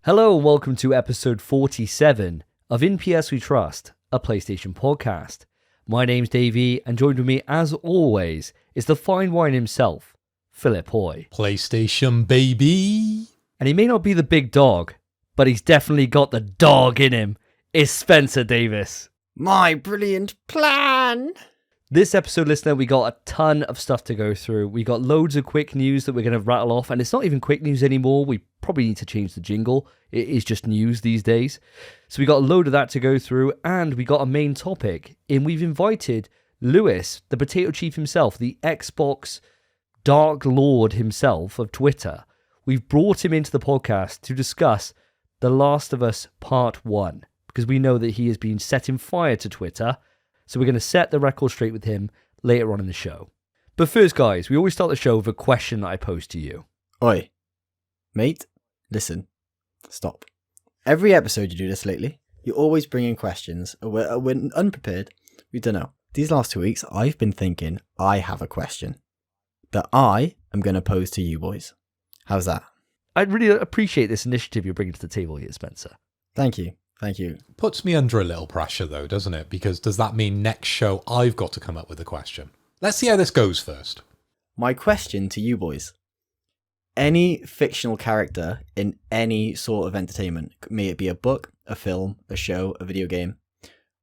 Hello and welcome to episode 47 of In PS We Trust, a PlayStation podcast. My name's Davey, and joined with me as always is the fine wine himself, Philip Hoy. PlayStation baby! And he may not be the big dog, but he's definitely got the dog in him. It's Spencer Davis. My brilliant plan! This episode, listener, we got a ton of stuff to go through. We got loads of quick news that we're going to rattle off, and it's not even quick news anymore. We probably need to change the jingle. It is just news these days. So we got a load of that to go through, and we got a main topic. And we've invited Lewis, the potato chief himself, the Xbox Dark Lord himself of Twitter. We've brought him into the podcast to discuss The Last of Us Part 1, because we know that he has been setting fire to Twitter. So we're going to set the record straight with him later on in the show. But first, guys, we always start the show with a question that I pose to you. Oi, mate, listen, stop. Every episode you do this lately, you always bring in questions. We're unprepared. We don't know. These last 2 weeks, I've been thinking I have a question that I am going to pose to you boys. How's that? I really appreciate this initiative you're bringing to the table here, Spencer. Thank you. Thank you. Puts me under a little pressure though, doesn't it? Because does that mean next show I've got to come up with a question? Let's see how this goes first. My question to you boys. Any fictional character in any sort of entertainment, may it be a book, a film, a show, a video game,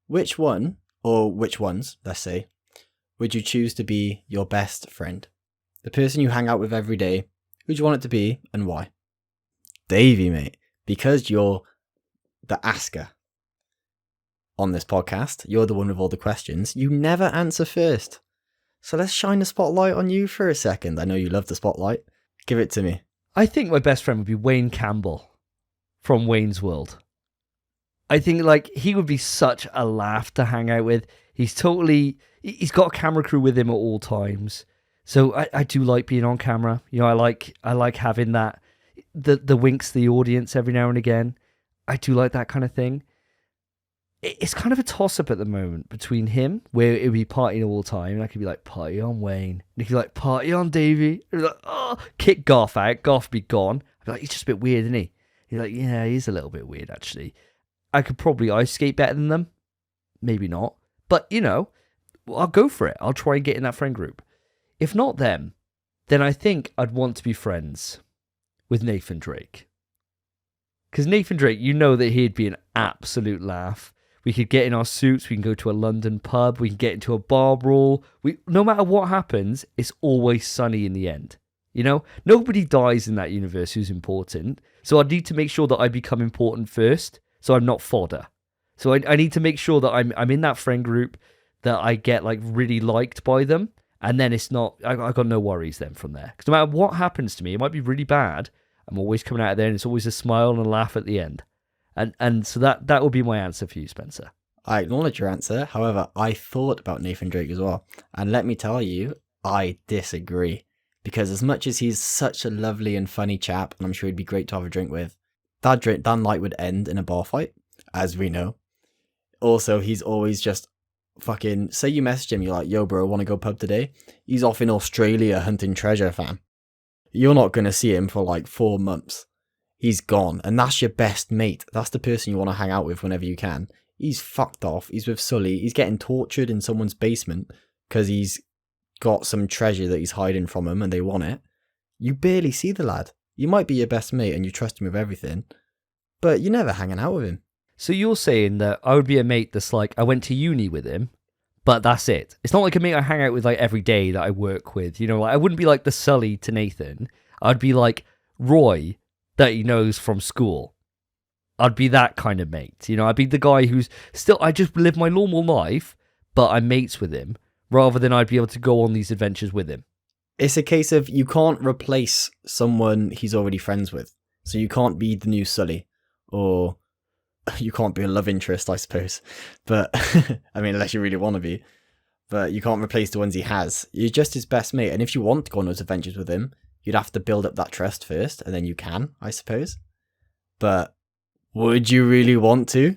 which one, or which ones, let's say, would you choose to be your best friend? The person you hang out with every day, who do you want it to be and why? Davey, mate, because you're the asker on this podcast, you're the one with all the questions, you never answer first. So let's shine the spotlight on you for a second. I know you love the spotlight. Give it to me. I think my best friend would be Wayne Campbell from Wayne's World. I think he would be such a laugh to hang out with. He's got a camera crew with him at all times. So I do like being on camera. You know, I like having that, the winks to the audience every now and again. I do like that kind of thing. It's kind of a toss-up at the moment between him, where it would be partying all the time, and I could be like, party on Wayne. And he could be like, party on Davey. And like, oh, kick Goff out. Goff would be gone. I'd be like, he's just a bit weird, isn't he? He's like, yeah, he's a little bit weird, actually. I could probably ice skate better than them. Maybe not. But, you know, I'll go for it. I'll try and get in that friend group. If not them, then I think I'd want to be friends with Nathan Drake. Because Nathan Drake, you know that he'd be an absolute laugh. We could get in our suits, we can go to a London pub, we can get into a bar brawl. No matter what happens, it's always sunny in the end. You know? Nobody dies in that universe who's important. So I need to make sure that I become important first, so I'm not fodder. So I need to make sure that I'm in that friend group, that I get really liked by them, and then it's not, I got no worries then from there. Because no matter what happens to me, it might be really bad, I'm always coming out of there and it's always a smile and a laugh at the end. And so that would be my answer for you, Spencer. I acknowledge your answer. However, I thought about Nathan Drake as well. And let me tell you, I disagree. Because as much as he's such a lovely and funny chap, and I'm sure he'd be great to have a drink with, that night would end in a bar fight, as we know. Also, he's always just fucking, say you message him, you're like, yo bro, wanna go pub today? He's off in Australia hunting treasure, fam. You're not going to see him for 4 months. He's gone. And that's your best mate. That's the person you want to hang out with whenever you can. He's fucked off. He's with Sully. He's getting tortured in someone's basement because he's got some treasure that he's hiding from him and they want it. You barely see the lad. You might be your best mate and you trust him with everything, but you're never hanging out with him. So you're saying that I would be a mate that's I went to uni with him, but that's it. It's not like a mate I hang out with every day that I work with. You know, I wouldn't be like the Sully to Nathan. I'd be like Roy that he knows from school. I'd be that kind of mate. You know, I'd be the guy who's still, I just live my normal life, but I'm mates with him, rather than I'd be able to go on these adventures with him. It's a case of you can't replace someone he's already friends with. So you can't be the new Sully, or you can't be a love interest, I suppose. But, I mean, unless you really want to be. But you can't replace the ones he has. You're just his best mate. And if you want to go on those adventures with him, you'd have to build up that trust first, and then you can, I suppose. But would you really want to?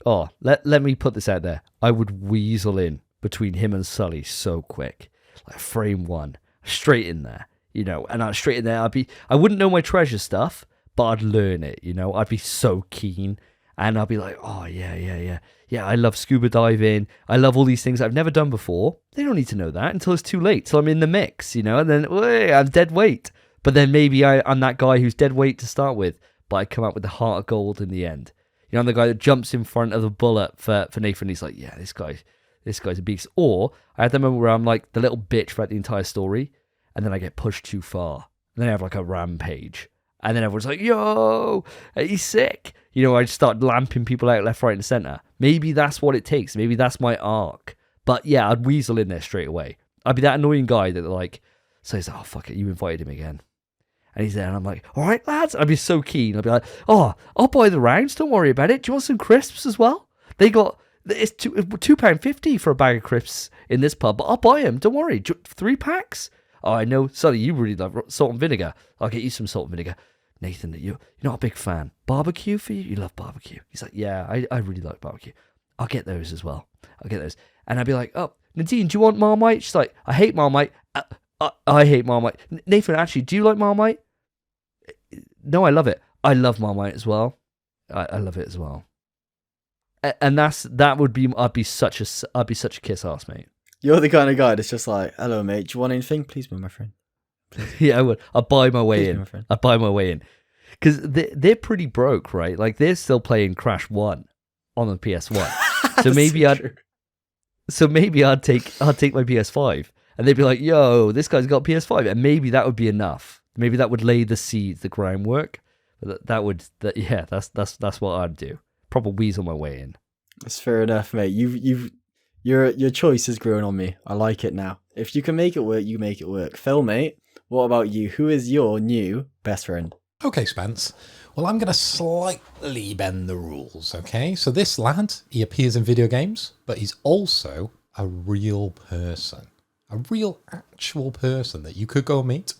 Oh, let me put this out there. I would weasel in between him and Sully so quick. Frame one, straight in there, you know. And straight in there, I wouldn't know my treasure stuff, but I'd learn it, you know? I'd be so keen. And I'll be like, oh, yeah. I love scuba diving. I love all these things I've never done before. They don't need to know that until it's too late. Till I'm in the mix, you know? And then I'm dead weight. But then maybe I'm that guy who's dead weight to start with, but I come out with the heart of gold in the end. You know, I'm the guy that jumps in front of the bullet for Nathan. He's like, yeah, this guy's a beast. Or I had the moment where I'm like the little bitch throughout the entire story, and then I get pushed too far. And then I have like a rampage. And then everyone's like, yo, he's sick. You know, I just start lamping people out left, right, and center. Maybe that's what it takes. Maybe that's my arc. But yeah, I'd weasel in there straight away. I'd be that annoying guy that like says, oh, fuck it, you invited him again. And he's there, and I'm like, all right, lads. I'd be so keen. I'd be like, oh, I'll buy the rounds. Don't worry about it. Do you want some crisps as well? It's £2.50 for a bag of crisps in this pub, but I'll buy them. Don't worry. 3 packs? Oh, I know, Sonny, you really love salt and vinegar. I'll get you some salt and vinegar. Nathan, you're not a big fan. Barbecue for you? You love barbecue. He's like, yeah, I really like barbecue. I'll get those as well. I'll get those. And I'd be like, oh, Nadine, do you want Marmite? She's like, I hate Marmite. I hate Marmite. Nathan, actually, do you like Marmite? No, I love it. I love Marmite as well. I love it as well. And I'd be such a kiss ass, mate. You're the kind of guy that's just like, hello, mate. Do you want anything? Please be my friend. Yeah, I would. I'd buy my way Please be in. my friend. I'd buy my way in. Because they're pretty broke, right? Like, they're still playing Crash 1 on the PS1. So maybe I'd take my PS5, and they'd be like, yo, this guy's got PS5. And maybe that would be enough. Maybe that would lay the seeds, the groundwork. That's what I'd do. Proper weasel my way in. That's fair enough, mate. Your choice has grown on me. I like it now. If you can make it work, you make it work. Phil, mate, what about you? Who is your new best friend? Okay, Spence. Well, I'm going to slightly bend the rules, okay? So this lad, he appears in video games, but he's also a real person. A real, actual person that you could go and meet.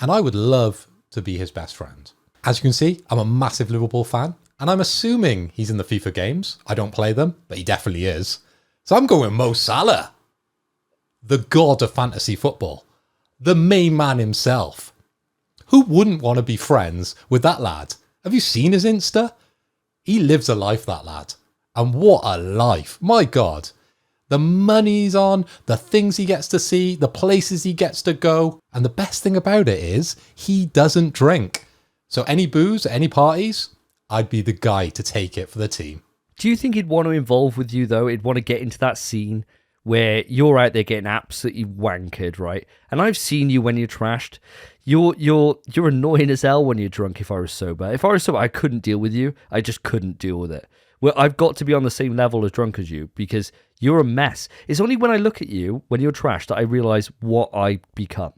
And I would love to be his best friend. As you can see, I'm a massive Liverpool fan, and I'm assuming he's in the FIFA games. I don't play them, but he definitely is. So I'm going Mo Salah, the god of fantasy football, the main man himself. Who wouldn't want to be friends with that lad? Have you seen his Insta? He lives a life, that lad. And what a life. My God. The money he's on, the things he gets to see, the places he gets to go. And the best thing about it is he doesn't drink. So any booze at any parties, I'd be the guy to take it for the team. Do you think he'd want to involve with you, though? He'd want to get into that scene where you're out there getting absolutely wankered, right? And I've seen you when you're trashed. You're annoying as hell when you're drunk. If I was sober, I couldn't deal with you. I just couldn't deal with it. Well, I've got to be on the same level as drunk as you because you're a mess. It's only when I look at you when you're trashed that I realize what I become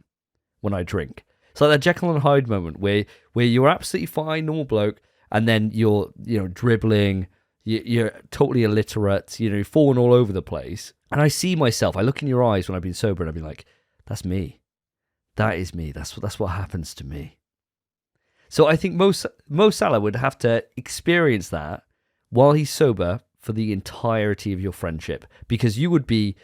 when I drink. It's like that Jekyll and Hyde moment where you're absolutely fine, normal bloke, and then you're dribbling. You're totally illiterate, you're falling all over the place. And I see myself, I look in your eyes when I've been sober and I've been like, that's me. That is me. That's what happens to me. So I think Mo Salah would have to experience that while he's sober for the entirety of your friendship. Because you wouldn't be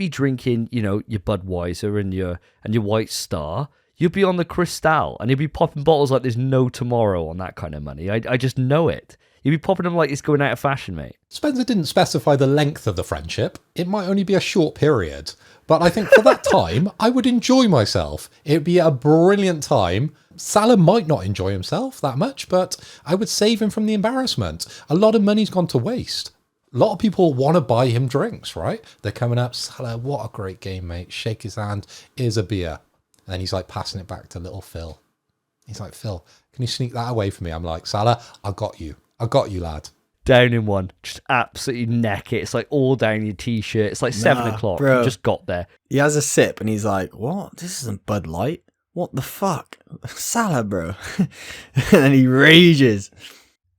drinking, your Budweiser and your White Star. You'd be on the Cristal and you'd be popping bottles like there's no tomorrow on that kind of money. I just know it. You'd be popping them like it's going out of fashion, mate. Spencer didn't specify the length of the friendship. It might only be a short period. But I think for that time, I would enjoy myself. It would be a brilliant time. Salah might not enjoy himself that much, but I would save him from the embarrassment. A lot of money's gone to waste. A lot of people want to buy him drinks, right? They're coming up, Salah, what a great game, mate. Shake his hand, here's a beer. And then he's like passing it back to little Phil. He's like, Phil, can you sneak that away from me? I'm like, Salah, I got you, lad. Down in one, just absolutely neck it. It's like all down your t-shirt. It's like 7 o'clock. Bro. You just got there. He has a sip and he's like, what? This isn't Bud Light. What the fuck? Salah, bro. And then he rages.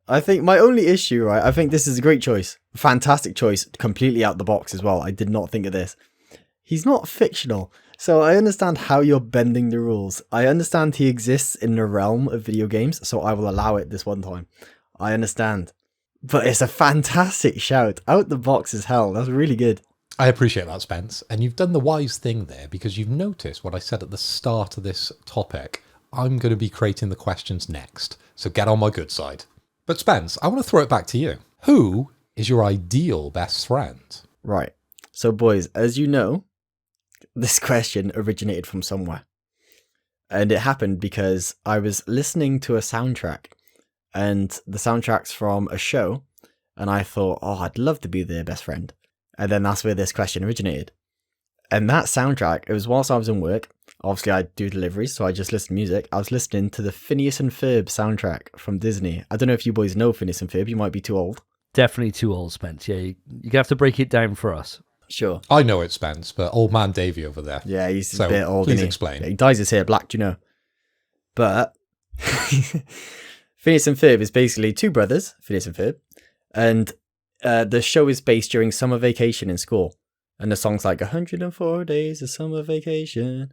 I think my only issue, right? I think this is a great choice. Fantastic choice. Completely out the box as well. I did not think of this. He's not fictional. So I understand how you're bending the rules. I understand he exists in the realm of video games. So I will allow it this one time. I understand. But it's a fantastic shout. Out the box as hell. That's really good. I appreciate that, Spence. And you've done the wise thing there because you've noticed what I said at the start of this topic. I'm going to be creating the questions next. So get on my good side. But Spence, I want to throw it back to you. Who is your ideal best friend? Right. So, boys, as you know, this question originated from somewhere. And it happened because I was listening to a soundtrack, and the soundtrack's from a show, and I thought, oh, I'd love to be their best friend. And then that's where this question originated. And that soundtrack, it was whilst I was in work. Obviously, I do deliveries, so I just listen to music. I was listening to the Phineas and Ferb soundtrack from Disney. I don't know if you boys know Phineas and Ferb. You might be too old. Definitely too old, Spence. Yeah, you have to break it down for us. Sure. I know it's Spence, but old man Davey over there. Yeah, he's So, a bit old. please isn't he? explain. Yeah, he dyes his hair black, do you know? But Phineas and Ferb is basically two brothers, Phineas and Ferb, and the show is based during summer vacation in school. And the song's like 104 days of summer vacation.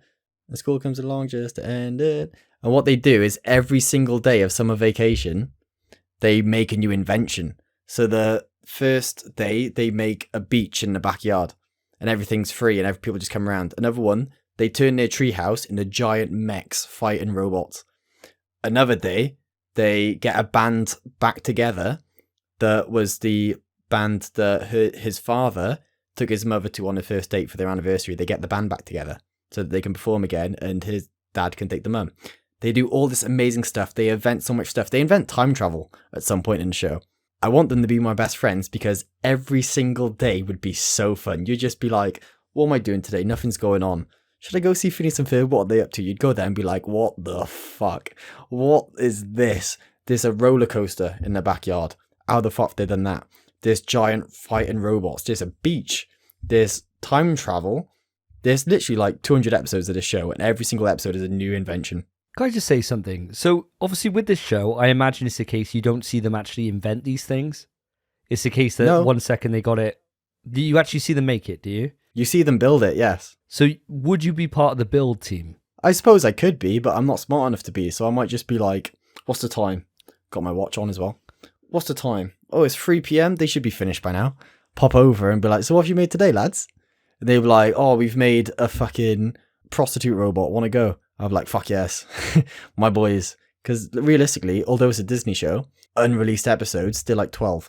The school comes along just to end it. And what they do is every single day of summer vacation, they make a new invention. So the first day, they make a beach in the backyard. And everything's free and people just come around. Another one, they turn their treehouse into giant mechs fighting robots. Another day, they get a band back together that was the band that his father took his mother to on her first date for their anniversary. They get the band back together so that they can perform again and his dad can take the mum. They do all this amazing stuff. They invent so much stuff. They invent time travel at some point in the show. I want them to be my best friends because every single day would be so fun. You'd just be like, what am I doing today? Nothing's going on. Should I go see Phineas and Ferb? What are they up to? You'd go there and be like, what the fuck? What is this? There's a roller coaster in the backyard. How the fuck have they done that? There's giant fighting robots. There's a beach. There's time travel. There's literally like 200 episodes of this show, and every single episode is a new invention. Can I just say something? So, obviously, with this show, I imagine it's the case you don't see them actually invent these things. It's the case that No. 1 second they got it. Do you actually see them make it, do you? You see them build it, yes. So, would you be part of the build team? I suppose I could be, but I'm not smart enough to be, so I might just be like, what's the time? Got my watch on as well. What's the time? Oh, it's 3 p.m. They should be finished by now. Pop over and be like, so what have you made today, lads? And they were like, oh, we've made a fucking prostitute robot. Want to go? I'd be like, fuck yes. My boys. Because realistically, although it's a Disney show, unreleased episodes, they're like 12.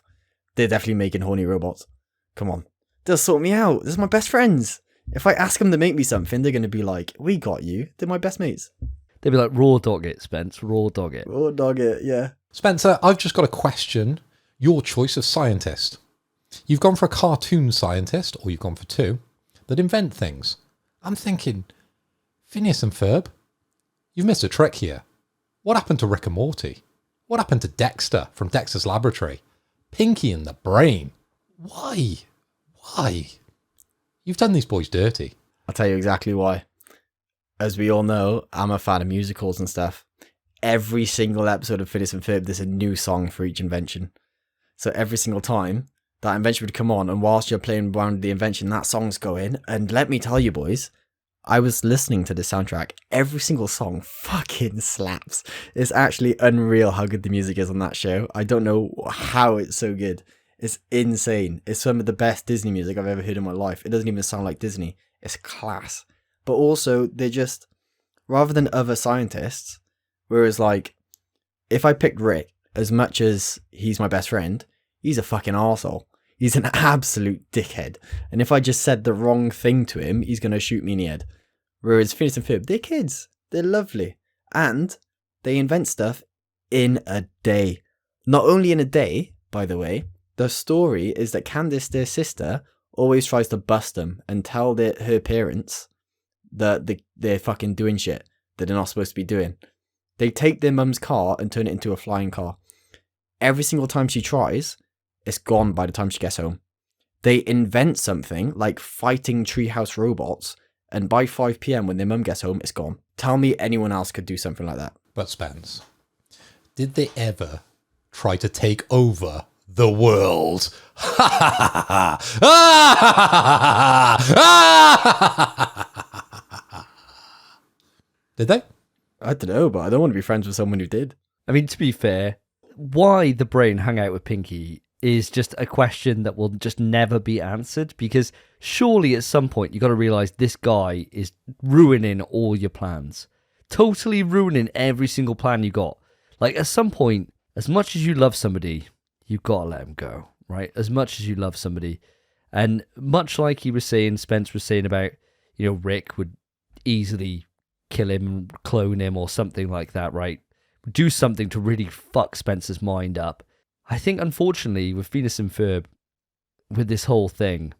They're definitely making horny robots. Come on. They'll sort me out. This is my best friends. If I ask them to make me something, they're going to be like, we got you. They're my best mates. They'd be like, raw dog it, Spence, raw dog it. Oh, dog it, yeah. Spencer, I've just got a question. Your choice of scientist. You've gone for a cartoon scientist, or you've gone for two, that invent things. I'm thinking, Phineas and Ferb, you've missed a trick here. What happened to Rick and Morty? What happened to Dexter from Dexter's Laboratory? Pinky and the Brain? Why? Why? You've done these boys dirty. I'll tell you exactly why. As we all know, I'm a fan of musicals and stuff. Every single episode of Phineas and Ferb, there's a new song for each invention. So every single time, that invention would come on, and whilst you're playing around with the invention, that song's going. And let me tell you, boys, I was listening to the soundtrack. Every single song fucking slaps. It's actually unreal how good the music is on that show. I don't know how it's so good. It's insane. It's some of the best Disney music I've ever heard in my life. It doesn't even sound like Disney. It's class. But also, they're just, rather than other scientists, whereas like, if I picked Rick, as much as he's my best friend, he's a fucking arsehole. He's an absolute dickhead. And if I just said the wrong thing to him, he's going to shoot me in the head. Whereas Phineas and Ferb, they're kids. They're lovely. And they invent stuff in a day. Not only in a day, by the way, the story is that Candace, their sister, always tries to bust them and tell her parents that they're fucking doing shit that they're not supposed to be doing. They take their mum's car and turn it into a flying car. Every single time she tries, it's gone by the time she gets home. They invent something like fighting treehouse robots, and by 5 p.m. when their mum gets home, it's gone. Tell me anyone else could do something like that. But Spence, did they ever try to take over the world? Did they? I don't know, but I don't want to be friends with someone who did. I mean, to be fair, why the Brain hung out with Pinky is just a question that will just never be answered, because surely at some point you got to realize this guy is ruining all your plans. Totally ruining every single plan you got. Like, at some point, as much as you love somebody, you've got to let them go, right? As much as you love somebody. And much like he was saying, Spence was saying about, Rick would easily kill him, clone him, or something like that, right? Do something to really fuck Spence's mind up. I think, unfortunately, with Venus and Ferb, with this whole thing,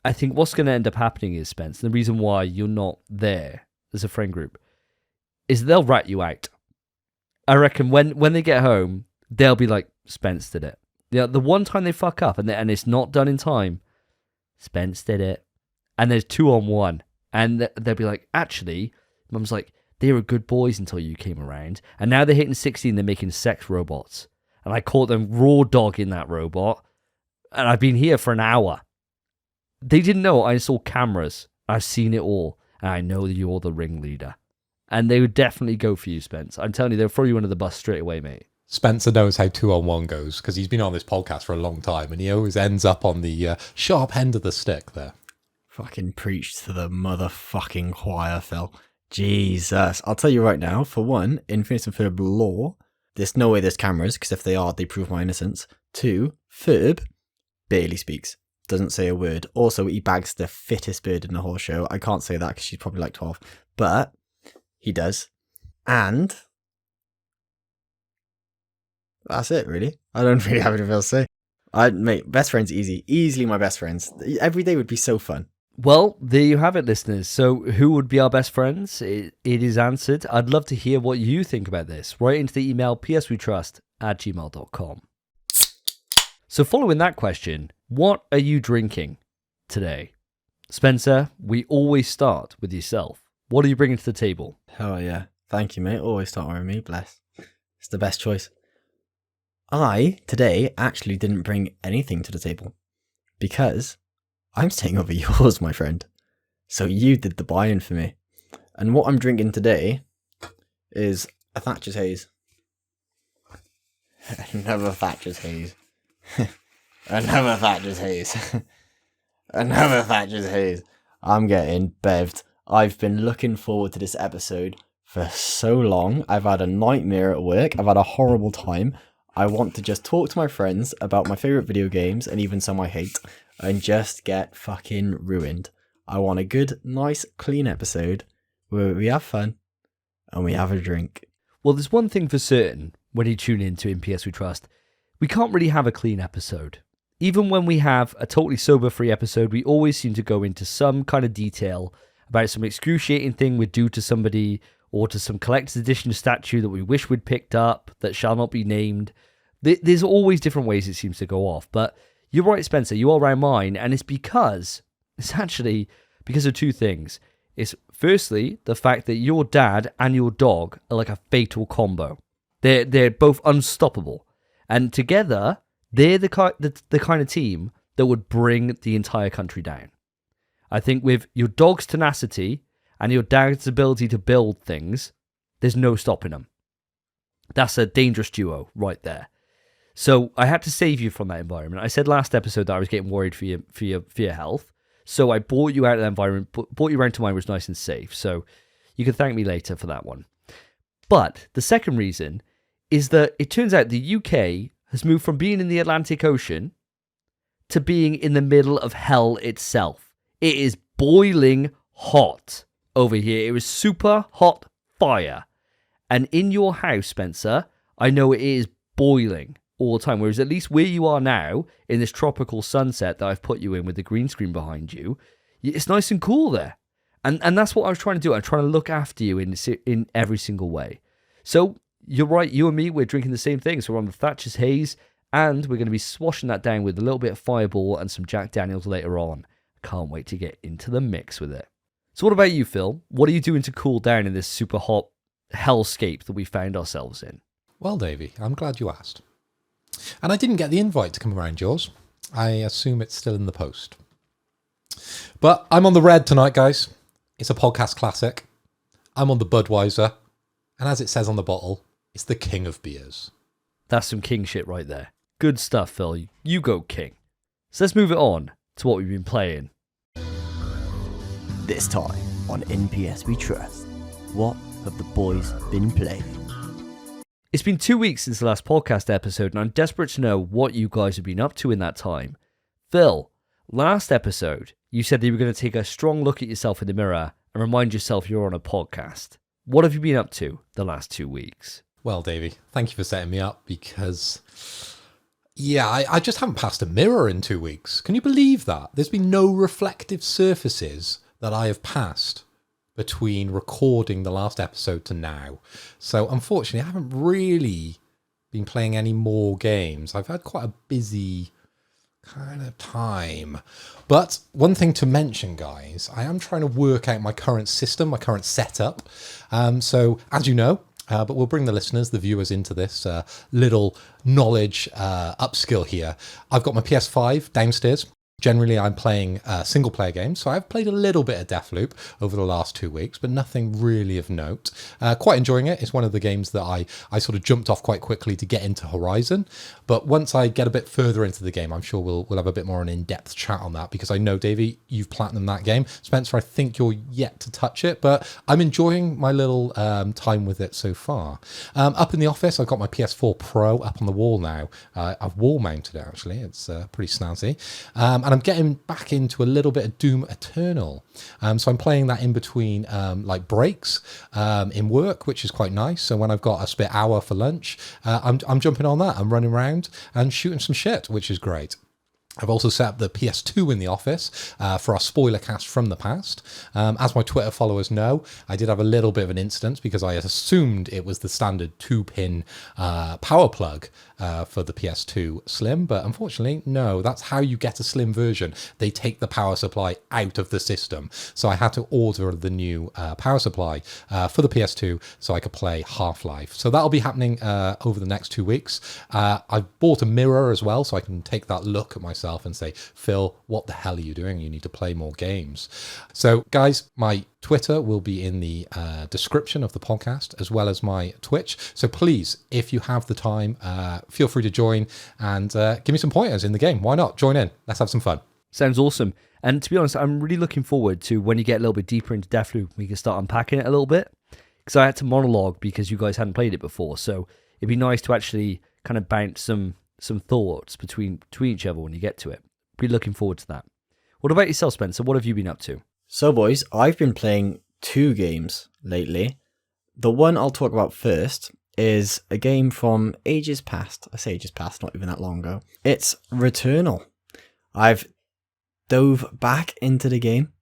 I think what's going to end up happening is, Spence, the reason why you're not there as a friend group, is they'll rat you out. I reckon when they get home, they'll be like, Spence did it. The one time they fuck up and it's not done in time, Spence did it. And there's 2-on-1. And they'll be like, actually, Mum's like, they were good boys until you came around. And now they're hitting 16, they're making sex robots. And I caught them raw dogging that robot. And I've been here for an hour. They didn't know I saw cameras. I've seen it all. And I know that you're the ringleader. And they would definitely go for you, Spence. I'm telling you, they'll throw you under the bus straight away, mate. Spencer knows how 2-on-1 goes because he's been on this podcast for a long time and he always ends up on the sharp end of the stick there. Fucking preach to the motherfucking choir, Phil. Jesus. I'll tell you right now, for one, in Phineas and Ferb lore, there's no way there's cameras, because if they are, they prove my innocence. 2, Ferb barely speaks. Doesn't say a word. Also, he bags the fittest bird in the whole show. I can't say that because she's probably like 12. But he does. And that's it, really. I don't really have anything else to say. Mate, best friends easy. Easily my best friends. Every day would be so fun. Well, there you have it, listeners. So who would be our best friends? It is answered. I'd love to hear what you think about this. Write into the email pswetrust@gmail.com. So following that question, what are you drinking today? Spencer, we always start with yourself. What are you bringing to the table? Oh, yeah. Thank you, mate. Always start with me. Bless. It's the best choice. I, today, actually didn't bring anything to the table because I'm staying over yours, my friend. So you did the buy-in for me. And what I'm drinking today is a Thatcher's Haze. Another Thatcher's Haze. Another Thatcher's Haze. Another Thatcher's Haze. I'm getting bevved. I've been looking forward to this episode for so long. I've had a nightmare at work. I've had a horrible time. I want to just talk to my friends about my favourite video games, and even some I hate, and just get fucking ruined. I want a good, nice, clean episode where we have fun and we have a drink. Well, there's one thing for certain when you tune in to In PS We Trust. We can't really have a clean episode. Even when we have a totally sober-free episode, we always seem to go into some kind of detail about some excruciating thing we'd do to somebody, or to some collector's edition statue that we wish we'd picked up that shall not be named. There's always different ways it seems to go off. But you're right, Spencer, you are around mine, and it's actually because of two things. It's firstly, the fact that your dad and your dog are like a fatal combo. They're both unstoppable. And together, they're the kind of team that would bring the entire country down. I think with your dog's tenacity and your dad's ability to build things, there's no stopping them. That's a dangerous duo right there. So I had to save you from that environment. I said last episode that I was getting worried for your health. So I brought you out of that environment, brought you around to mine, was nice and safe. So you can thank me later for that one. But the second reason is that it turns out the UK has moved from being in the Atlantic Ocean to being in the middle of hell itself. It is boiling hot over here. It was super hot fire. And in your house, Spencer, I know it is boiling all the time. Whereas at least where you are now, in this tropical sunset that I've put you in with the green screen behind you, it's nice and cool there. And that's what I was trying to do. I'm trying to look after you in every single way. So you're right, you and me, we're drinking the same thing. So we're on the Thatcher's Haze, and we're going to be swashing that down with a little bit of Fireball and some Jack Daniels later on. Can't wait to get into the mix with it. So what about you, Phil? What are you doing to cool down in this super hot hellscape that we found ourselves in? Well, Davey, I'm glad you asked. And I didn't get the invite to come around yours. I assume it's still in the post. But I'm on the red tonight, guys. It's a podcast classic. I'm on the Budweiser. And as it says on the bottle, it's the king of beers. That's some king shit right there. Good stuff, Phil. You go king. So let's move it on to what we've been playing. This time on NPS We Trust, what have the boys been playing? It's been 2 weeks since the last podcast episode, and I'm desperate to know what you guys have been up to in that time. Phil, last episode, you said that you were going to take a strong look at yourself in the mirror and remind yourself you're on a podcast. What have you been up to the last 2 weeks? Well, Davey, thank you for setting me up because, I just haven't passed a mirror in 2 weeks. Can you believe that? There's been no reflective surfaces that I have passed between recording the last episode to now. So unfortunately, I haven't really been playing any more games. I've had quite a busy kind of time. But one thing to mention, guys, I am trying to work out my current system, my current setup. So as you know, but we'll bring the listeners, the viewers into this little knowledge upskill here. I've got my PS5 downstairs. Generally, I'm playing single-player games, so I've played a little bit of Deathloop over the last 2 weeks, but nothing really of note. Quite enjoying it. It's one of the games that I sort of jumped off quite quickly to get into Horizon, but once I get a bit further into the game, I'm sure we'll have a bit more an in-depth chat on that, because I know, Davey, you've platinumed that game. Spencer, I think you're yet to touch it, but I'm enjoying my little time with it so far. Up in the office, I've got my PS4 Pro up on the wall now. I've wall-mounted it, actually. It's pretty snazzy. And I'm getting back into a little bit of Doom Eternal. So I'm playing that in between like breaks in work, which is quite nice. So when I've got a spare hour for lunch, I'm jumping on that. I'm running around and shooting some shit, which is great. I've also set up the PS2 in the office for our spoiler cast from the past. As my Twitter followers know, I did have a little bit of an incident because I assumed it was the standard 2-pin power plug for the PS2 Slim, but unfortunately, no, that's how you get a Slim version. They take the power supply out of the system. So I had to order the new power supply for the PS2 so I could play Half-Life. So that'll be happening over the next 2 weeks. I've bought a mirror as well, so I can take that look at myself and say, Phil, what the hell are you doing? You need to play more games. So guys, my Twitter will be in the description of the podcast, as well as my Twitch. So please, if you have the time, feel free to join and give me some pointers in the game. Why not? Join in. Let's have some fun. Sounds awesome. And to be honest, I'm really looking forward to when you get a little bit deeper into Deathloop, we can start unpacking it a little bit. Because I had to monologue because you guys hadn't played it before. So it'd be nice to actually kind of bounce some thoughts between each other when you get to it. Be looking forward to that. What about yourself, Spencer? What have you been up to? So, boys, I've been playing 2 games lately. The one I'll talk about first is a game from ages past. I say ages past, not even that long ago. It's Returnal. I've dove back into the game.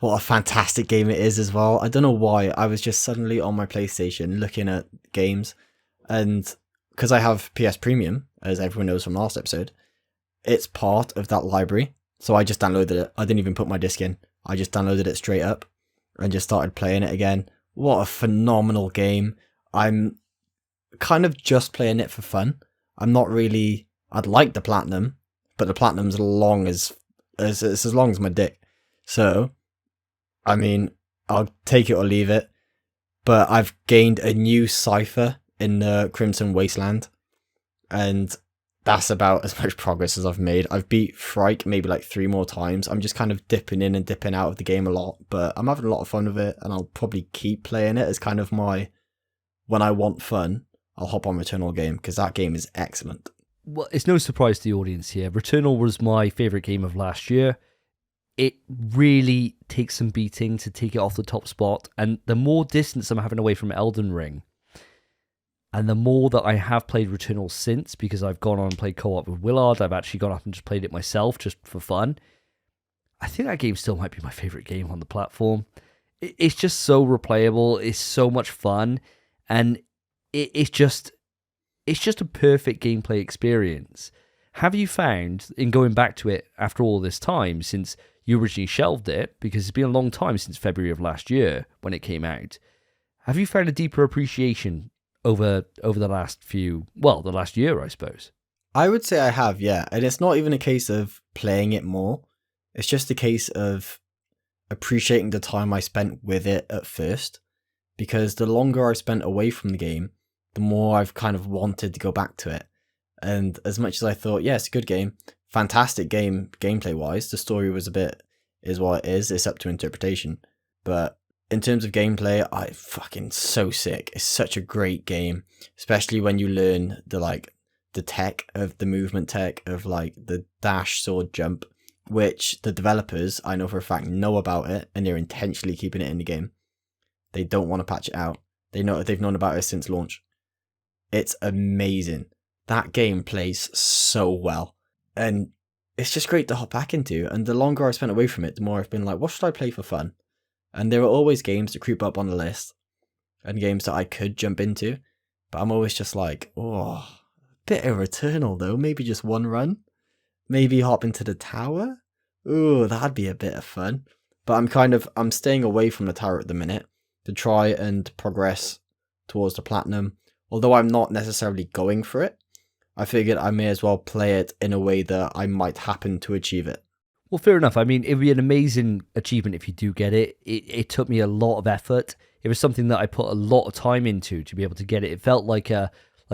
What a fantastic game it is as well. I don't know why. I was just suddenly on my PlayStation looking at games, and because I have PS Premium, as everyone knows from last episode, it's part of that library. So I just downloaded it. I didn't even put my disc in. I just downloaded it straight up and just started playing it again. What a phenomenal game. I'm kind of just playing it for fun. I'm not really... I'd like the platinum, but the platinum's as long as my dick. So, I mean, I'll take it or leave it. But I've gained a new cipher in the Crimson Wasteland, and that's about as much progress as I've made. I've beat Frike maybe like 3 more times. I'm just kind of dipping in and dipping out of the game a lot, but I'm having a lot of fun with it, and I'll probably keep playing it as kind of my... When I want fun, I'll hop on Returnal game, because that game is excellent. Well, it's no surprise to the audience here. Returnal was my favourite game of last year. It really takes some beating to take it off the top spot, and the more distance I'm having away from Elden Ring, and the more that I have played Returnal since, because I've gone on and played co-op with Willard, I've actually gone up and just played it myself, just for fun. I think that game still might be my favourite game on the platform. It's just so replayable, it's so much fun, and it's just a perfect gameplay experience. Have you found, in going back to it after all this time, since you originally shelved it, because it's been a long time since February of last year when it came out, have you found a deeper appreciation over the last the last year, I suppose? I would say I have, yeah. And it's not even a case of playing it more. It's just a case of appreciating the time I spent with it at first. Because the longer I spent away from the game, the more I've kind of wanted to go back to it. And as much as I thought, yeah, it's a good game, fantastic game gameplay-wise, the story is what it is, it's up to interpretation. But in terms of gameplay, I fucking so sick. It's such a great game, especially when you learn the tech of the movement tech of like the dash, sword, jump, which the developers, I know for a fact, know about it, and they're intentionally keeping it in the game. They don't want to patch it out. They've known about it since launch. It's amazing. That game plays so well, and it's just great to hop back into. And the longer I spent away from it, the more I've been like, what should I play for fun? And there are always games that creep up on the list, and games that I could jump into, but I'm always just like, oh, bit of Returnal though. Maybe just one run. Maybe hop into the tower. Ooh, that'd be a bit of fun. But I'm staying away from the tower at the minute to try and progress towards the platinum. Although I'm not necessarily going for it, I figured I may as well play it in a way that I might happen to achieve it. Well, fair enough. I mean, it'd be an amazing achievement if you do get it. It took me a lot of effort. It was something that I put a lot of time into to be able to get it. It felt like a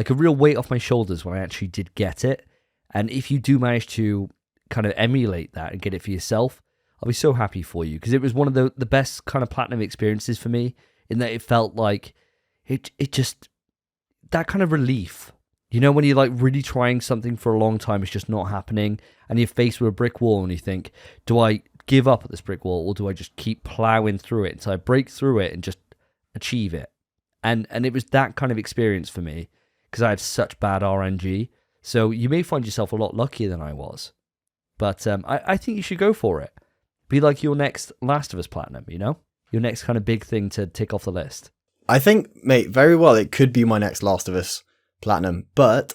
real weight off my shoulders when I actually did get it. And if you do manage to kind of emulate that and get it for yourself, I'll be so happy for you, because it was one of the best kind of platinum experiences for me, in that it felt like it just, that kind of relief. You know, when you're like really trying something for a long time, it's just not happening, and you're faced with a brick wall and you think, do I give up at this brick wall, or do I just keep plowing through it until I break through it and just achieve it? And it was that kind of experience for me, because I had such bad RNG. So you may find yourself a lot luckier than I was. But I think you should go for it. Be like your next Last of Us Platinum, you know? Your next kind of big thing to tick off the list. I think, mate, very well it could be my next Last of Us Platinum, but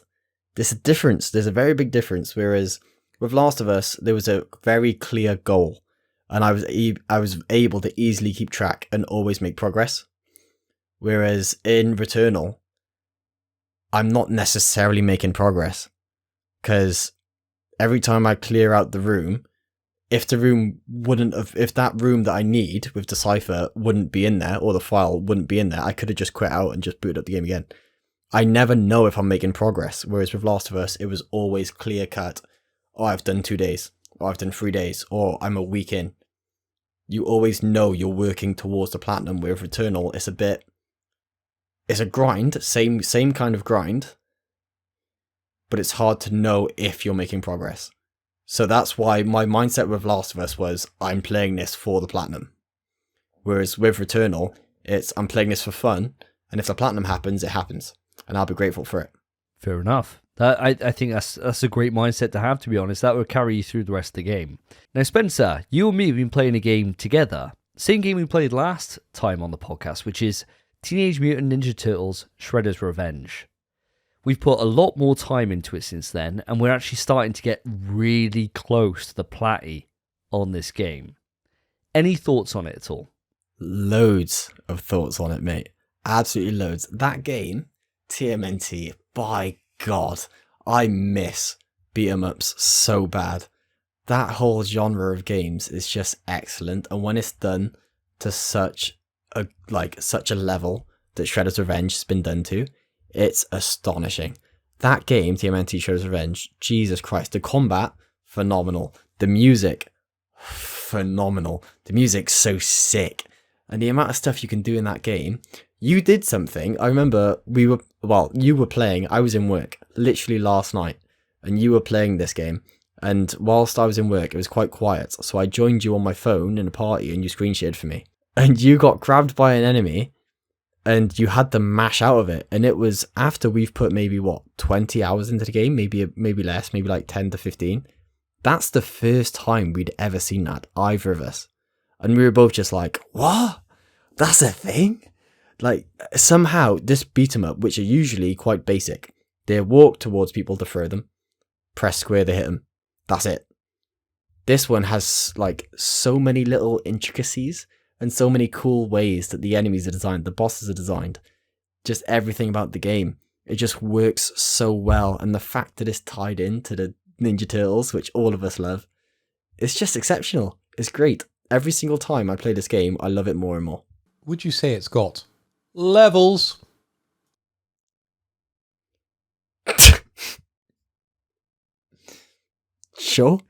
there's a difference. There's a very big difference. Whereas with Last of Us, there was a very clear goal, and I was able to easily keep track and always make progress. Whereas in Returnal, I'm not necessarily making progress, because every time I clear out the room, if that room that I need with the cipher wouldn't be in there, or the file wouldn't be in there, I could have just quit out and just booted up the game again. I never know if I'm making progress. Whereas with Last of Us, it was always clear cut. Oh, I've done 2 days, or I've done 3 days, or I'm a week in. You always know you're working towards the platinum. With Returnal, it's a grind, same kind of grind, but it's hard to know if you're making progress. So that's why my mindset with Last of Us was, I'm playing this for the platinum. Whereas with Returnal, it's, I'm playing this for fun, and if the platinum happens, it happens, and I'll be grateful for it. Fair enough. I think that's a great mindset to have, to be honest. That would carry you through the rest of the game. Now, Spencer, you and me have been playing a game together. Same game we played last time on the podcast, which is Teenage Mutant Ninja Turtles Shredder's Revenge. We've put a lot more time into it since then, and we're actually starting to get really close to the platty on this game. Any thoughts on it at all? Loads of thoughts on it, mate. Absolutely loads. That game, TMNT, by God, I miss beat-em-ups so bad. That whole genre of games is just excellent, and when it's done to such a level that Shredder's Revenge has been done to, it's astonishing. That game, TMNT Shredder's Revenge, Jesus Christ, the combat, phenomenal. The music, phenomenal. The music's so sick. And the amount of stuff you can do in that game. You did something. I remember you were playing, I was in work, literally last night, and you were playing this game. And whilst I was in work, it was quite quiet. So I joined you on my phone in a party, and you screen shared for me. And you got grabbed by an enemy, and you had to mash out of it. And it was after we've put maybe 20 hours into the game, maybe less, maybe like 10 to 15. That's the first time we'd ever seen that, either of us. And we were both just like, what? That's a thing? Like, somehow this beat 'em up, which are usually quite basic, they walk towards people to throw them, press square to hit them. That's it. This one has like so many little intricacies and so many cool ways that the enemies are designed, the bosses are designed, just everything about the game. It just works so well. And the fact that it's tied into the Ninja Turtles, which all of us love, it's just exceptional. It's great. Every single time I play this game, I love it more and more. Would you say it's got levels? Sure.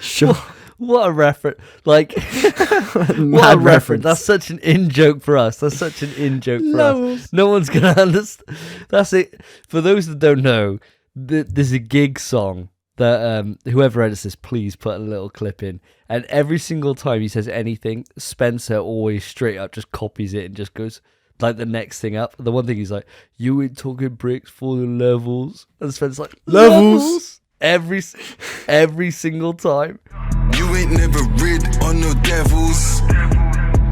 Sure. What a reference. Like, what a reference. Like, what a Mad reference. That's such an in-joke for us. That's such an in-joke for us. No one's going to understand. That's it. For those that don't know, there's a gig song that whoever edits this, please put a little clip in. And every single time he says anything, Spencer always straight up just copies it and just goes like the next thing up. The one thing he's like, you ain't talking bricks for the levels. And Spencer's like, levels? Every single time. You ain't never rid on no devils.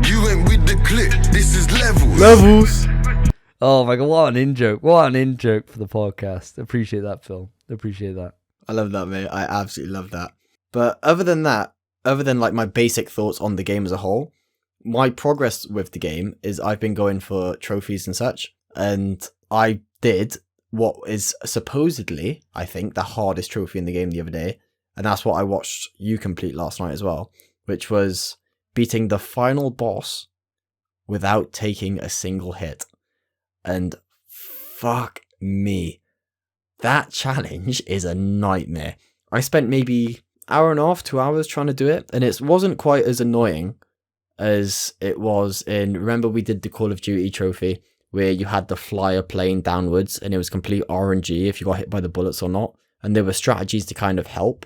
You ain't with the clip. This is levels. Oh my god, what an in-joke. What an in-joke for the podcast. Appreciate that, Phil. Appreciate that. I love that, mate. I absolutely love that. But other than like my basic thoughts on the game as a whole, my progress with the game is I've been going for trophies and such, and I did what is supposedly, I think, the hardest trophy in the game the other day, and that's what I watched you complete last night as well, which was beating the final boss without taking a single hit. And fuck me, that challenge is a nightmare. I spent maybe hour and a half, 2 hours trying to do it, and it wasn't quite as annoying as it was in, remember we did the Call of Duty trophy where you had the flyer plane downwards and it was complete RNG if you got hit by the bullets or not, and there were strategies to kind of help,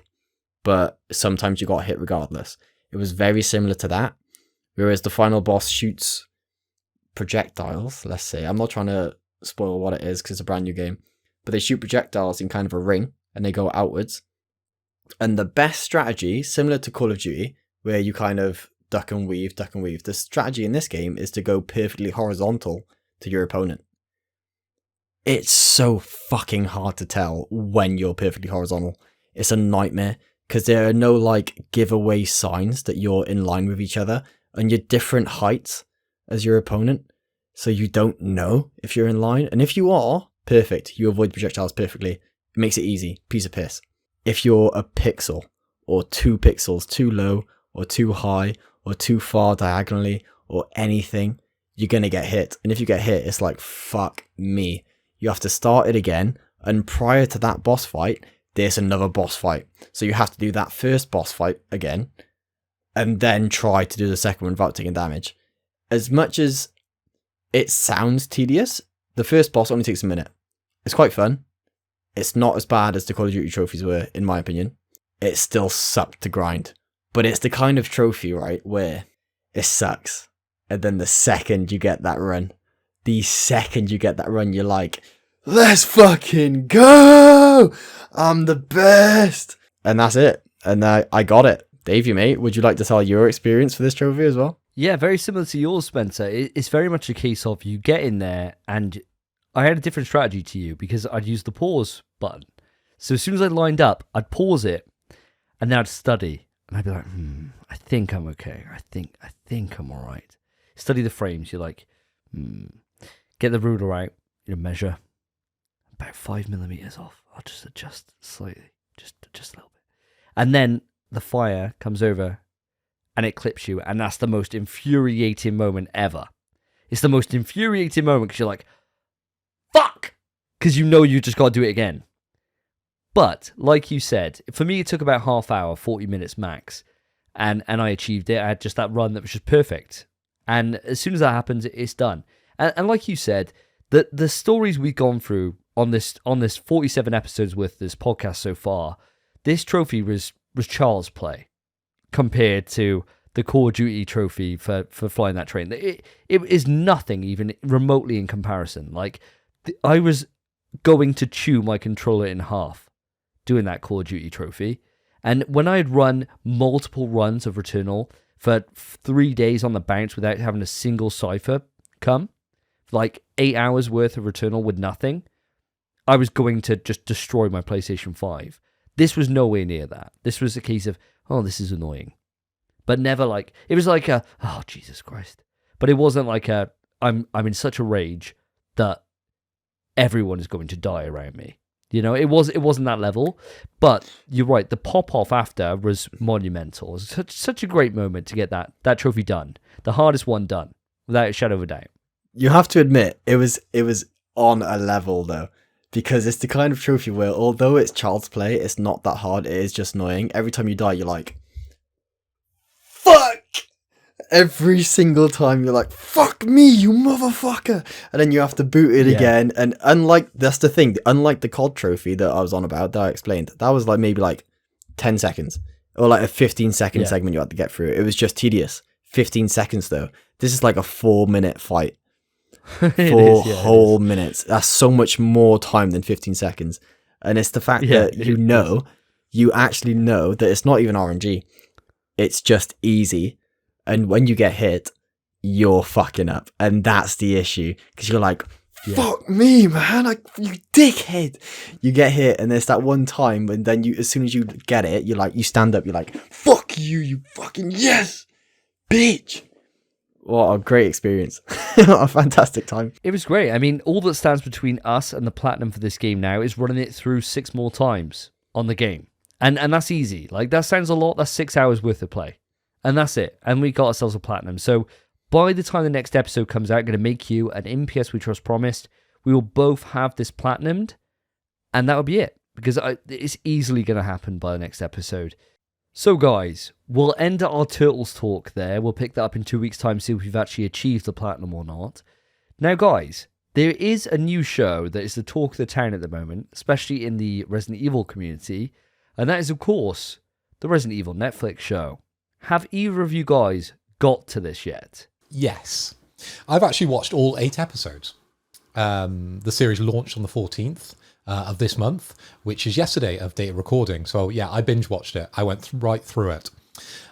but sometimes you got hit regardless. It was very similar to that, whereas the final boss shoots projectiles, let's say. I'm not trying to spoil what it is because it's a brand new game, but they shoot projectiles in kind of a ring and they go outwards. And the best strategy, similar to Call of Duty, where you kind of duck and weave, the strategy in this game is to go perfectly horizontal to your opponent. It's so fucking hard to tell when you're perfectly horizontal. It's a nightmare because there are no like giveaway signs that you're in line with each other and you're different heights as your opponent, so you don't know if you're in line. And if you are, perfect, you avoid projectiles perfectly. It makes it easy, piece of piss. If you're a pixel or 2 pixels too low or too high or too far diagonally or anything, you're going to get hit. And if you get hit, it's like, fuck me. You have to start it again. And prior to that boss fight, there's another boss fight. So you have to do that first boss fight again and then try to do the second one without taking damage. As much as it sounds tedious, the first boss only takes a minute. It's quite fun. It's not as bad as the Call of Duty trophies were, in my opinion. It still sucked to grind. But it's the kind of trophy, right, where it sucks. And then the second you get that run, you're like, let's fucking go! I'm the best! And that's it. And I got it. Davey, mate, would you like to tell your experience for this trophy as well? Yeah, very similar to yours, Spencer. It's very much a case of you get in there, and I had a different strategy to you because I'd use the pause button. So as soon as I lined up, I'd pause it, and then I'd study. And I'd be like, I think I'm okay. I think I'm all right. Study the frames. You're like, get the ruler out. You measure about 5 millimeters off. I'll just adjust slightly, just a little bit. And then the fire comes over and it clips you. And that's the most infuriating moment ever. It's the most infuriating moment because you're like, fuck! Because you know you just got to do it again. But, like you said, for me it took about half hour, 40 minutes max. And I achieved it. I had just that run that was just perfect. And as soon as that happens, it's done. And like you said, the stories we've gone through on this 47 episodes with this podcast so far, this trophy was child's play compared to the Call of Duty trophy for flying that train. It is nothing even remotely in comparison. Like, I was going to chew my controller in half doing that Call of Duty trophy. And when I had run multiple runs of Returnal for 3 days on the bounce without having a single cipher come, like 8 hours worth of Returnal with nothing, I was going to just destroy my PlayStation 5. This was nowhere near that. This was a case of, oh, this is annoying. But never like, it was like a, oh, Jesus Christ. But it wasn't like a, I'm in such a rage that everyone is going to die around me. You know, it wasn't that level. But you're right, the pop-off after was monumental. It was such a great moment to get that trophy done. The hardest one done, without a shadow of a doubt. You have to admit, it was on a level, though. Because it's the kind of trophy where, although it's child's play, it's not that hard. It is just annoying. Every time you die, you're like, fuck! Every single time you're like, fuck me, you motherfucker! And then you have to boot it again. And that's the thing, unlike the COD trophy that I was on about, that I explained, that was like maybe like 10 seconds. Or like a 15-second segment you had to get through. It was just tedious. 15 seconds though. This is like a 4-minute fight. 4 whole minutes. That's so much more time than 15 seconds. And it's the fact that you actually know that it's not even RNG. It's just easy. And when you get hit, you're fucking up. And that's the issue. Because you're like, fuck me, man. You dickhead. You get hit, and there's that one time when then as soon as you get it, you're like, you stand up, you're like, fuck you, you fucking yes, bitch. What a great experience. What a fantastic time. It was great. I mean, all that stands between us and the platinum for this game now is running it through 6 more times on the game. And that's easy. Like, that sounds a lot. That's 6 hours worth of play. And that's it. And we got ourselves a platinum. So by the time the next episode comes out, I'm going to make you an MPS We Trust promised. We will both have this platinumed. And that will be it. Because it's easily going to happen by the next episode. So guys, we'll end our Turtles talk there. We'll pick that up in 2 weeks' time, see if we've actually achieved the platinum or not. Now guys, there is a new show that is the talk of the town at the moment, especially in the Resident Evil community. And that is, of course, the Resident Evil Netflix show. Have either of you guys got to this yet? Yes. I've actually watched all 8 episodes. The series launched on the 14th of this month, which is yesterday of date recording. So yeah, I binge watched it. I went right through it.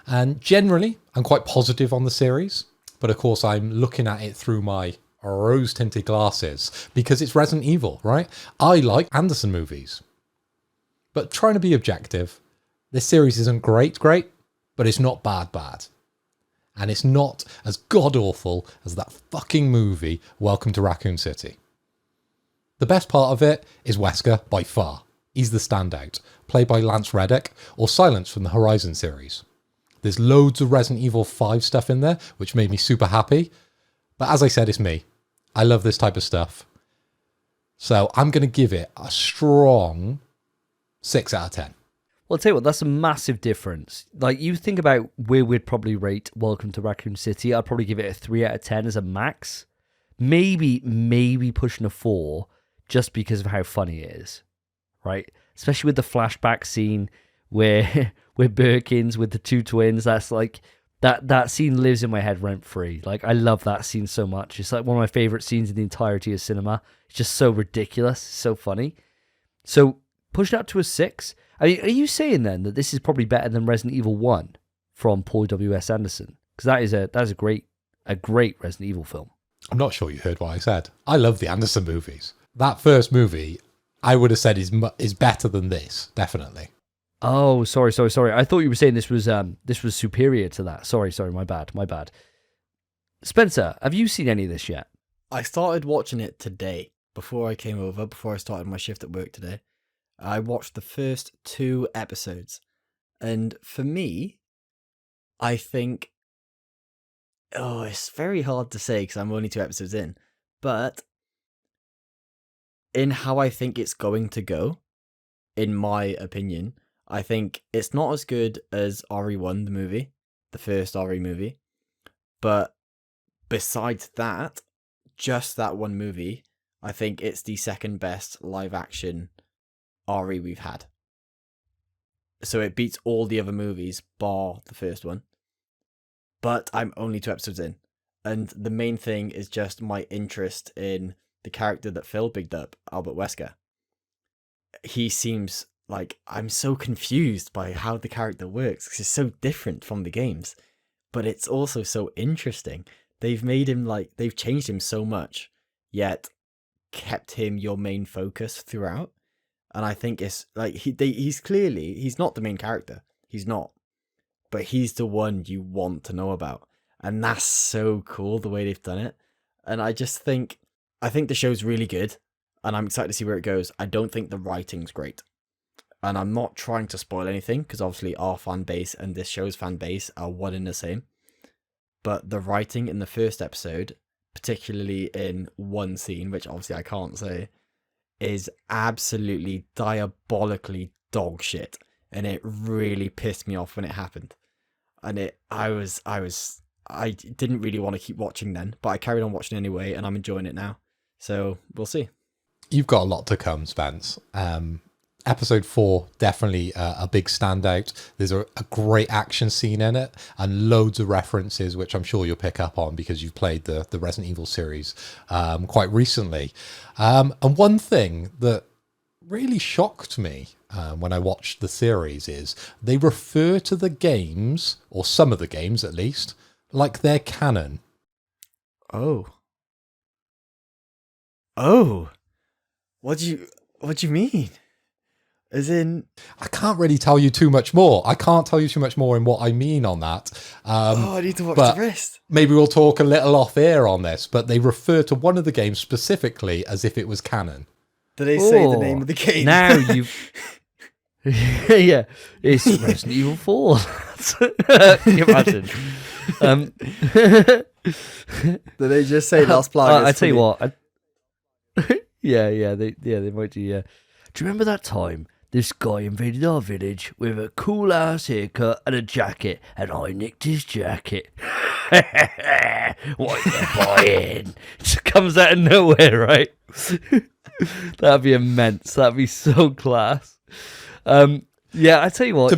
And generally, I'm quite positive on the series. But of course, I'm looking at it through my rose-tinted glasses because it's Resident Evil, right? I like Anderson movies. But trying to be objective, this series isn't great, but it's not bad. And it's not as god-awful as that fucking movie, Welcome to Raccoon City. The best part of it is Wesker, by far. He's the standout, played by Lance Reddick, or Silence from the Horizon series. There's loads of Resident Evil 5 stuff in there, which made me super happy. But as I said, it's me. I love this type of stuff. So I'm going to give it a strong 6 out of 10. Well, I'll tell you what, that's a massive difference. Like, you think about where we'd probably rate Welcome to Raccoon City, I'd probably give it a 3 out of 10 as a max. Maybe pushing a 4, just because of how funny it is, right? Especially with the flashback scene where Birkins with the 2 twins. That's like, that scene lives in my head rent-free. Like, I love that scene so much. It's like one of my favorite scenes in the entirety of cinema. It's just so ridiculous, so funny. So, push it up to a 6. I mean, are you saying then that this is probably better than Resident Evil 1 from Paul W.S. Anderson? Because that is a great Resident Evil film. I'm not sure you heard what I said. I love the Anderson movies. That first movie, I would have said is better than this, definitely. Oh, sorry. I thought you were saying this was superior to that. Sorry, my bad. Spencer, have you seen any of this yet? I started watching it today, before I came over, before I started my shift at work today. I watched the first 2 episodes. And for me, I think... Oh, it's very hard to say because I'm only 2 episodes in. But in how I think it's going to go, in my opinion, I think it's not as good as RE1, the movie, the first RE movie. But besides that, just that one movie, I think it's the second best live action RE we've had. So it beats all the other movies, bar the first one. But I'm only 2 episodes in. And the main thing is just my interest in the character that Phil bigged up, Albert Wesker. He seems like, I'm so confused by how the character works, because it's so different from the games. But it's also so interesting. They've made him they've changed him so much, yet kept him your main focus throughout. And I think it's like, he's not the main character. He's not. But he's the one you want to know about. And that's so cool, the way they've done it. And I think the show's really good. And I'm excited to see where it goes. I don't think the writing's great. And I'm not trying to spoil anything, because obviously our fan base and this show's fan base are one and the same. But the writing in the first episode, particularly in one scene, which obviously I can't say, is absolutely diabolically dog shit. And it really pissed me off when it happened. and I didn't really want to keep watching then, but I carried on watching anyway, and I'm enjoying it now. So we'll see. You've got a lot to come, Spence. Episode 4, definitely a big standout. There's a great action scene in it and loads of references, which I'm sure you'll pick up on because you've played the Resident Evil series quite recently. And one thing that really shocked me when I watched the series is they refer to the games, or some of the games at least, like they're canon. Oh. What do you mean? As in, I can't really tell you too much more. I can't tell you too much more in what I mean on that. I need to watch but the rest. Maybe we'll talk a little off air on this, but they refer to one of the games specifically as if it was canon. Do they say the name of the game? Now you've... yeah, it's Resident Evil 4. Can you imagine? Do they just say Las Plagas? I tell you what. They might do, yeah. Do you remember that time this guy invaded our village with a cool ass haircut and a jacket, and I nicked his jacket? What are you buying? It just comes out of nowhere, right? That'd be immense. That'd be so class. Yeah, I tell you what. To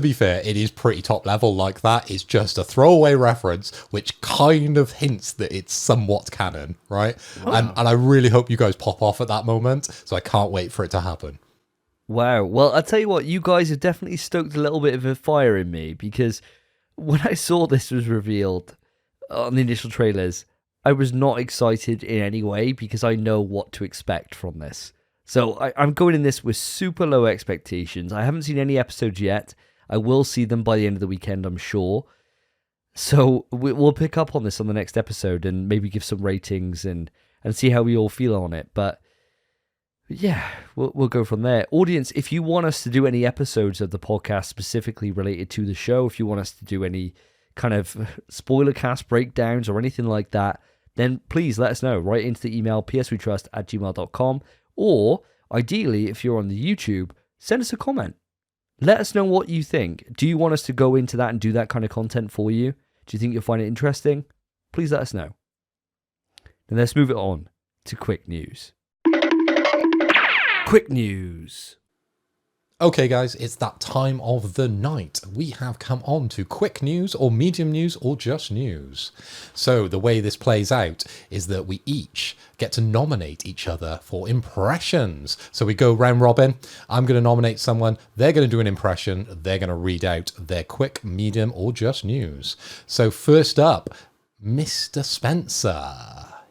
be fair, it is pretty top level like that. It's just a throwaway reference, which kind of hints that it's somewhat canon, right? Oh. And I really hope you guys pop off at that moment, so I can't wait for it to happen. Wow. Well, I'll tell you what, you guys have definitely stoked a little bit of a fire in me, because when I saw this was revealed on the initial trailers, I was not excited in any way because I know what to expect from this. So I'm going in this with super low expectations. I haven't seen any episodes yet. I will see them by the end of the weekend, I'm sure. So we'll pick up on this on the next episode and maybe give some ratings and see how we all feel on it. But yeah, we'll go from there. Audience, if you want us to do any episodes of the podcast specifically related to the show, if you want us to do any kind of spoiler cast breakdowns or anything like that, then please let us know. Write into the email pswetrust@gmail.com, or ideally, if you're on the YouTube, send us a comment. Let us know what you think. Do you want us to go into that and do that kind of content for you? Do you think you'll find it interesting? Please let us know. And let's move it on to quick news. Quick news. Okay, guys, it's that time of the night. We have come on to quick news or medium news or just news. So the way this plays out is that we each get to nominate each other for impressions. So we go round robin. I'm going to nominate someone. They're going to do an impression. They're going to read out their quick, medium or just news. So first up, Mr. Spencer.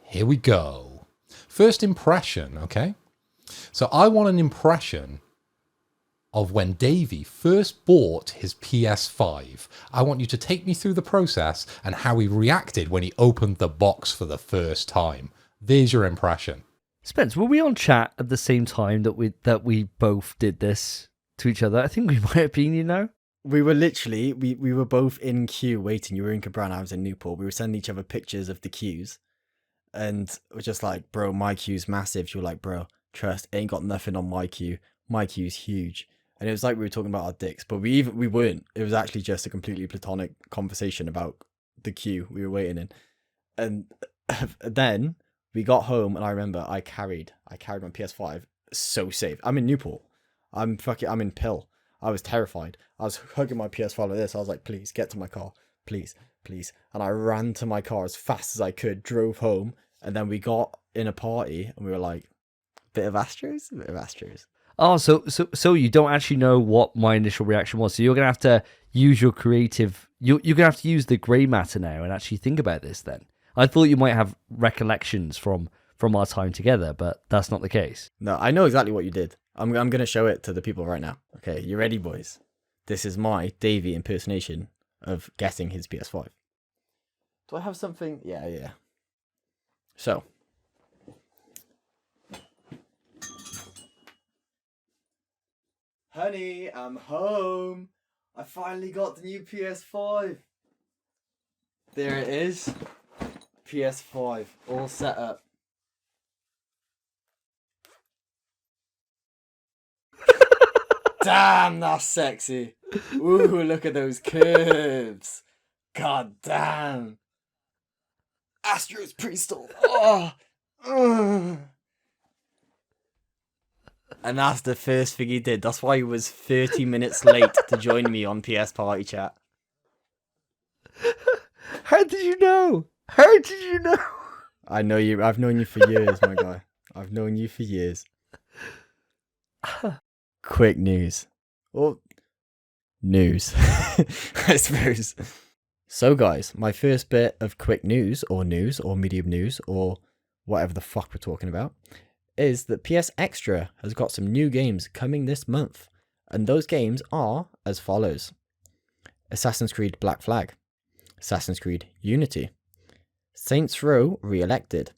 Here we go. First impression, okay? So I want an impression of when Davey first bought his PS5. I want you to take me through the process and how he reacted when he opened the box for the first time. There's your impression. Spence, were we on chat at the same time that we both did this to each other? I think we might have been, you know? We were literally, we were both in queue waiting. You were in Cabran, I was in Newport. We were sending each other pictures of the queues. And we're just like, bro, my queue's massive. You were like, bro, trust, ain't got nothing on my queue. My queue's huge. And it was like we were talking about our dicks, but we weren't. It was actually just a completely platonic conversation about the queue we were waiting in. And then we got home, and I remember I carried my PS5 so safe. I'm in Newport. I'm in Pill. I was terrified. I was hugging my PS5 like this. I was like, please get to my car, please. And I ran to my car as fast as I could, drove home, and then we got in a party, and we were like, bit of Astros. Oh, so you don't actually know what my initial reaction was. So you're gonna have to use your creative. You're gonna have to use the grey matter now and actually think about this. Then I thought you might have recollections from our time together, but that's not the case. No, I know exactly what you did. I'm gonna show it to the people right now. Okay, you ready, boys? This is my Davey impersonation of getting his PS5. Do I have something? Yeah. So. Honey, I'm home. I finally got the new PS5. There it is. PS5, all set up. Damn, that's sexy. Ooh, look at those curves. God damn. Astro's pre-stalled. Oh. Ugh. And that's the first thing he did. That's why he was 30 minutes late to join me on PS Party Chat. How did you know? How did you know? I know you. I've known you for years, my guy. I've known you for years. Quick news. Well, news, I suppose. So, guys, my first bit of quick news or medium news or whatever the fuck we're talking about is that PS Extra has got some new games coming this month. And those games are as follows: Assassin's Creed Black Flag, Assassin's Creed Unity, Saints Row Re-Elected,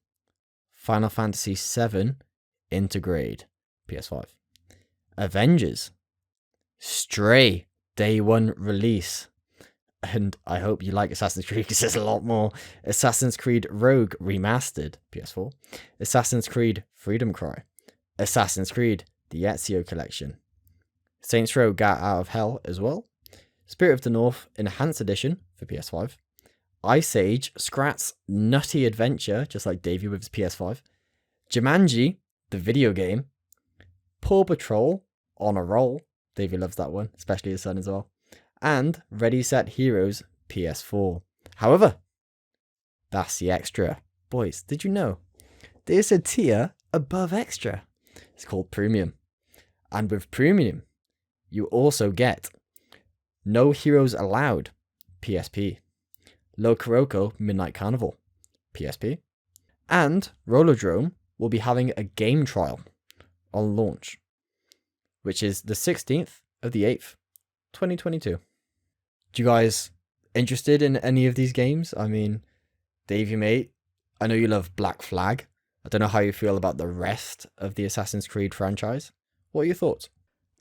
Final Fantasy VII Intergrade, PS5, Avengers, Stray Day 1 release, and I hope you like Assassin's Creed because there's a lot more. Assassin's Creed Rogue Remastered, PS4, Assassin's Creed Freedom Cry, Assassin's Creed The Ezio Collection, Saints Row Get Out of Hell as well, Spirit of the North Enhanced Edition for PS5, Ice Age Scrat's Nutty Adventure, just like Davey with his PS5, Jumanji, the video game, Paw Patrol on a Roll, Davey loves that one, especially his son as well, and Ready Set Heroes PS4. However, that's the extra. Boys, did you know there's a tier above extra? It's called Premium. And with Premium, you also get No Heroes Allowed, PSP, Locoroco Midnight Carnival, PSP, and Rollerdrome will be having a game trial on launch, which is the 16th of the 8th, 2022. Do you guys interested in any of these games? I mean, Davey, mate, I know you love Black Flag. I don't know how you feel about the rest of the Assassin's Creed franchise. What are your thoughts?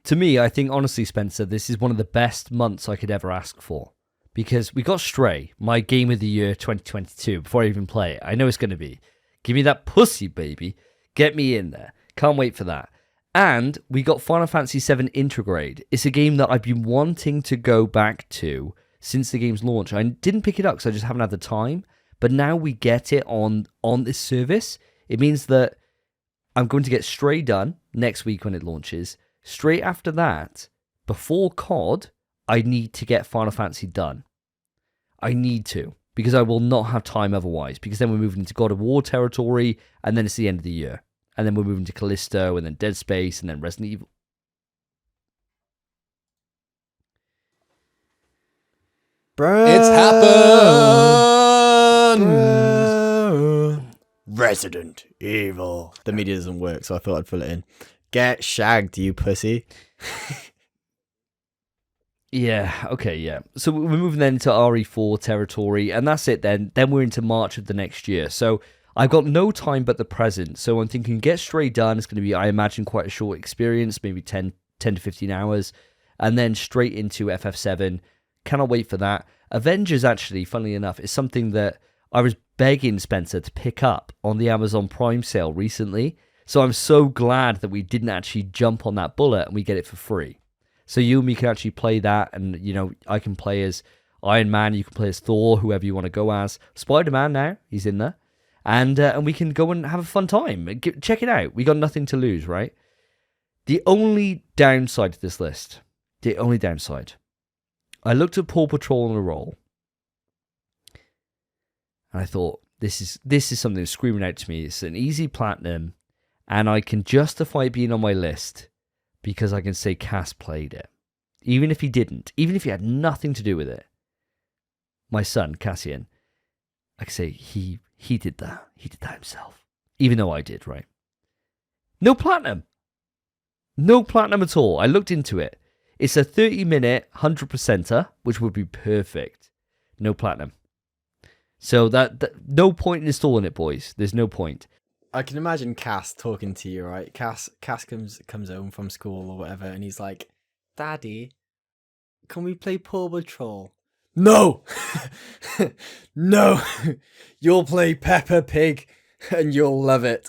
To me, I think, honestly, Spencer, this is one of the best months I could ever ask for. Because we got Stray, my game of the year 2022, before I even play it. I know it's going to be. Give me that pussy, baby. Get me in there. Can't wait for that. And we got Final Fantasy VII Intergrade. It's a game that I've been wanting to go back to since the game's launch. I didn't pick it up because I just haven't had the time. But now we get it on this service. It means that I'm going to get Stray done next week when it launches. Straight after that, before COD, I need to get Final Fantasy done. I need to, because I will not have time otherwise, because then we're moving into God of War territory, and then it's the end of the year. And then we're moving to Callisto, and then Dead Space, and then Resident Evil. Bro. It's happened! Bro. Resident Evil. The media doesn't work, so I thought I'd fill it in. Get shagged, you pussy. Yeah, okay, yeah. So we're moving then into RE4 territory, and that's it then. Then we're into March of the next year. So I've got no time but the present. So I'm thinking get straight done. It's going to be, I imagine, quite a short experience, maybe 10 to 15 hours. And then straight into FF7. Cannot wait for that. Avengers, actually, funnily enough, is something that I was begging Spencer to pick up on the Amazon Prime sale recently. So I'm so glad that we didn't actually jump on that bullet and we get it for free. So you and me can actually play that, and, you know, I can play as Iron Man, you can play as Thor, whoever you want to go as. Spider-Man now, he's in there. And we can go and have a fun time. Check it out. We got nothing to lose, right? The only downside to this list, I looked at Paw Patrol on a roll, and I thought, this is something that's screaming out to me. It's an easy platinum, and I can justify it being on my list because I can say Cass played it. Even if he didn't, even if he had nothing to do with it, my son, Cassian, I can say he did that. He did that himself. Even though I did, right? No platinum. No platinum at all. I looked into it. It's a 30-minute 100%er, which would be perfect. No platinum. So that no point in installing it, boys. There's no point. I can imagine Cass talking to you, right? Cass comes home from school or whatever, and he's like, "Daddy, can we play Paw Patrol?" No! No! You'll play Peppa Pig, and you'll love it.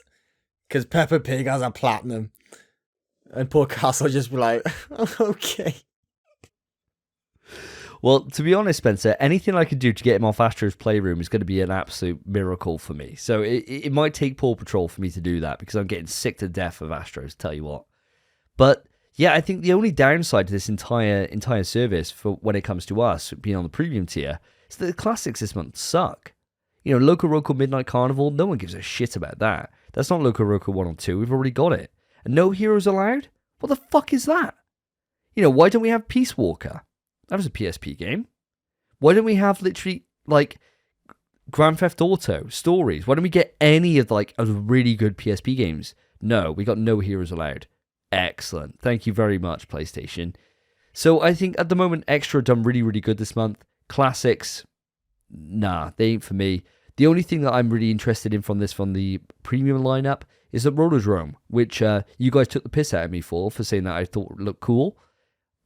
Because Peppa Pig has a platinum. And poor Cass will just be like, "Okay." Well, to be honest, Spencer, anything I could do to get him off Astro's Playroom is going to be an absolute miracle for me. So it might take Paw Patrol for me to do that because I'm getting sick to death of Astro's, tell you what. But yeah, I think the only downside to this entire service for when it comes to us being on the premium tier is that the classics this month suck. You know, Loco Roco Midnight Carnival, no one gives a shit about that. That's not Loco Roco 1 or 2, we've already got it. And no heroes allowed? What the fuck is that? You know, why don't we have Peace Walker? That was a PSP game. Why don't we have literally, like, Grand Theft Auto stories? Why don't we get any of, like, really good PSP games? No, we got no heroes allowed. Excellent. Thank you very much, PlayStation. So I think at the moment, Extra done really, really good this month. Classics, nah, they ain't for me. The only thing that I'm really interested in from the premium lineup is the Rollerdrome, which you guys took the piss out of me for saying that I thought it looked cool.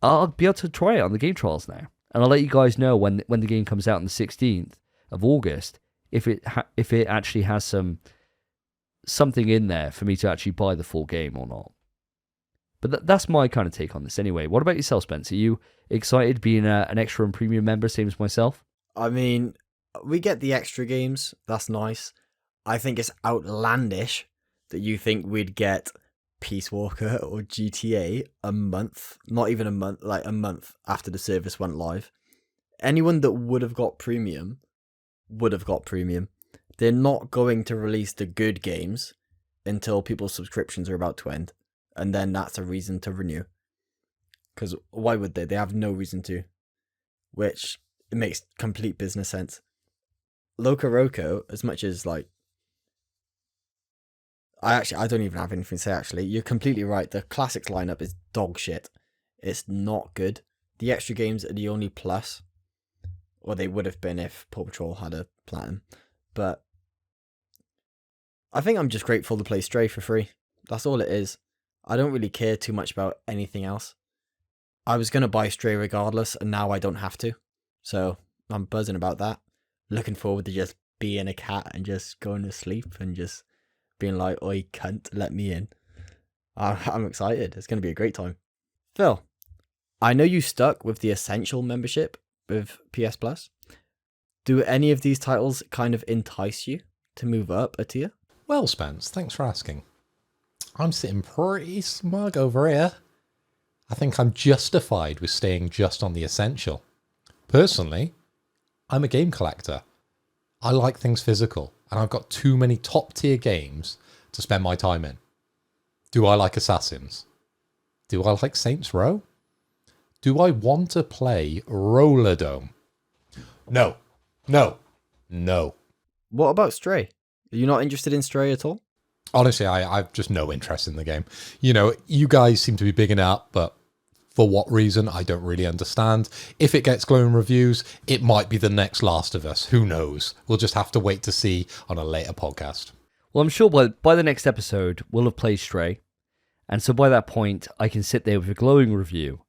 I'll be able to try it on the game trials now. And I'll let you guys know when the game comes out on the 16th of August, if it actually has something in there for me to actually buy the full game or not. But that's my kind of take on this anyway. What about yourself, Spence? Are you excited being an Extra and Premium member, same as myself? I mean, we get the extra games. That's nice. I think it's outlandish that you think we'd get Peace Walker or GTA a month, not even a month, like a month after the service went live. Anyone that would have got premium would have got premium. They're not going to release the good games until people's subscriptions are about to end. And then that's a reason to renew. Because why would they? They have no reason to. Which, it makes complete business sense. Loco Roco, as much as like... I don't even have anything to say actually. You're completely right. The classics lineup is dog shit. It's not good. The extra games are the only plus. Or they would have been if Paw Patrol had a platinum. But I think I'm just grateful to play Stray for free. That's all it is. I don't really care too much about anything else. I was going to buy Stray regardless, and now I don't have to. So I'm buzzing about that. Looking forward to just being a cat and just going to sleep and just being like, oi cunt, let me in. I'm excited. It's going to be a great time. Phil, I know you stuck with the Essential membership with PS Plus. Do any of these titles kind of entice you to move up a tier? Well, Spence, thanks for asking. I'm sitting pretty smug over here. I think I'm justified with staying just on the Essential. Personally, I'm a game collector. I like things physical, and I've got too many top-tier games to spend my time in. Do I like Assassins? Do I like Saints Row? Do I want to play Rollerdrome? No. What about Stray? Are you not interested in Stray at all? Honestly, I've just no interest in the game. You know, you guys seem to be bigging it up, but for what reason, I don't really understand. If it gets glowing reviews, it might be the next Last of Us. Who knows? We'll just have to wait to see on a later podcast. Well, I'm sure by the next episode, we'll have played Stray. And so by that point, I can sit there with a glowing review.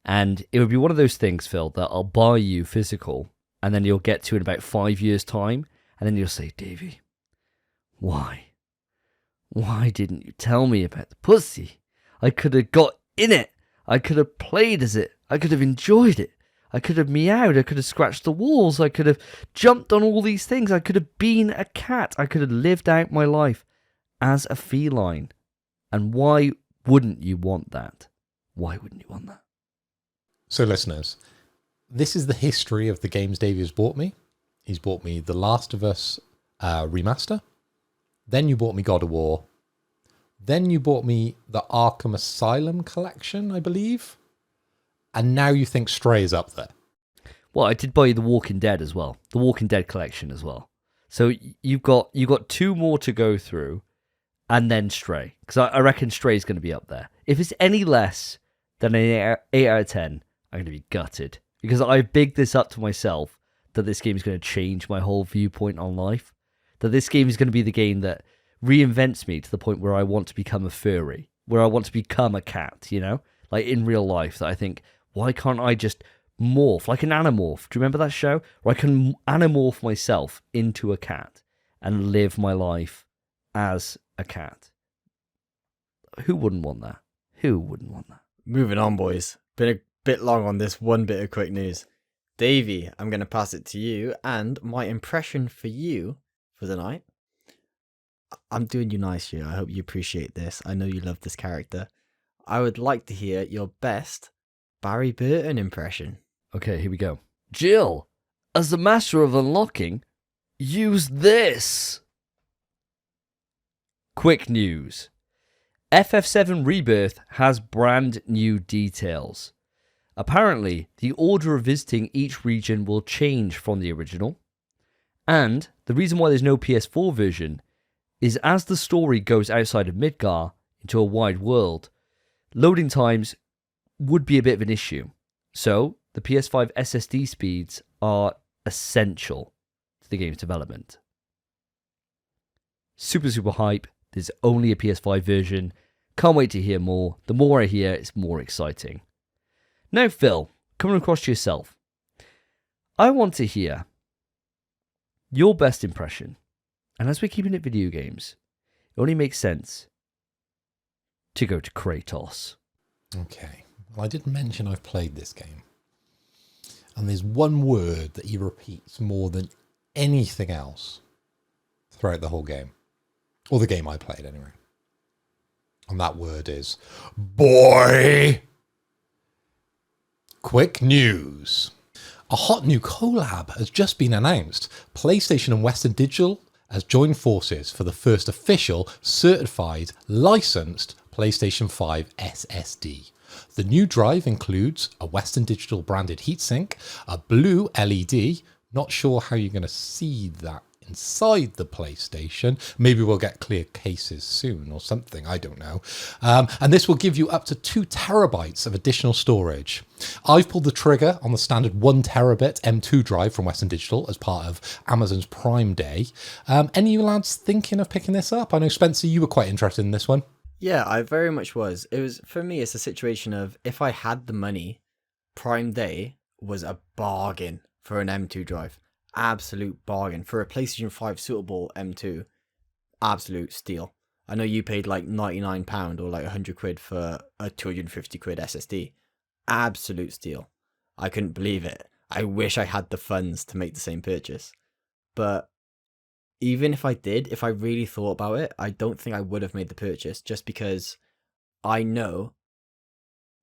And it would be one of those things, Phil, that I'll buy you physical. And then you'll get to in about 5 years' time. And then you'll say, Davey, why? Why didn't you tell me about the pussy? I could have got in it. I could have played as it. I could have enjoyed it. I could have meowed. I could have scratched the walls. I could have jumped on all these things. I could have been a cat. I could have lived out my life as a feline. And why wouldn't you want that? Why wouldn't you want that? So listeners, this is the history of the games Davey has bought me. He's bought me The Last of Us remaster. Then you bought me God of War. Then you bought me the Arkham Asylum collection, I believe. And now you think Stray is up there. Well, I did buy you The Walking Dead as well. The Walking Dead collection as well. So you've got two more to go through, and then Stray. Because I reckon Stray is going to be up there. If it's any less than an 8 out of 10, I'm going to be gutted. Because I bigged this up to myself that this game is going to change my whole viewpoint on life. That this game is going to be the game that reinvents me to the point where I want to become a furry. Where I want to become a cat, you know? Like in real life, that I think, why can't I just morph like an Animorph? Do you remember that show? Where I can Animorph myself into a cat and live my life as a cat. Who wouldn't want that? Who wouldn't want that? Moving on, boys. Been a bit long on this one bit of quick news. Davey, I'm going to pass it to you, and my impression for you for the night. I'm doing you nice here. I hope you appreciate this. I know you love this character. I would like to hear your best Barry Burton impression. Okay, here we go. Jill, as the master of unlocking, use this. Quick news. FF7 Rebirth has brand new details. Apparently, the order of visiting each region will change from the original. And the reason why there's no PS4 version is as the story goes outside of Midgar into a wide world, loading times would be a bit of an issue. So, the PS5 SSD speeds are essential to the game's development. Super, super hype. There's only a PS5 version. Can't wait to hear more. The more I hear, it's more exciting. Now, Phil, coming across to yourself. I want to hear your best impression. And as we're keeping it video games, it only makes sense to go to Kratos. Okay. Well, I did mention I've played this game. And there's one word that he repeats more than anything else throughout the whole game. Or the game I played, anyway. And that word is boy. Quick news. A hot new collab has just been announced. PlayStation and Western Digital has joined forces for the first official, certified, licensed PlayStation 5 SSD. The new drive includes a Western Digital branded heatsink, a blue LED, not sure how you're going to see that inside the PlayStation. Maybe we'll get clear cases soon or something, I don't know. And this will give you up to 2 terabytes of additional storage. I've pulled the trigger on the standard 1 terabit M2 drive from Western Digital as part of Amazon's Prime Day. Any of you lads thinking of picking this up? I know, Spencer, you were quite interested in this one. Yeah, I very much was. It was, for me, it's a situation of if I had the money, Prime Day was a bargain for an M2 drive. Absolute bargain. For a PlayStation 5 suitable M2, absolute steal. I know you paid like £99 or like 100 quid for a 250 quid SSD. Absolute steal. I couldn't believe it. I wish I had the funds to make the same purchase. But even if I did, if I really thought about it, I don't think I would have made the purchase, just because I know,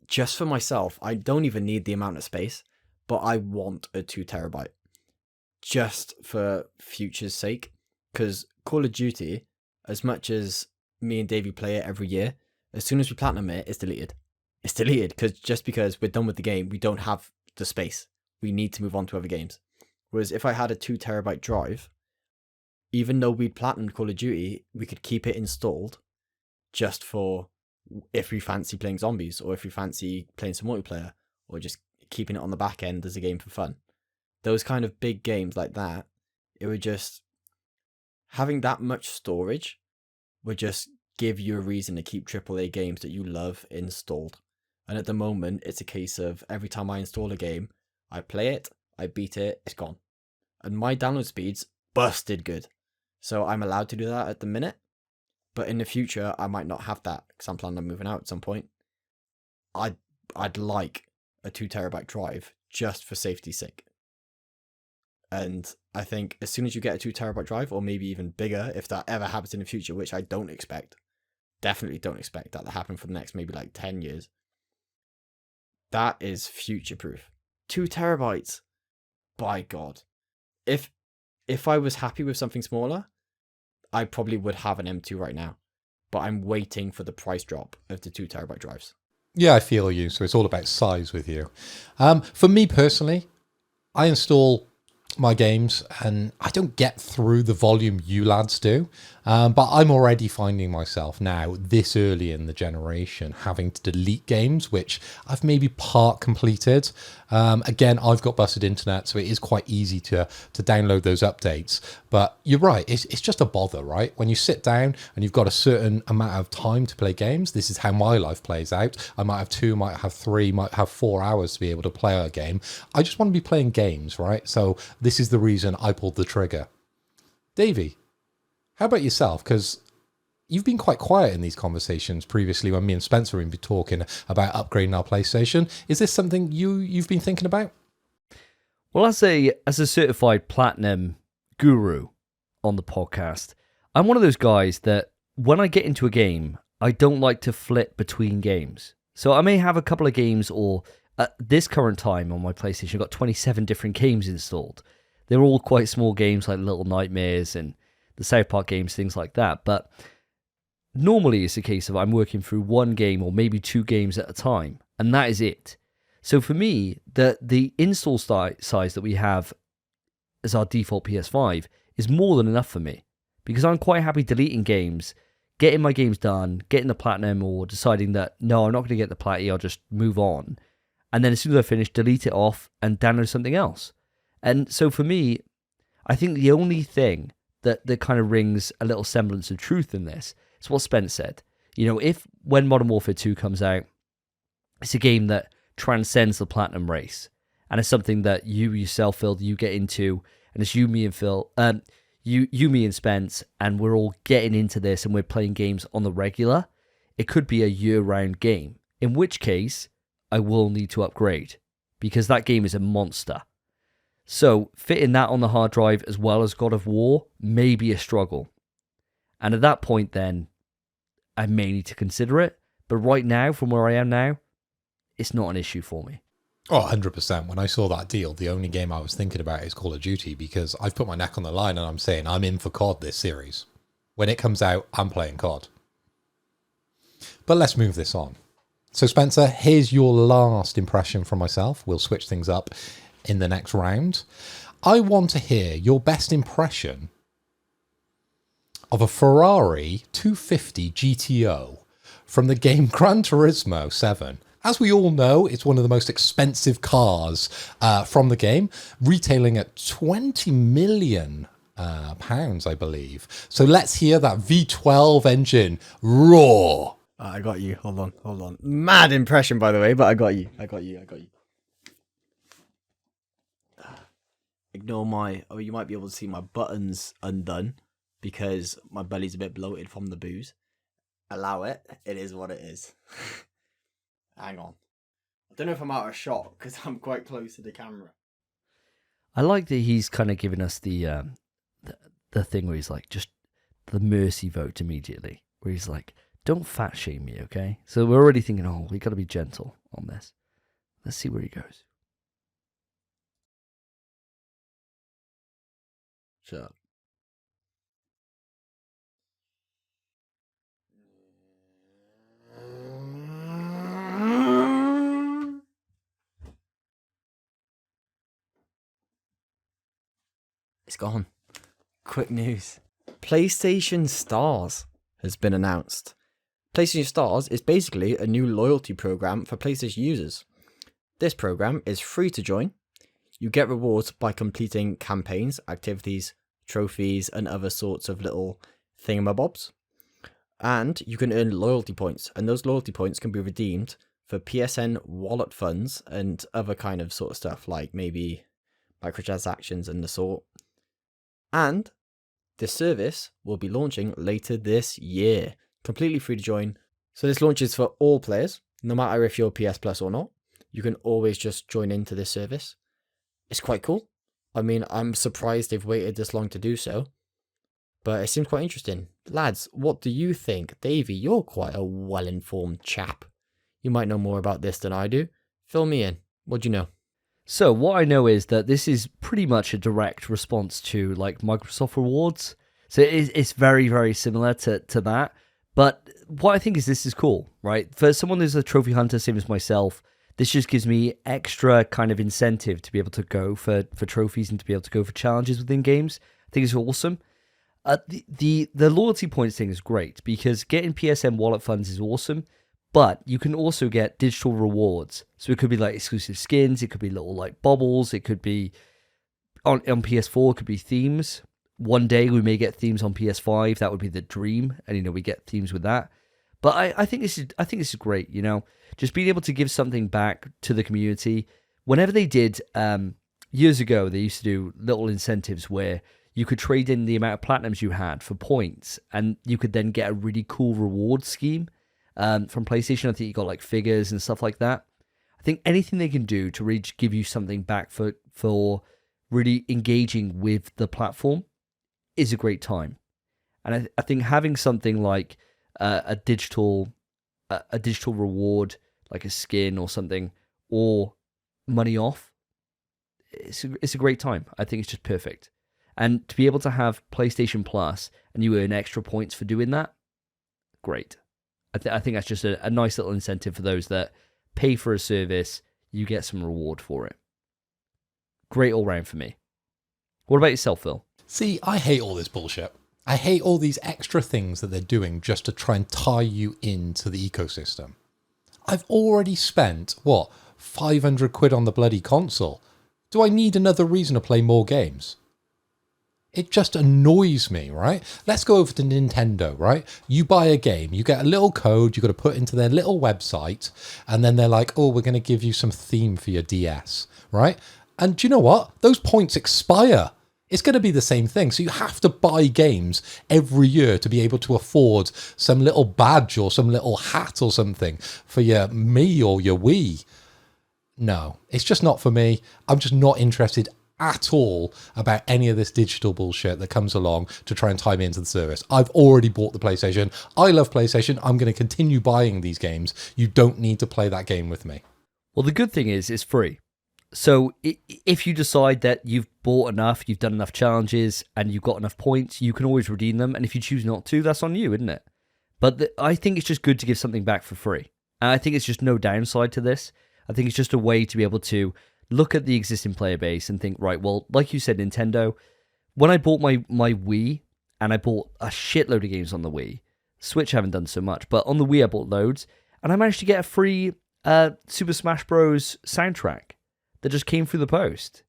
just for myself, I don't even need the amount of space, but I want a 2 terabyte. Just for future's sake, because Call of Duty, as much as me and Davey play it every year, as soon as we platinum it, it's deleted. It's deleted because we're done with the game, we don't have the space. We need to move on to other games. Whereas if I had a 2 terabyte drive, even though we'd platinumed Call of Duty, we could keep it installed just for if we fancy playing zombies, or if we fancy playing some multiplayer, or just keeping it on the back end as a game for fun. Those kind of big games like that, it would just, having that much storage would just give you a reason to keep AAA games that you love installed. And at the moment, it's a case of every time I install a game, I play it, I beat it, it's gone. And my download speed's busted good. So I'm allowed to do that at the minute. But in the future, I might not have that because I'm planning on moving out at some point. I'd like a 2 terabyte drive just for safety's sake. And I think as soon as you get a 2 terabyte drive, or maybe even bigger, if that ever happens in the future, which I don't expect, definitely don't expect that to happen for the next maybe like 10 years. That is future proof. 2 terabytes. By God. If I was happy with something smaller, I probably would have an M2 right now. But I'm waiting for the price drop of the 2 terabyte drives. Yeah, I feel you. So it's all about size with you. For me personally, I install my games and I don't get through the volume you lads do, but I'm already finding myself now this early in the generation having to delete games which I've maybe part completed. Again, I've got busted internet, so it is quite easy to download those updates, but you're right, it's just a bother, right? When you sit down and you've got a certain amount of time to play games, this is how my life plays out. I might have 2, might have 3, might have 4 hours to be able to play a game. I just want to be playing games, right? So this is the reason I pulled the trigger. Davey, how about yourself? Because you've been quite quiet in these conversations previously when me and Spencer have been talking about upgrading our PlayStation. Is this something you've been thinking about? Well, as a certified platinum guru on the podcast, I'm one of those guys that when I get into a game, I don't like to flip between games. So I may have a couple of games, or at this current time on my PlayStation, I've got 27 different games installed. They're all quite small games like Little Nightmares and the South Park games, things like that. But normally it's a case of I'm working through one game or maybe two games at a time, and that is it. So for me, the install size that we have as our default PS5 is more than enough for me, because I'm quite happy deleting games, getting my games done, getting the platinum, or deciding that, no, I'm not going to get the platinum, I'll just move on. And then as soon as I finish, delete it off and download something else. And so for me, I think the only thing that kind of rings a little semblance of truth in this is what Spence said. You know, if when Modern Warfare 2 comes out, it's a game that transcends the platinum race, and it's something that you yourself, Phil, you get into, and it's you, me, and Phil, you, me, and Spence, and we're all getting into this, and we're playing games on the regular, it could be a year-round game, in which case I will need to upgrade, because that game is a monster. So fitting that on the hard drive as well as God of War may be a struggle. And at that point then, I may need to consider it. But right now, from where I am now, it's not an issue for me. Oh, 100%. When I saw that deal, the only game I was thinking about is Call of Duty, because I've put my neck on the line and I'm saying I'm in for COD this series. When it comes out, I'm playing COD. But let's move this on. So Spencer, here's your last impression from myself. We'll switch things up in the next round. I want to hear your best impression of a Ferrari 250 GTO from the game Gran Turismo 7. As we all know, it's one of the most expensive cars from the game, retailing at 20 million pounds, I believe. So let's hear that V12 engine roar. I got you. Hold on. Mad impression, by the way, but I got you. Ignore you might be able to see my buttons undone because my belly's a bit bloated from the booze. Allow it. It is what it is. Hang on. I don't know if I'm out of shot because I'm quite close to the camera. I like that he's kind of giving us the thing where he's like, just the mercy vote immediately, where he's like, don't fat shame me, okay? So we're already thinking, oh, we got to be gentle on this. Let's see where he goes. Shut up. It's gone. Quick news. PlayStation Stars has been announced. PlayStation Stars is basically a new loyalty program for PlayStation users. This program is free to join. You get rewards by completing campaigns, activities, trophies, and other sorts of little thingamabobs. And you can earn loyalty points, and those loyalty points can be redeemed for PSN wallet funds and other kind of sort of stuff, like maybe microtransactions and the sort. And this service will be launching later this year, completely free to join. So this launches for all players, no matter if you're PS Plus or not. You can always just join into this service. It's quite cool. I mean, I'm surprised they've waited this long to do so, but it seems quite interesting. Lads, what do you think? Davey, you're quite a well-informed chap. You might know more about this than I do. Fill me in. What do you know? So what I know is that this is pretty much a direct response to like Microsoft Rewards. So it's very, very similar to that. But what I think is this is cool, right? For someone who's a trophy hunter, same as myself, this just gives me extra kind of incentive to be able to go for trophies and to be able to go for challenges within games. I think it's awesome. The loyalty points thing is great because getting PSN wallet funds is awesome, but you can also get digital rewards. So it could be like exclusive skins, it could be little like baubles, it could be on PS4, it could be themes. One day we may get themes on PS5. That would be the dream, and we get themes with that. But I think this is great. Just being able to give something back to the community. Whenever they did years ago, they used to do little incentives where you could trade in the amount of platinums you had for points, and you could then get a really cool reward scheme from PlayStation. I think you got like figures and stuff like that. I think anything they can do to really give you something back for for really engaging with the platform is a great time. And I think having something like a digital reward, like a skin or something, or money off, it's a great time. I think it's just perfect. And to be able to have PlayStation Plus and you earn extra points for doing that, great. I think that's just a nice little incentive for those that pay for a service, you get some reward for it. Great all round for me. What about yourself, Phil? See, I hate all this bullshit. I hate all these extra things that they're doing just to try and tie you into the ecosystem. I've already spent, 500 quid on the bloody console. Do I need another reason to play more games? It just annoys me, right? Let's go over to Nintendo, right? You buy a game, you get a little code, you got to put into their little website, and then they're like, oh, we're going to give you some theme for your DS, right? And do you know what? Those points expire. It's going to be the same thing. So you have to buy games every year to be able to afford some little badge or some little hat or something for your Mii or your Wii. No, it's just not for me. I'm just not interested at all about any of this digital bullshit that comes along to try and tie me into the service. I've already bought the PlayStation. I love PlayStation. I'm going to continue buying these games. You don't need to play that game with me. Well, the good thing is it's free. So if you decide that you've bought enough, you've done enough challenges, and you've got enough points, you can always redeem them. And if you choose not to, that's on you, isn't it? But I think it's just good to give something back for free. And I think it's just no downside to this. I think it's just a way to be able to look at the existing player base and think, right, well, like you said, Nintendo, when I bought my Wii, and I bought a shitload of games on the Wii, Switch I haven't done so much, but on the Wii I bought loads, and I managed to get a free Super Smash Bros. Soundtrack that just came through the post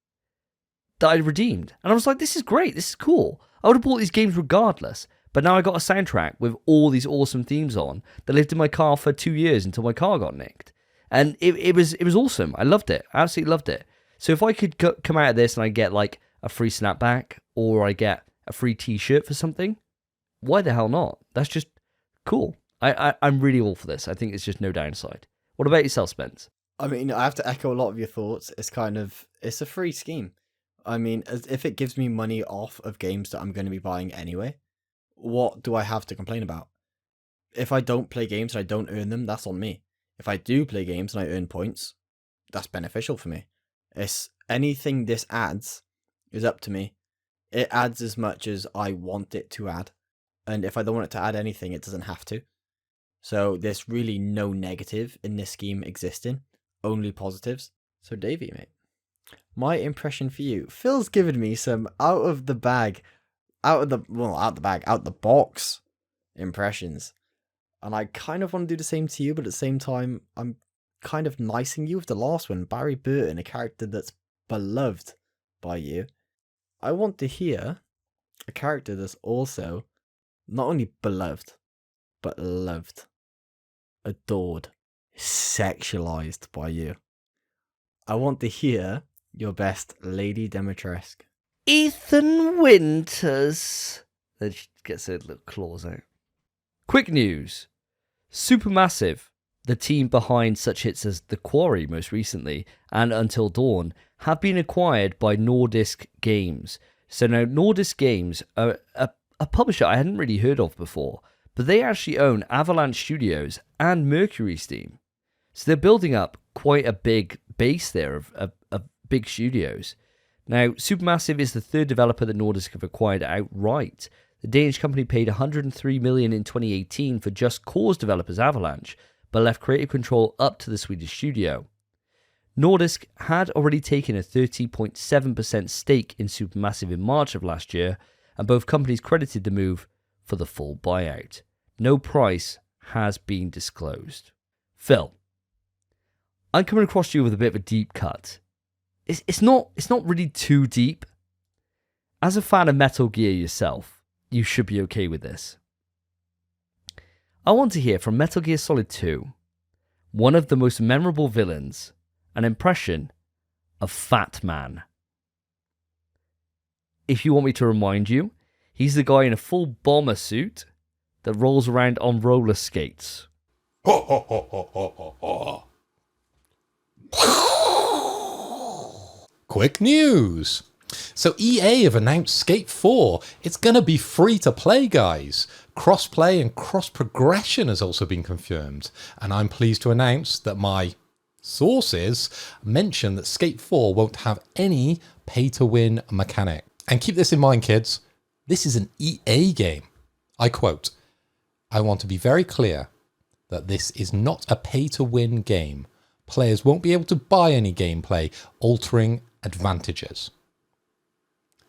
that I redeemed. And I was like, this is great, this is cool. I would have bought these games regardless, but now I got a soundtrack with all these awesome themes on that lived in my car for 2 years until my car got nicked. And it was awesome. I loved it. I absolutely loved it. So if I could come out of this and I get like a free snapback or I get a free t-shirt for something, why the hell not? That's just cool. I'm really all for this. I think it's just no downside. What about yourself, Spence? I mean, I have to echo a lot of your thoughts. It's a free scheme. I mean, if it gives me money off of games that I'm going to be buying anyway, what do I have to complain about? If I don't play games and I don't earn them, that's on me. If I do play games and I earn points, that's beneficial for me. It's anything this adds is up to me. It adds as much as I want it to add. And if I don't want it to add anything, it doesn't have to. So there's really no negative in this scheme existing, only positives. So Davey, mate, my impression for you. Phil's given me some out the box impressions. And I kind of want to do the same to you, but at the same time, I'm kind of nicing you with the last one, Barry Burton, a character that's beloved by you. I want to hear a character that's also not only beloved, but loved, adored, sexualized by you. I want to hear your best Lady Dimitrescu. Ethan Winters. Then she gets her little claws out. Quick news. Supermassive, the team behind such hits as The Quarry most recently and Until Dawn, have been acquired by Nordisk Games. So now Nordisk Games are a publisher I hadn't really heard of before, but they actually own Avalanche Studios and Mercury Steam. So they're building up quite a big base there of big studios. Now, Supermassive is the third developer that Nordisk have acquired outright. The Danish company paid $103 million in 2018 for Just Cause developers Avalanche, but left creative control up to the Swedish studio. Nordisk had already taken a 30.7% stake in Supermassive in March of last year, and both companies credited the move for the full buyout. No price has been disclosed. Phil, I'm coming across you with a bit of a deep cut. It's not really too deep. As a fan of Metal Gear yourself, you should be okay with this. I want to hear from Metal Gear Solid 2, one of the most memorable villains, an impression of Fat Man. If you want me to remind you, he's the guy in a full bomber suit that rolls around on roller skates. quick news. So EA have announced Skate 4. It's going to be free to play, guys. Cross-play and cross-progression has also been confirmed. And I'm pleased to announce that my sources mention that Skate 4 won't have any pay-to-win mechanic. And keep this in mind, kids. This is an EA game. I quote, "I want to be very clear that this is not a pay-to-win game. Players won't be able to buy any gameplay altering advantages."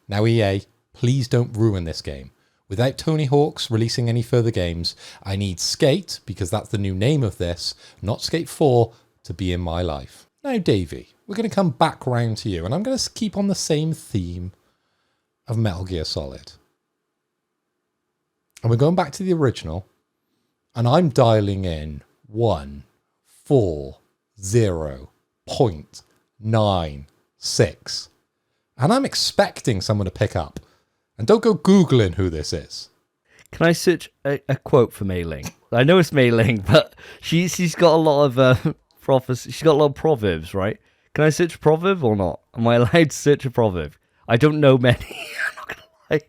Now EA, please don't ruin this game. Without Tony Hawk's releasing any further games, I need Skate, because that's the new name of this, not Skate 4, to be in my life. Now Davey, we're going to come back round to you, and I'm going to keep on the same theme of Metal Gear Solid. And we're going back to the original, and I'm dialing in 140.96. And I'm expecting someone to pick up. And don't go Googling who this is. Can I search a quote for Mei Ling? I know it's Mei Ling, but she's got a lot of prophecy. She's got a lot of proverbs, right? Can I search a proverb or not? Am I allowed to search a proverb? I don't know many. I'm not going to lie.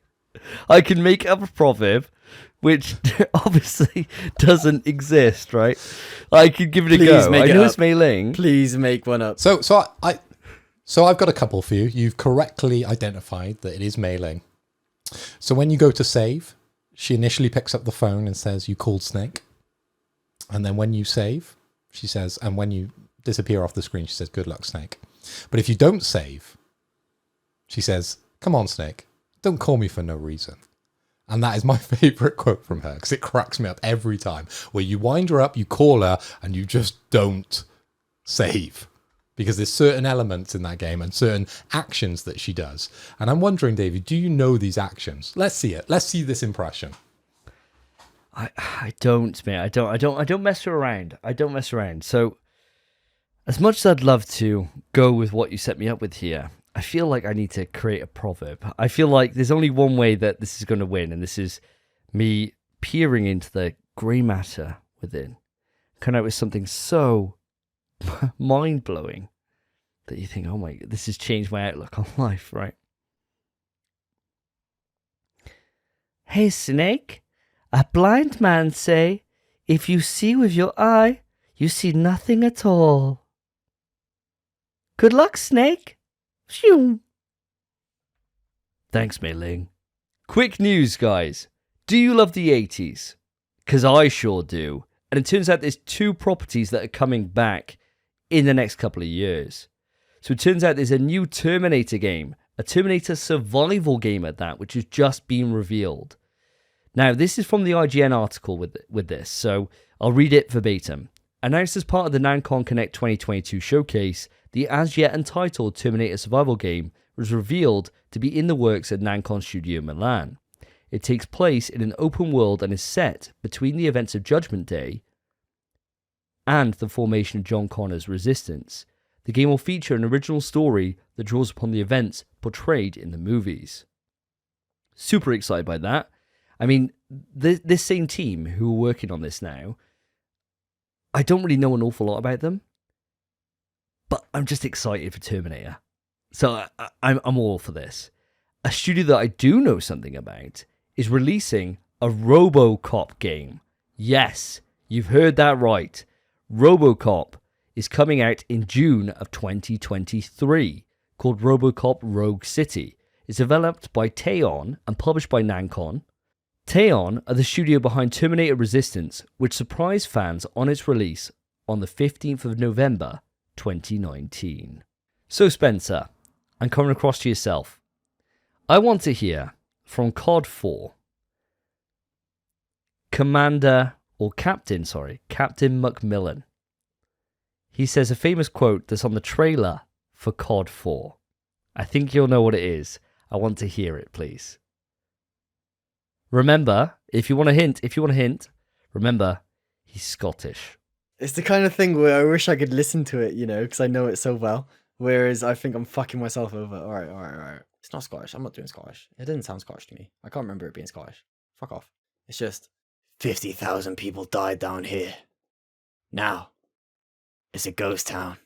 I can make up a proverb, which obviously doesn't exist, right? I could give it a go. I know it's Mei Ling. Please make one up. So I've got a couple for you. You've correctly identified that it is Mei Ling. So when you go to save, she initially picks up the phone and says, "You called Snake." And then when you save, she says, and when you disappear off the screen, she says, "Good luck, Snake." But if you don't save, she says, "Come on, Snake, don't call me for no reason." And that is my favorite quote from her, because it cracks me up every time, where you wind her up, you call her, and you just don't save. Because there's certain elements in that game and certain actions that she does. And I'm wondering, David, do you know these actions? Let's see it. Let's see this impression. I don't, mate. I don't mess around. I don't mess around. So, as much as I'd love to go with what you set me up with here, I feel like I need to create a proverb. I feel like there's only one way that this is going to win, and this is me peering into the grey matter within, coming out with something so mind-blowing that you think, oh my god, this has changed my outlook on life, right? "Hey, Snake, a blind man say, if you see with your eye, you see nothing at all. Good luck, Snake." Phew. Thanks, Mei Ling. Quick news, guys. Do you love the 80s? Because I sure do. And it turns out there's two properties that are coming back in the next couple of years. So it turns out there's a new Terminator game, a Terminator survival game at that, which has just been revealed. Now, this is from the IGN article with this, so I'll read it verbatim. Announced as part of the Namcon Connect 2022 showcase, the as-yet untitled Terminator survival game was revealed to be in the works at Namcon Studio Milan. It takes place in an open world and is set between the events of Judgment Day and the formation of John Connor's Resistance. The game will feature an original story that draws upon the events portrayed in the movies. Super excited by that. I mean, this same team who are working on this now, I don't really know an awful lot about them, but I'm just excited for Terminator. So I'm all for this. A studio that I do know something about is releasing a Robocop game. Yes, you've heard that right. Robocop is coming out in June of 2023, called Robocop Rogue City. It's developed by Teon and published by Namcon. Teon are the studio behind Terminator Resistance, which surprised fans on its release on the 15th of November 2019. So Spencer, I'm coming across to yourself. I want to hear from COD 4, Captain Macmillan. He says a famous quote that's on the trailer for COD 4. I think you'll know what it is. I want to hear it, please. Remember, if you want a hint, remember, he's Scottish. It's the kind of thing where I wish I could listen to it, because I know it so well. Whereas I think I'm fucking myself over. All right. It's not Scottish. I'm not doing Scottish. It didn't sound Scottish to me. I can't remember it being Scottish. Fuck off. It's just 50,000 people died down here. Now, it's a ghost town.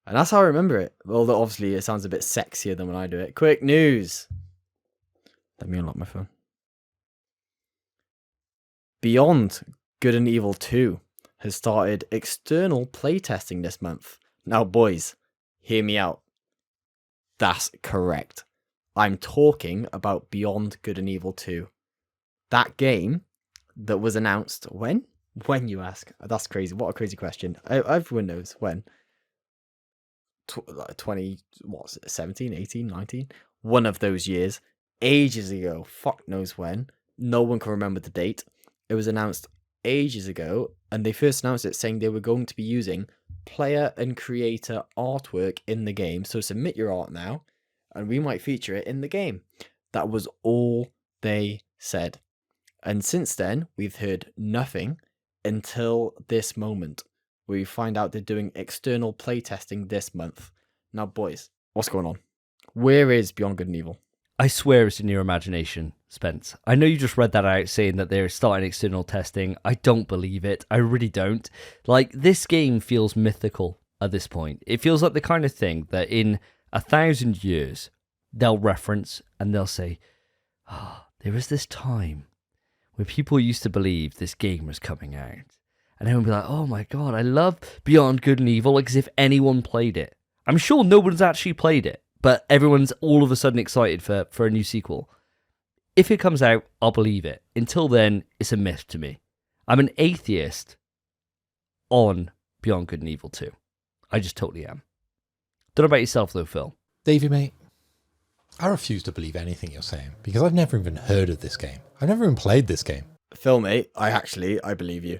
And that's how I remember it. Although obviously it sounds a bit sexier than when I do it. Quick news. Let me unlock my phone. Beyond Good and Evil 2 has started external playtesting this month. Now, boys, hear me out. That's correct. I'm talking about Beyond Good and Evil 2. That game that was announced when? When, you ask? That's crazy. What a crazy question. Everyone knows when. 20, what's it, 17, 18, 19? One of those years. Ages ago. Fuck knows when. No one can remember the date. It was announced ages ago, and they first announced it saying they were going to be using player and creator artwork in the game. So submit your art now, and we might feature it in the game. That was all they said. And since then, we've heard nothing until this moment, where we find out they're doing external playtesting this month. Now, boys, what's going on? Where is Beyond Good and Evil? I swear it's in your imagination, Spence. I know you just read that out saying that they're starting external testing. I don't believe it. I really don't. Like, this game feels mythical at this point. It feels like the kind of thing that in 1,000 years, they'll reference and they'll say, there was this time where people used to believe this game was coming out. And everyone would be like, oh my God, I love Beyond Good and Evil, like as if anyone played it. I'm sure no one's actually played it, but everyone's all of a sudden excited for a new sequel. If it comes out, I'll believe it. Until then, it's a myth to me. I'm an atheist on Beyond Good and Evil 2. I just totally am. Don't know about yourself though, Phil. Davey, mate, I refuse to believe anything you're saying because I've never even heard of this game. I've never even played this game. Phil, mate, I believe you.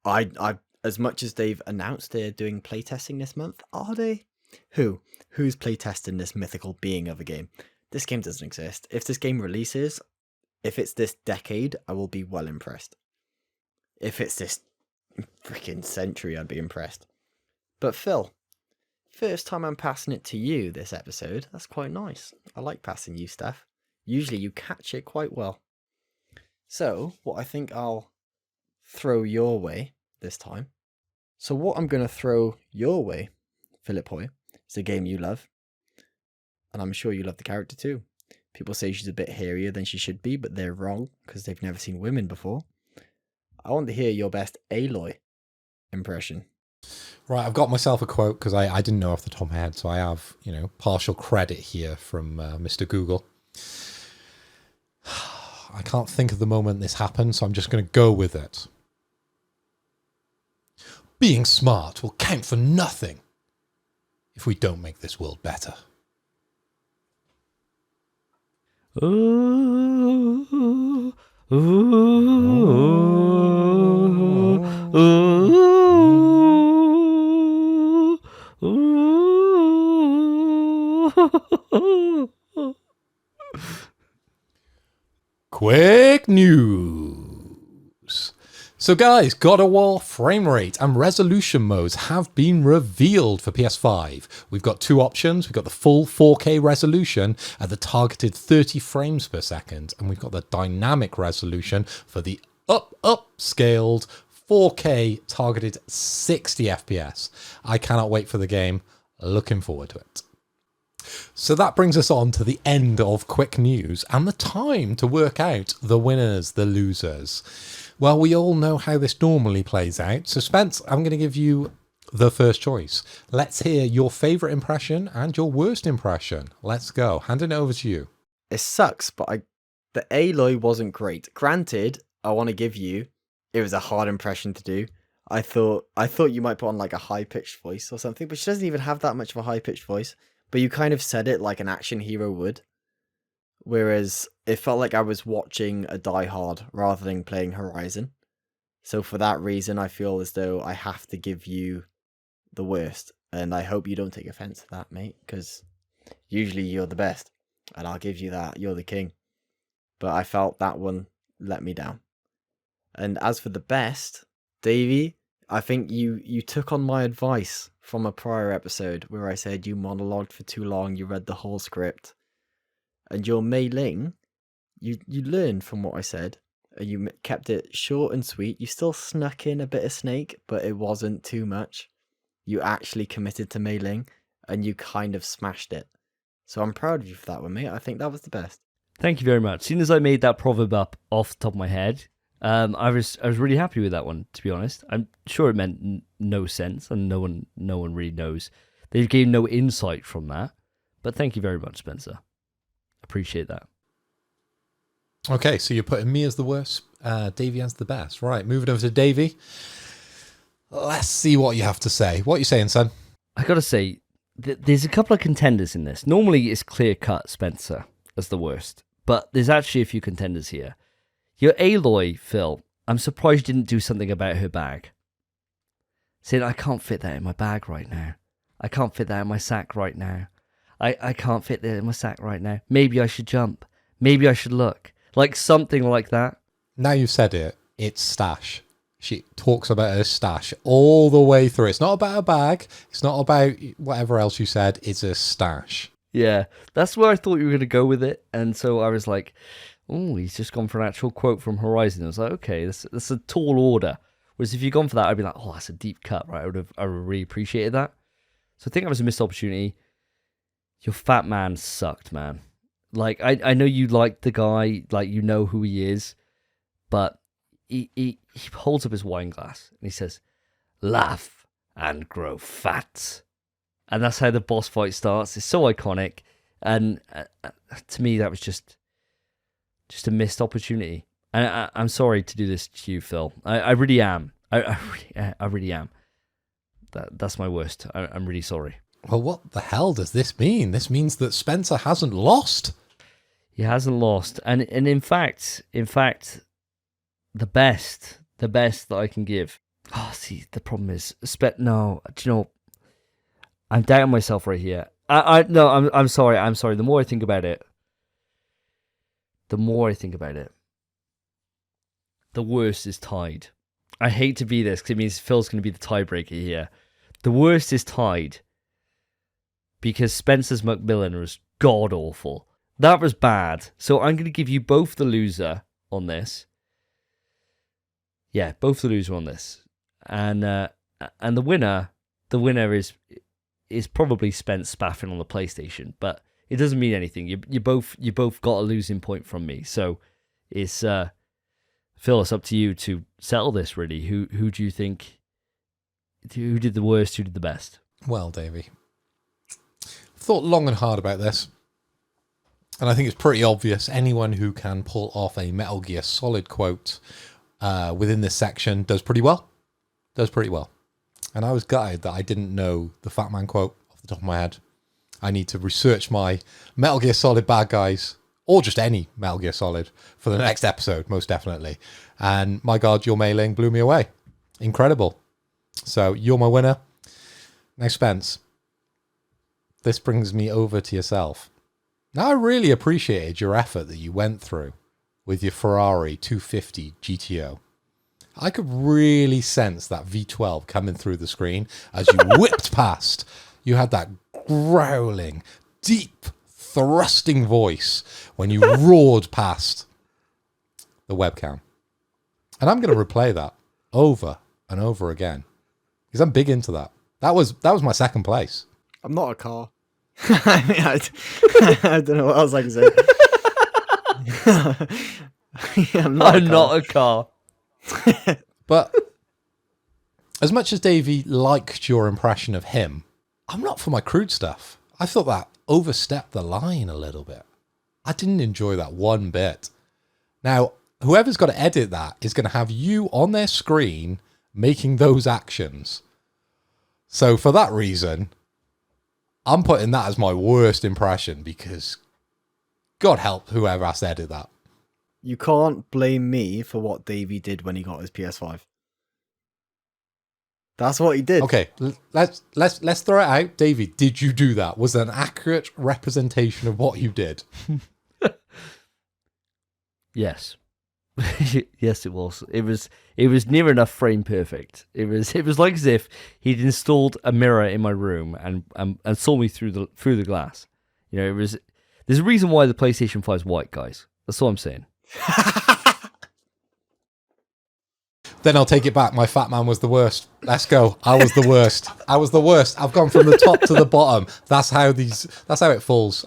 I as much as they've announced they're doing playtesting this month, are they? Who's playtesting this mythical being of a game? This game doesn't exist. If this game releases, if it's this decade, I will be well impressed. If it's this freaking century, I'd be impressed. But Phil, first time I'm passing it to you this episode. That's quite nice. I like passing you stuff. Usually you catch it quite well. So, what I think I'll throw your way this time. So what I'm going to throw your way, Philip Hoy, is a game you love. And I'm sure you love the character too. People say she's a bit hairier than she should be, but they're wrong because they've never seen women before. I want to hear your best Aloy impression. Right, I've got myself a quote because I didn't know off the top of my head, so I have, partial credit here from Mr. Google. I can't think of the moment this happened, so I'm just going to go with it. Being smart will count for nothing if we don't make this world better. Ooh, ooh, ooh, ooh. Quick news. So guys, God of War frame rate and resolution modes have been revealed for PS5. We've got two options. We've got the full 4K resolution at the targeted 30 frames per second. And we've got the dynamic resolution for the upscaled 4K targeted 60 FPS. I cannot wait for the game. Looking forward to it. So that brings us on to the end of quick news and the time to work out the winners, the losers. Well, we all know how this normally plays out. So Spence, I'm going to give you the first choice. Let's hear your favourite impression and your worst impression. Let's go. Handing it over to you. It sucks, but the Aloy wasn't great. Granted, I want to give you, it was a hard impression to do. I thought you might put on like a high-pitched voice or something, but she doesn't even have that much of a high-pitched voice. But you kind of said it like an action hero would. Whereas it felt like I was watching a Die Hard rather than playing Horizon. So for that reason, I feel as though I have to give you the worst. And I hope you don't take offense to that, mate, because usually you're the best. And I'll give you that. You're the king. But I felt that one let me down. And as for the best, Davey, I think you took on my advice from a prior episode where I said you monologued for too long, you read the whole script. And your Mei Ling, you learned from what I said, and you kept it short and sweet. You still snuck in a bit of Snake, but it wasn't too much. You actually committed to Mei Ling, and you kind of smashed it. So I'm proud of you for that one, mate. I think that was the best. Thank you very much. As soon as I made that proverb up off the top of my head, I was really happy with that one, to be honest. I'm sure it meant no sense, and no one really knows. They gave no insight from that. But thank you very much, Spencer. Appreciate that. Okay, so you're putting me as the worst, Davey as the best. Right, moving over to Davey. Let's see what you have to say. What are you saying, son? I got to say, there's a couple of contenders in this. Normally, it's clear-cut Spencer as the worst. But there's actually a few contenders here. Your Aloy, Phil, I'm surprised you didn't do something about her bag. Saying, I can't fit that in my bag right now. I can't fit that in my sack right now. I can't fit that in my sack right now. Maybe I should jump. Maybe I should look. Like something like that. Now you've said it, it's stash. She talks about her stash all the way through. It's not about a bag. It's not about whatever else you said. It's a stash. Yeah, that's where I thought you were going to go with it. And so I was like, oh, he's just gone for an actual quote from Horizon. I was like, okay, that's a tall order. Whereas if you'd gone for that, I'd be like, oh, that's a deep cut, right? I would really appreciated that. So I think that was a missed opportunity. Your fat man sucked, man. Like, I know you like the guy, like, you know who he is, but he holds up his wine glass and he says, laugh and grow fat. And that's how the boss fight starts. It's so iconic. And to me, that was just a missed opportunity. And I'm sorry to do this to you, Phil. I really am. I really am. That's my worst. I'm really sorry. Well, what the hell does this mean? This means that Spencer hasn't lost. He hasn't lost. And in fact, the best that I can give. Oh, see, the problem is, no, do you know, I'm doubting myself right here. I'm sorry. The more I think about it, the worst is tied. I hate to be this because it means Phil's going to be the tiebreaker here. The worst is tied because Spencer's Macmillan was god awful. That was bad. So I'm going to give you both the loser on this. Yeah, both the loser on this, and the winner is probably Spence spaffing on the PlayStation, but it doesn't mean anything. You both got a losing point from me, so it's Phil. It's up to you to settle this. Really, who do you think? Who did the worst? Who did the best? Well, Davey, I've thought long and hard about this, and I think it's pretty obvious. Anyone who can pull off a Metal Gear Solid quote within this section does pretty well. And I was gutted that I didn't know the Fat Man quote off the top of my head. I need to research my Metal Gear Solid bad guys, or just any Metal Gear Solid, for the next episode, most definitely. And my God, your mailing blew me away. Incredible. So you're my winner. Now, Spence, this brings me over to yourself. Now, I really appreciated your effort that you went through with your Ferrari 250 GTO. I could really sense that V12 coming through the screen as you whipped past. You had that growling, deep, thrusting voice when you roared past the webcam. And I'm going to replay that over and over again because I'm big into that. That was my second place. I'm not a car. I mean, I don't know what else I can say. I'm not a car. But as much as Davey liked your impression of him, I'm not for my crude stuff. I thought that overstepped the line a little bit. I didn't enjoy that one bit. Now, whoever's got to edit that is going to have you on their screen making those actions. So for that reason, I'm putting that as my worst impression because God help whoever has to edit that. You can't blame me for what Davey did when he got his PS5. That's what he did. Okay, let's throw it out. Davey, did you do that? Was it an accurate representation of what you did? Yes. Yes, it was. It was near enough frame perfect. It was like as if he'd installed a mirror in my room and saw me through the glass. You know, there's a reason why the PlayStation 5 is white, guys. That's all I'm saying. Then I'll take it back. My fat man was the worst. Let's go. I was the worst. I was the worst. I've gone from the top to the bottom. That's how it falls.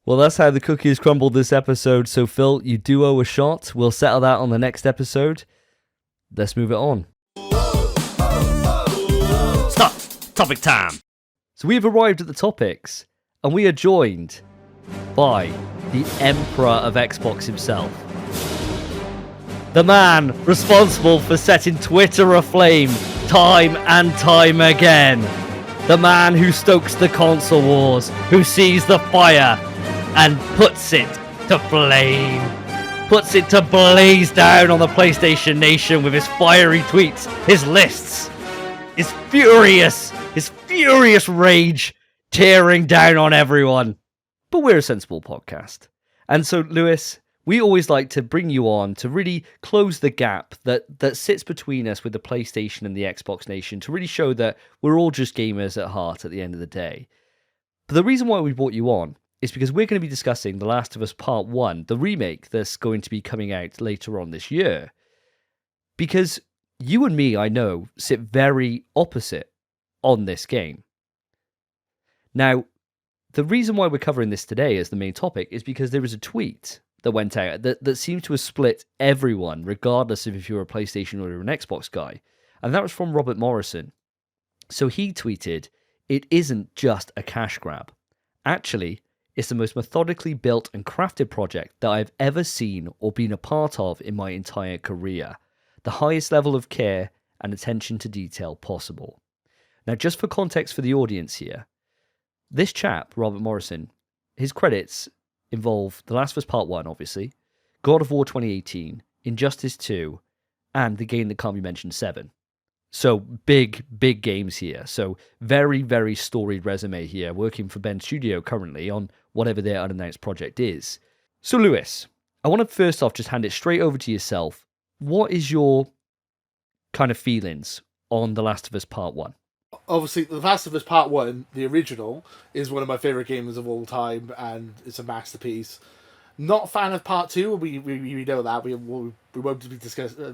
Well, that's how the cookies crumbled this episode. So, Phil, you do owe a shot. We'll settle that on the next episode. Let's move it on. Stop! Topic time! So we've arrived at the topics, and we are joined by the Emperor of Xbox himself. The man responsible for setting Twitter aflame time and time again. The man who stokes the console wars, who sees the fire and puts it to flame. Puts it to blaze down on the PlayStation Nation with his fiery tweets, his lists, his furious rage tearing down on everyone. But we're a sensible podcast. And so, Lewis, we always like to bring you on to really close the gap that sits between us with the PlayStation and the Xbox Nation, to really show that we're all just gamers at heart at the end of the day. But the reason why we brought you on is because we're going to be discussing The Last of Us Part 1, the remake that's going to be coming out later on this year. Because you and me, I know, sit very opposite on this game. Now, the reason why we're covering this today as the main topic is because there was a tweet that went out that seemed to have split everyone, regardless of if you're a PlayStation or an Xbox guy. And that was from Robert Morrison. So he tweeted, "It isn't just a cash grab. Actually, it's the most methodically built and crafted project that I've ever seen or been a part of in my entire career. The highest level of care and attention to detail possible." Now, just for context for the audience here, this chap, Robert Morrison, his credits involve The Last of Us Part 1, obviously, God of War 2018, Injustice 2, and the game that can't be mentioned, 7. So big games here. So very, very storied resume here, working for Ben's studio currently on whatever their unannounced project is. So, Lewis, I want to first off just hand it straight over to yourself. What is your kind of feelings on The Last of Us Part 1? Obviously, The Last of Us Part 1, the original, is one of my favourite games of all time, and it's a masterpiece. Not a fan of Part 2, we know that. We won't be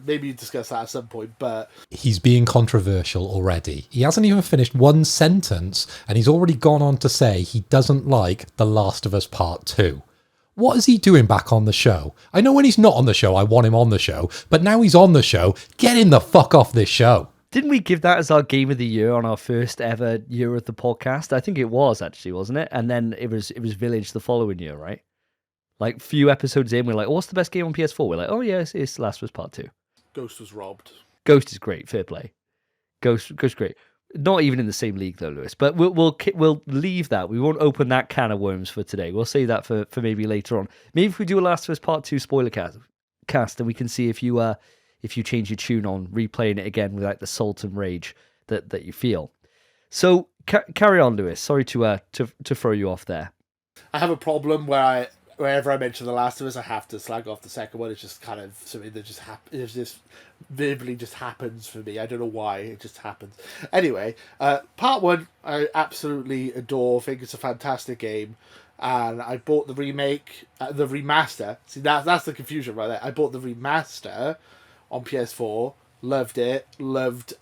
maybe discuss that at some point, but... He's being controversial already. He hasn't even finished one sentence, and he's already gone on to say he doesn't like The Last of Us Part 2. What is he doing back on the show? I know when he's not on the show, I want him on the show, but now he's on the show, get him the fuck off this show. Didn't we give that as our game of the year on our first ever year of the podcast? I think it was, actually, wasn't it? And then it was Village the following year, right? Like, few episodes in, we're like, oh, what's the best game on PS4? We're like, oh, yeah, it's Last of Us Part 2. Ghost was robbed. Ghost is great, fair play. Ghost great. Not even in the same league, though, Lewis. But we'll leave that. We won't open that can of worms for today. We'll save that for maybe later on. Maybe if we do a Last of Us Part 2 spoiler cast, and we can see if you change your tune on replaying it again with like the salt and rage that you feel. So carry on, Lewis. Sorry to throw you off there. I have a problem where wherever I mention The Last of Us, I have to slag off the second one. It's just kind of something that just verbally just happens for me. I don't know why, it just happens. Anyway, Part 1 I absolutely adore. I think it's a fantastic game. And I bought the remake, the remaster. See, that's the confusion right there. I bought the remaster on PS4, loved it, loved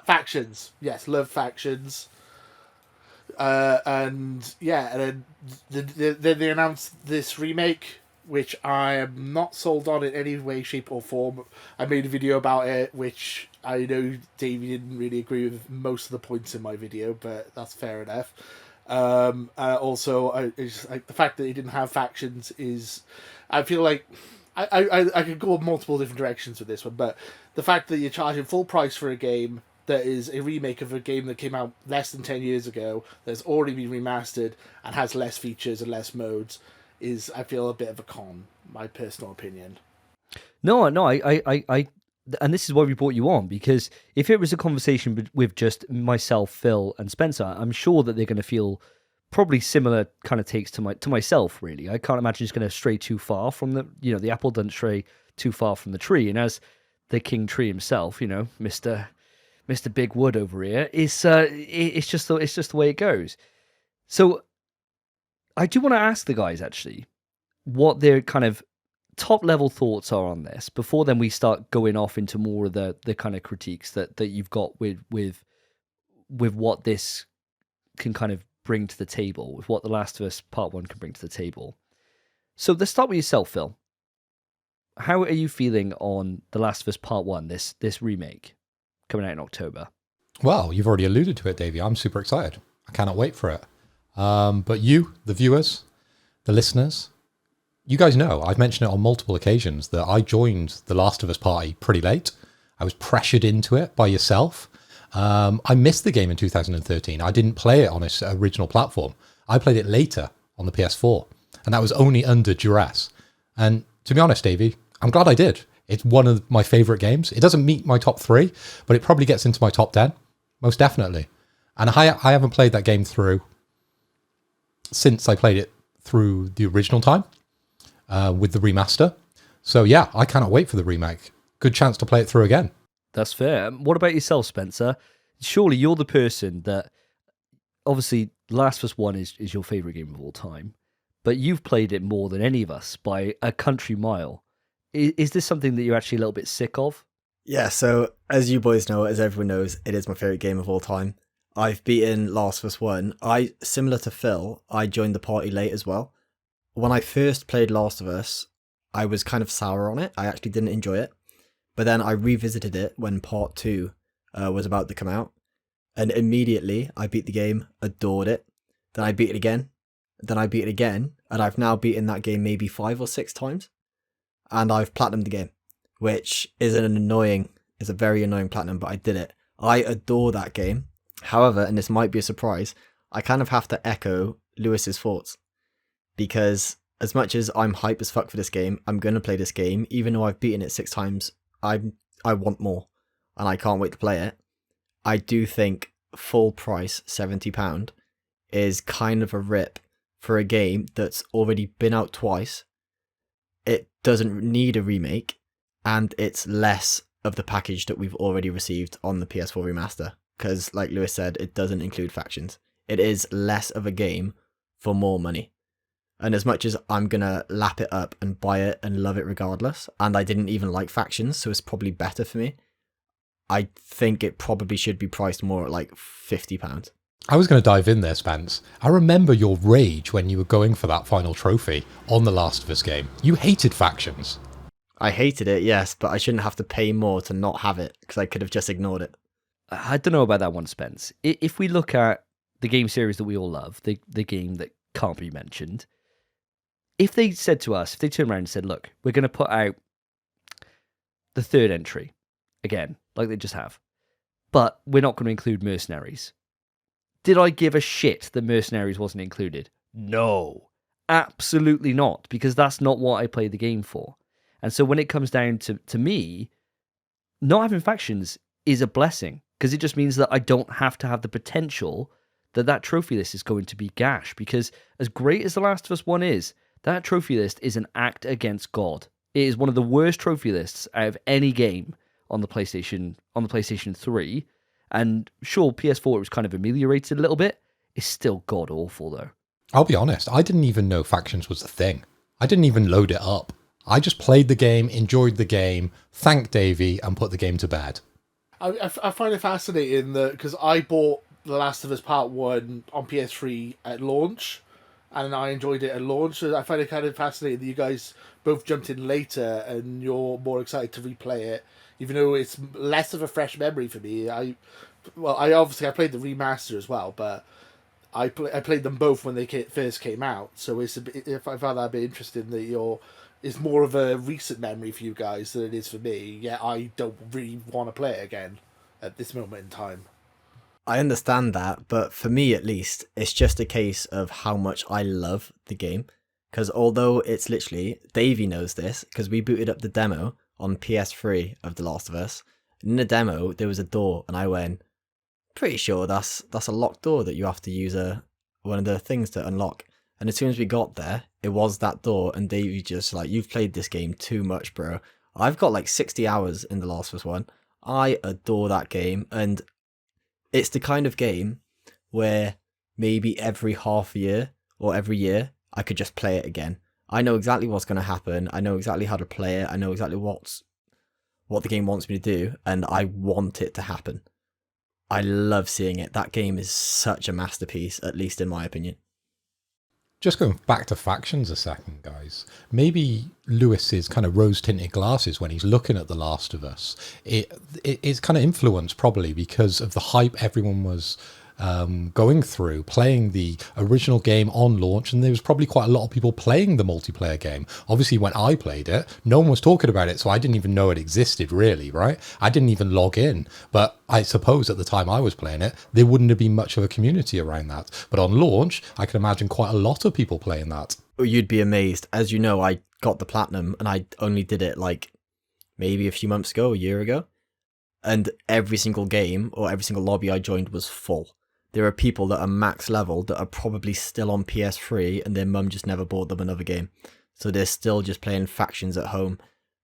Factions. Yes, loved Factions. And then they announced this remake, which I am not sold on in any way, shape or form. I made a video about it, which I know Davey didn't really agree with most of the points in my video, but that's fair enough. Also, the fact that it didn't have Factions is, I feel like I could go multiple different directions with this one, but the fact that you're charging full price for a game that is a remake of a game that came out less than 10 years ago, that's already been remastered and has less features and less modes, is, I feel, a bit of a con, my personal opinion. No, I and this is why we brought you on, because if it was a conversation with just myself, Phil, and Spencer, I'm sure that they're going to feel probably similar kind of takes to myself, really. I can't imagine it's going to stray too far from the apple doesn't stray too far from the tree. And as the king tree himself, Mr. Big Wood over here, it's just the way it goes. So I do want to ask the guys, actually, what their kind of top level thoughts are on this before then we start going off into more of the kind of critiques that you've got with what this can kind of bring to the table, with what The Last of Us Part 1 can bring to the table. So let's start with yourself, Phil. How are you feeling on The Last of Us Part 1, this remake coming out in October? Well, you've already alluded to it, Davey. I'm super excited. I cannot wait for it. But you, the viewers, the listeners, you guys know, I've mentioned it on multiple occasions that I joined the Last of Us party pretty late. I was pressured into it by yourself. I missed the game in 2013. I didn't play it on its original platform. I played it later on the PS4, and that was only under duress. And to be honest, Davey, I'm glad I did. It's one of my favorite games. It doesn't meet my top 3, but it probably gets into my top 10, most definitely. And I haven't played that game through since I played it through the original time with the remaster. So yeah, I cannot wait for the remake. Good chance to play it through again. That's fair. What about yourself, Spencer? Surely you're the person that, obviously, Last of Us 1 is your favourite game of all time, but you've played it more than any of us by a country mile. Is this something that you're actually a little bit sick of? Yeah, so as you boys know, as everyone knows, it is my favourite game of all time. I've beaten Last of Us 1. Similar to Phil, I joined the party late as well. When I first played Last of Us, I was kind of sour on it. I actually didn't enjoy it. But then I revisited it when Part 2 was about to come out. And immediately I beat the game, adored it. Then I beat it again. Then I beat it again. And I've now beaten that game maybe 5 or 6 times. And I've platinumed the game, which is a very annoying platinum, but I did it. I adore that game. However, and this might be a surprise, I kind of have to echo Lewis's thoughts. Because as much as I'm hype as fuck for this game, I'm going to play this game, even though I've beaten it 6 times. I want more, and I can't wait to play it. I do think full price £70 is kind of a rip for a game that's already been out twice. It doesn't need a remake, and it's less of the package that we've already received on the PS4 remaster. Because, like Lewis said, it doesn't include factions. It is less of a game for more money. And as much as I'm going to lap it up and buy it and love it regardless, and I didn't even like factions, so it's probably better for me, I think it probably should be priced more at like £50. I was going to dive in there, Spence. I remember your rage when you were going for that final trophy on the Last of Us game. You hated factions. I hated it, yes, but I shouldn't have to pay more to not have it, because I could have just ignored it. I don't know about that one, Spence. If we look at the game series that we all love, the game that can't be mentioned, if they said to us, if they turned around and said, look, we're going to put out the 3rd entry, again, like they just have, but we're not going to include Mercenaries. Did I give a shit that Mercenaries wasn't included? No, absolutely not, because that's not what I played the game for. And so when it comes down to me, not having factions is a blessing, because it just means that I don't have to have the potential that trophy list is going to be gash, because as great as The Last of Us 1 is, that trophy list is an act against God. It is one of the worst trophy lists out of any game on the PlayStation 3. And sure, PS4 was kind of ameliorated a little bit. It's still god awful though. I'll be honest, I didn't even know factions was a thing. I didn't even load it up. I just played the game, enjoyed the game, thanked Davey, and put the game to bed. I find it fascinating that because I bought The Last of Us Part 1 on PS3 at launch, and I enjoyed it at launch. So I find it kind of fascinating that you guys both jumped in later and you're more excited to replay it, even though it's less of a fresh memory for me. I played the remaster as well, but I played them both when they first came out. So I found that a bit interesting that it's more of a recent memory for you guys than it is for me. Yet I don't really want to play it again at this moment in time. I understand that, but for me at least, it's just a case of how much I love the game. Because although it's literally, Davey knows this, because we booted up the demo on PS3 of The Last of Us. In the demo, there was a door, and I went, pretty sure that's a locked door that you have to use one of the things to unlock. And as soon as we got there, it was that door, and Davey just like, you've played this game too much, bro. I've got like 60 hours in The Last of Us 1. I adore that game, and it's the kind of game where maybe every half year or every year I could just play it again. I know exactly what's going to happen. I know exactly how to play it. I know exactly what the game wants me to do, and I want it to happen. I love seeing it. That game is such a masterpiece, at least in my opinion. Just going back to factions a second, guys. Maybe Lewis's kind of rose-tinted glasses when he's looking at The Last of Us, it's kind of influenced probably because of the hype everyone was going through, playing the original game on launch, and there was probably quite a lot of people playing the multiplayer game. Obviously, when I played it, no one was talking about it, so I didn't even know it existed, really, right? I didn't even log in, but I suppose at the time I was playing it, there wouldn't have been much of a community around that. But on launch, I can imagine quite a lot of people playing that. You'd be amazed. As you know, I got the platinum, and I only did it like maybe a few months ago, a year ago, and every single game or every single lobby I joined was full. There are people that are max level that are probably still on PS3 and their mum just never bought them another game. So they're still just playing factions at home.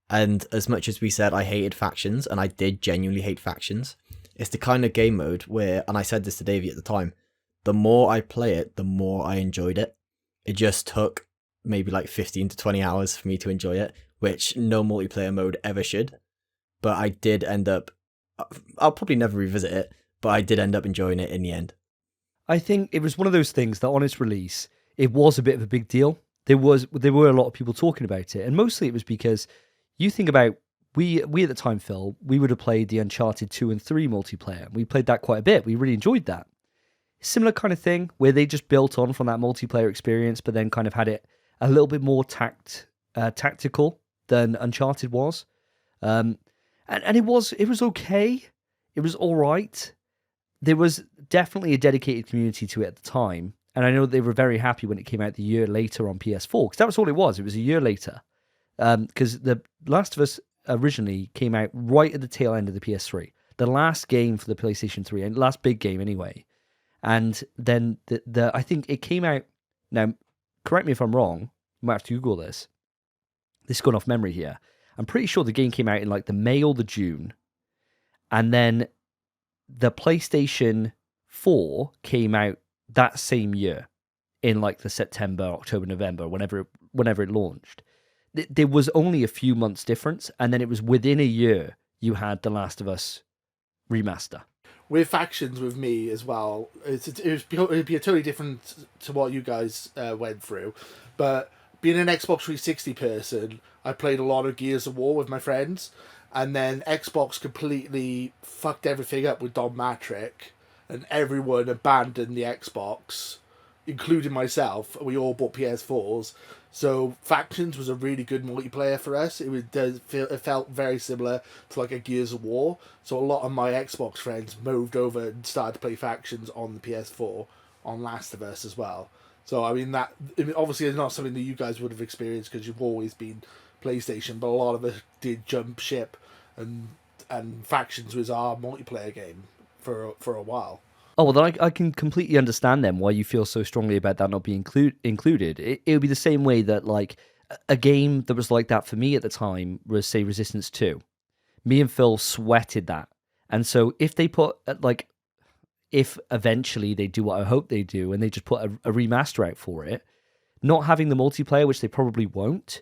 And as much as we said I hated factions, and I did genuinely hate factions, it's the kind of game mode where, and I said this to Davey at the time, the more I play it, the more I enjoyed it. It just took maybe like 15 to 20 hours for me to enjoy it, which no multiplayer mode ever should. But I did end up, I'll probably never revisit it, but I did end up enjoying it in the end. I think it was one of those things that on its release, it was a bit of a big deal. There were a lot of people talking about it, and mostly it was because you think about, we at the time, Phil, we would have played the Uncharted 2 and 3 multiplayer. We played that quite a bit. We really enjoyed that. Similar kind of thing where they just built on from that multiplayer experience, but then kind of had it a little bit more tactical than Uncharted was. And it was okay. It was all right. There was definitely a dedicated community to it at the time. And I know they were very happy when it came out the year later on PS4, because that was all it was. It was a year later. Because The Last of Us originally came out right at the tail end of the PS3. The last game for the PlayStation 3, and last big game anyway. And then I think it came out, now correct me if I'm wrong, you might have to Google this. This is going off memory here. I'm pretty sure the game came out in like the May or the June. And then the PlayStation 4 came out that same year in like the September, October, November, whenever it launched. There was only a few months difference, and then it was within a year you had The Last of Us remaster. With factions with me as well, it would be a totally different to what you guys went through, but being an Xbox 360 person, I played a lot of Gears of War with my friends, and then Xbox completely fucked everything up with Don Matrick, and everyone abandoned the Xbox, including myself. We all bought PS4s, so Factions was a really good multiplayer for us. It felt very similar to like a Gears of War, so a lot of my Xbox friends moved over and started to play Factions on the PS4 on Last of Us as well. So I mean obviously it's not something that you guys would have experienced because you've always been PlayStation, but a lot of us did jump ship, and Factions was our multiplayer game for a while. Oh, well, then I can completely understand then why you feel so strongly about that not being included. It would be the same way that, like, a game that was like that for me at the time was, say, Resistance 2. Me and Phil sweated that. And so if they put, like, if eventually they do what I hope they do and they just put a remaster out for it, not having the multiplayer, which they probably won't,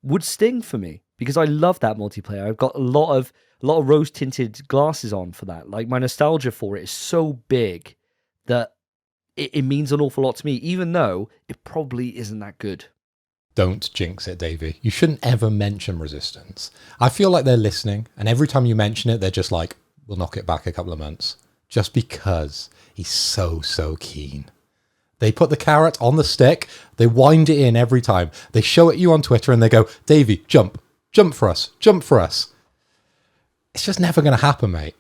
would sting for me, because I love that multiplayer. I've got a lot of rose-tinted glasses on for that. Like, my nostalgia for it is so big that it means an awful lot to me, even though it probably isn't that good. Don't jinx it, Davey. You shouldn't ever mention Resistance. I feel like they're listening, and every time you mention it, they're just like, we'll knock it back a couple of months. Just because he's so keen. They put the carrot on the stick, they wind it in every time. They show it you on Twitter and they go, Davey, jump for us. It's just never going to happen, mate.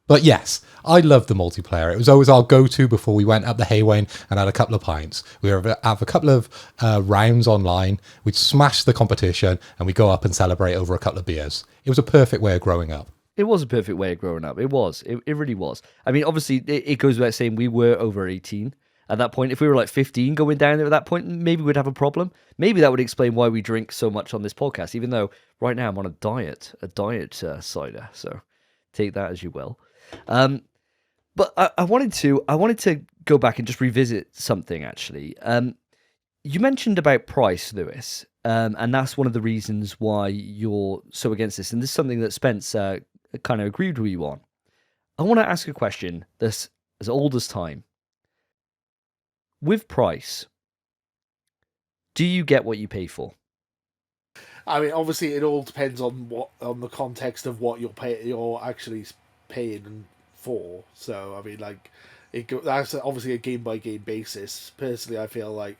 But yes, I love the multiplayer. It was always our go-to before we went up the Haywain and had a couple of pints. We would have a couple of rounds online. We'd smash the competition and we'd go up and celebrate over a couple of beers. It was a perfect way of growing up. It was a perfect way of growing up. It was. It really was. I mean, obviously, it goes without saying we were over 18 at that point. If we were like 15 going down there at that point, maybe we'd have a problem. Maybe that would explain why we drink so much on this podcast, even though right now I'm on a diet cider. So take that as you will. But I wanted to go back and just revisit something, actually. You mentioned about price, Lewis, and that's one of the reasons why you're so against this. And this is something that Spence kind of agreed with you on. I want to ask a question that's as old as time. With price, do you get what you pay for? I mean, obviously, it all depends on the context of what you're actually paying for. So, I mean, like, that's obviously a game by game basis. Personally, I feel like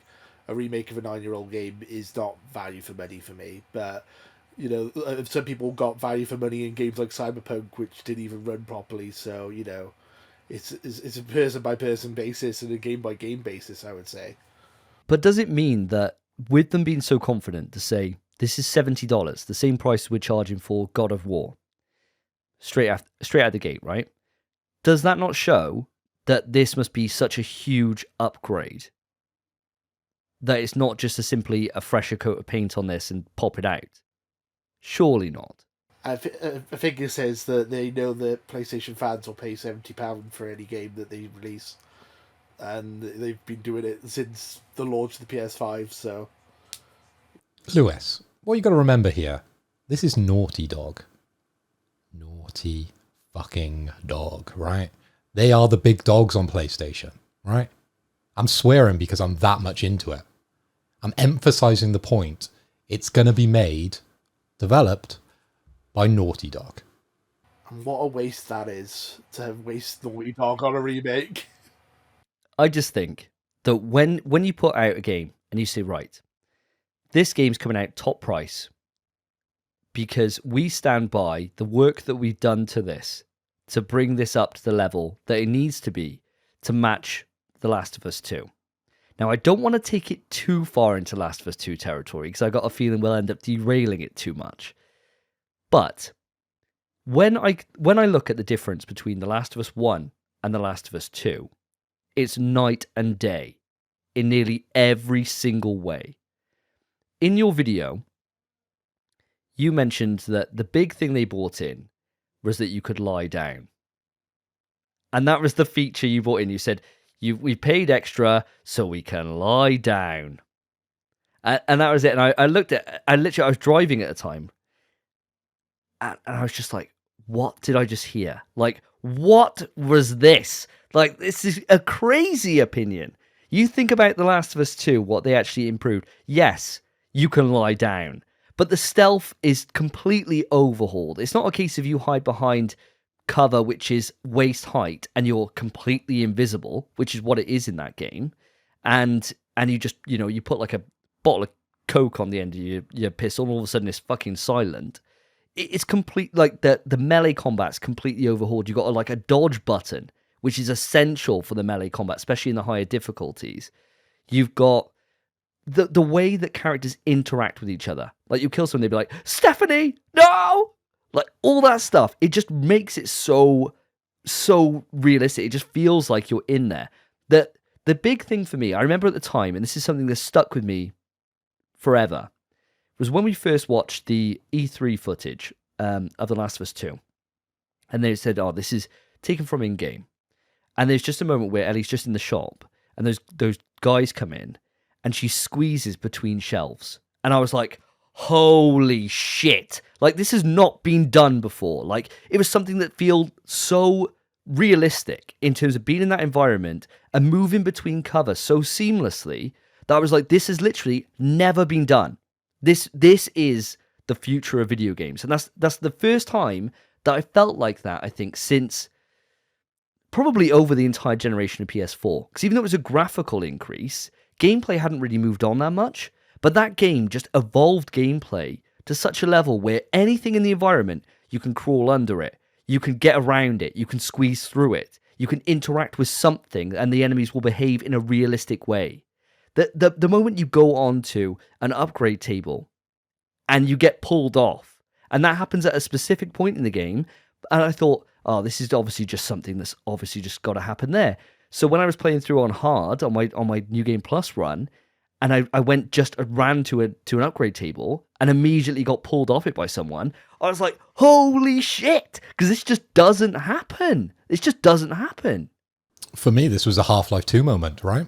a remake of a 9-year-old game is not value for money for me. But you know, some people got value for money in games like Cyberpunk, which didn't even run properly. So, you know, it's a person by person basis and a game by game basis, I would say. But does it mean that with them being so confident to say this is $70, the same price we're charging for God of War, straight out the gate, right? Does that not show that this must be such a huge upgrade? That it's not just simply a fresher coat of paint on this and pop it out? Surely not. I think it says that they know that PlayStation fans will pay £70 for any game that they release. And they've been doing it since the launch of the PS5, so... Lewis, what you got to remember here, this is Naughty Dog. Naughty fucking dog, right? They are the big dogs on PlayStation, right? I'm swearing because I'm that much into it. I'm emphasizing the point. It's going to be made, developed by Naughty Dog. And what a waste that is, to waste Naughty Dog on a remake. I just think that when you put out a game and you say, right, this game's coming out top price because we stand by the work that we've done to this to bring this up to the level that it needs to be to match The Last of Us 2. Now, I don't want to take it too far into Last of Us 2 territory because I got a feeling we'll end up derailing it too much. But when I look at the difference between The Last of Us 1 and The Last of Us 2, it's night and day in nearly every single way. In your video, you mentioned that the big thing they brought in was that you could lie down. And that was the feature you brought in. You said, we paid extra so we can lie down. And that was it. And I was driving at the time. And I was just like, what did I just hear? Like, what was this? Like, this is a crazy opinion. You think about The Last of Us 2, what they actually improved. Yes, you can lie down. But the stealth is completely overhauled. It's not a case of you hide behind cover which is waist height and you're completely invisible, which is what it is in that game. And you just, you know, you put like a bottle of Coke on the end of your pistol and all of a sudden it's fucking silent. It's complete, like the melee combat's completely overhauled. You've got like a dodge button, which is essential for the melee combat, especially in the higher difficulties. You've got the way that characters interact with each other. Like, you kill someone, they'd be like, Stephanie, no! Like, all that stuff, it just makes it so realistic. It just feels like you're in there. The big thing for me, I remember at the time, and this is something that stuck with me forever, was when we first watched the E3 footage of The Last of Us 2. And they said, oh, this is taken from in-game. And there's just a moment where Ellie's just in the shop, and those guys come in, and she squeezes between shelves. And I was like, holy shit. Like, this has not been done before. Like, it was something that felt so realistic in terms of being in that environment and moving between cover so seamlessly that I was like, this has literally never been done. This is the future of video games. And that's the first time that I felt like that, I think, since probably over the entire generation of PS4. Because even though it was a graphical increase, gameplay hadn't really moved on that much. But that game just evolved gameplay to such a level where anything in the environment, you can crawl under it, you can get around it, you can squeeze through it, you can interact with something, and the enemies will behave in a realistic way. The moment you go on to an upgrade table and you get pulled off, and that happens at a specific point in the game, and I thought, oh, this is obviously just something that's obviously just got to happen there. So when I was playing through on hard on my New Game Plus run, and I ran to an upgrade table and immediately got pulled off it by someone, I was like, holy shit, because this just doesn't happen. This just doesn't happen. For me, this was a Half-Life 2 moment, right?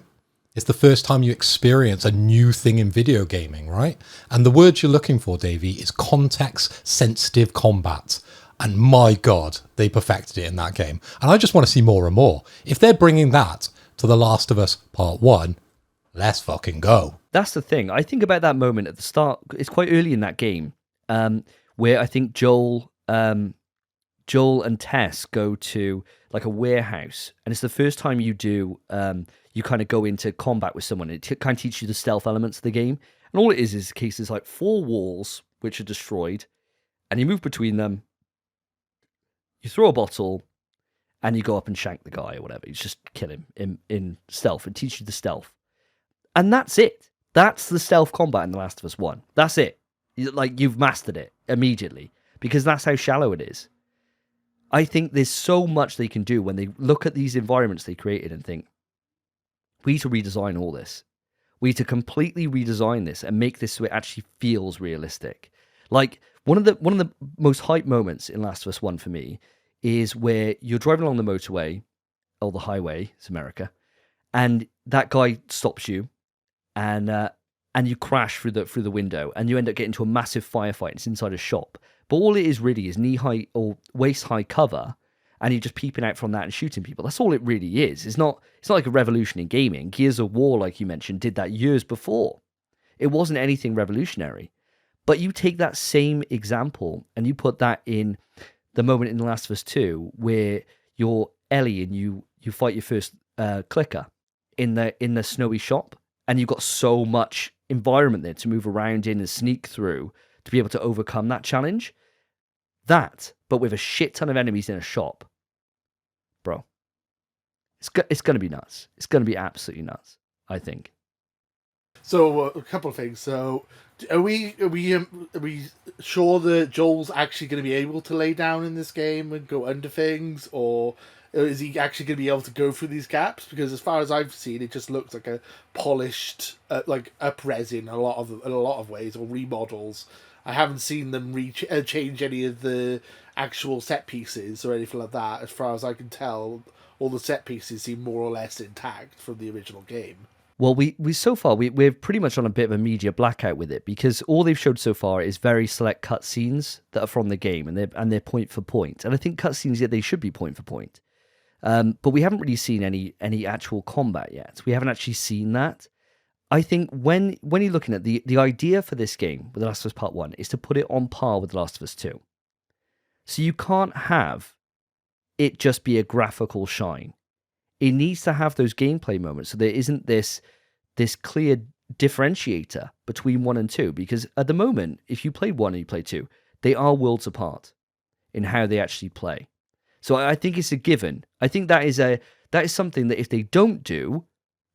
It's the first time you experience a new thing in video gaming, right? And the word you're looking for, Davey, is context-sensitive combat. And my God, they perfected it in that game. And I just want to see more and more. If they're bringing that to The Last of Us Part 1, let's fucking go. That's the thing. I think about that moment at the start. It's quite early in that game, where I think Joel and Tess go to like a warehouse, and it's the first time you do. You kind of go into combat with someone. It kind of teaches you the stealth elements of the game, and all it is a case is like 4 walls which are destroyed, and you move between them. You throw a bottle, and you go up and shank the guy or whatever. You just kill him in stealth. It teaches you the stealth. And that's it. That's the stealth combat in The Last of Us 1. That's it. Like, you've mastered it immediately, because that's how shallow it is. I think there's so much they can do when they look at these environments they created and think, we need to redesign all this. We need to completely redesign this and make this so it actually feels realistic. Like, one of the most hype moments in Last of Us 1 for me is where you're driving along the motorway, or the highway, it's America, and that guy stops you, and you crash through the window, and you end up getting into a massive firefight. It's inside a shop, but all it is really is knee-high or waist-high cover, and you're just peeping out from that and shooting people. That's all it really is. It's not like a revolution in gaming. Gears of War, like you mentioned, did that years before. It wasn't anything revolutionary. But you take that same example and you put that in the moment in The Last of Us 2 where you're Ellie and you fight your first clicker in the snowy shop, and you've got so much environment there to move around in and sneak through to be able to overcome that challenge. That, but with a shit ton of enemies in a shop, bro, it's going to be nuts. It's going to be absolutely nuts, I think. So a couple of things. So are we sure that Joel's actually going to be able to lay down in this game and go under things, or is he actually going to be able to go through these gaps? Because as far as I've seen, it just looks like a polished, like up-res in a lot of ways, or remodels. I haven't seen them change any of the actual set pieces or anything like that. As far as I can tell, all the set pieces seem more or less intact from the original game. Well, we're pretty much on a bit of a media blackout with it, because all they've showed so far is very select cutscenes that are from the game, and they're point for point. And I think cutscenes, they should be point for point. But we haven't really seen any actual combat yet. We haven't actually seen that. I think when you're looking at the idea for this game with The Last of Us Part 1 is to put it on par with The Last of Us 2. So you can't have it just be a graphical shine. It needs to have those gameplay moments, so there isn't this clear differentiator between 1 and 2. Because at the moment, if you play 1 and you play 2, they are worlds apart in how they actually play. So I think it's a given. I think that is something that if they don't do,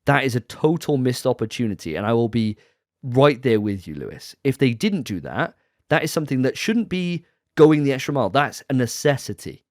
that is a total missed opportunity, and I will be right there with you, Lewis. If they didn't do that, that is something that shouldn't be going the extra mile. That's a necessity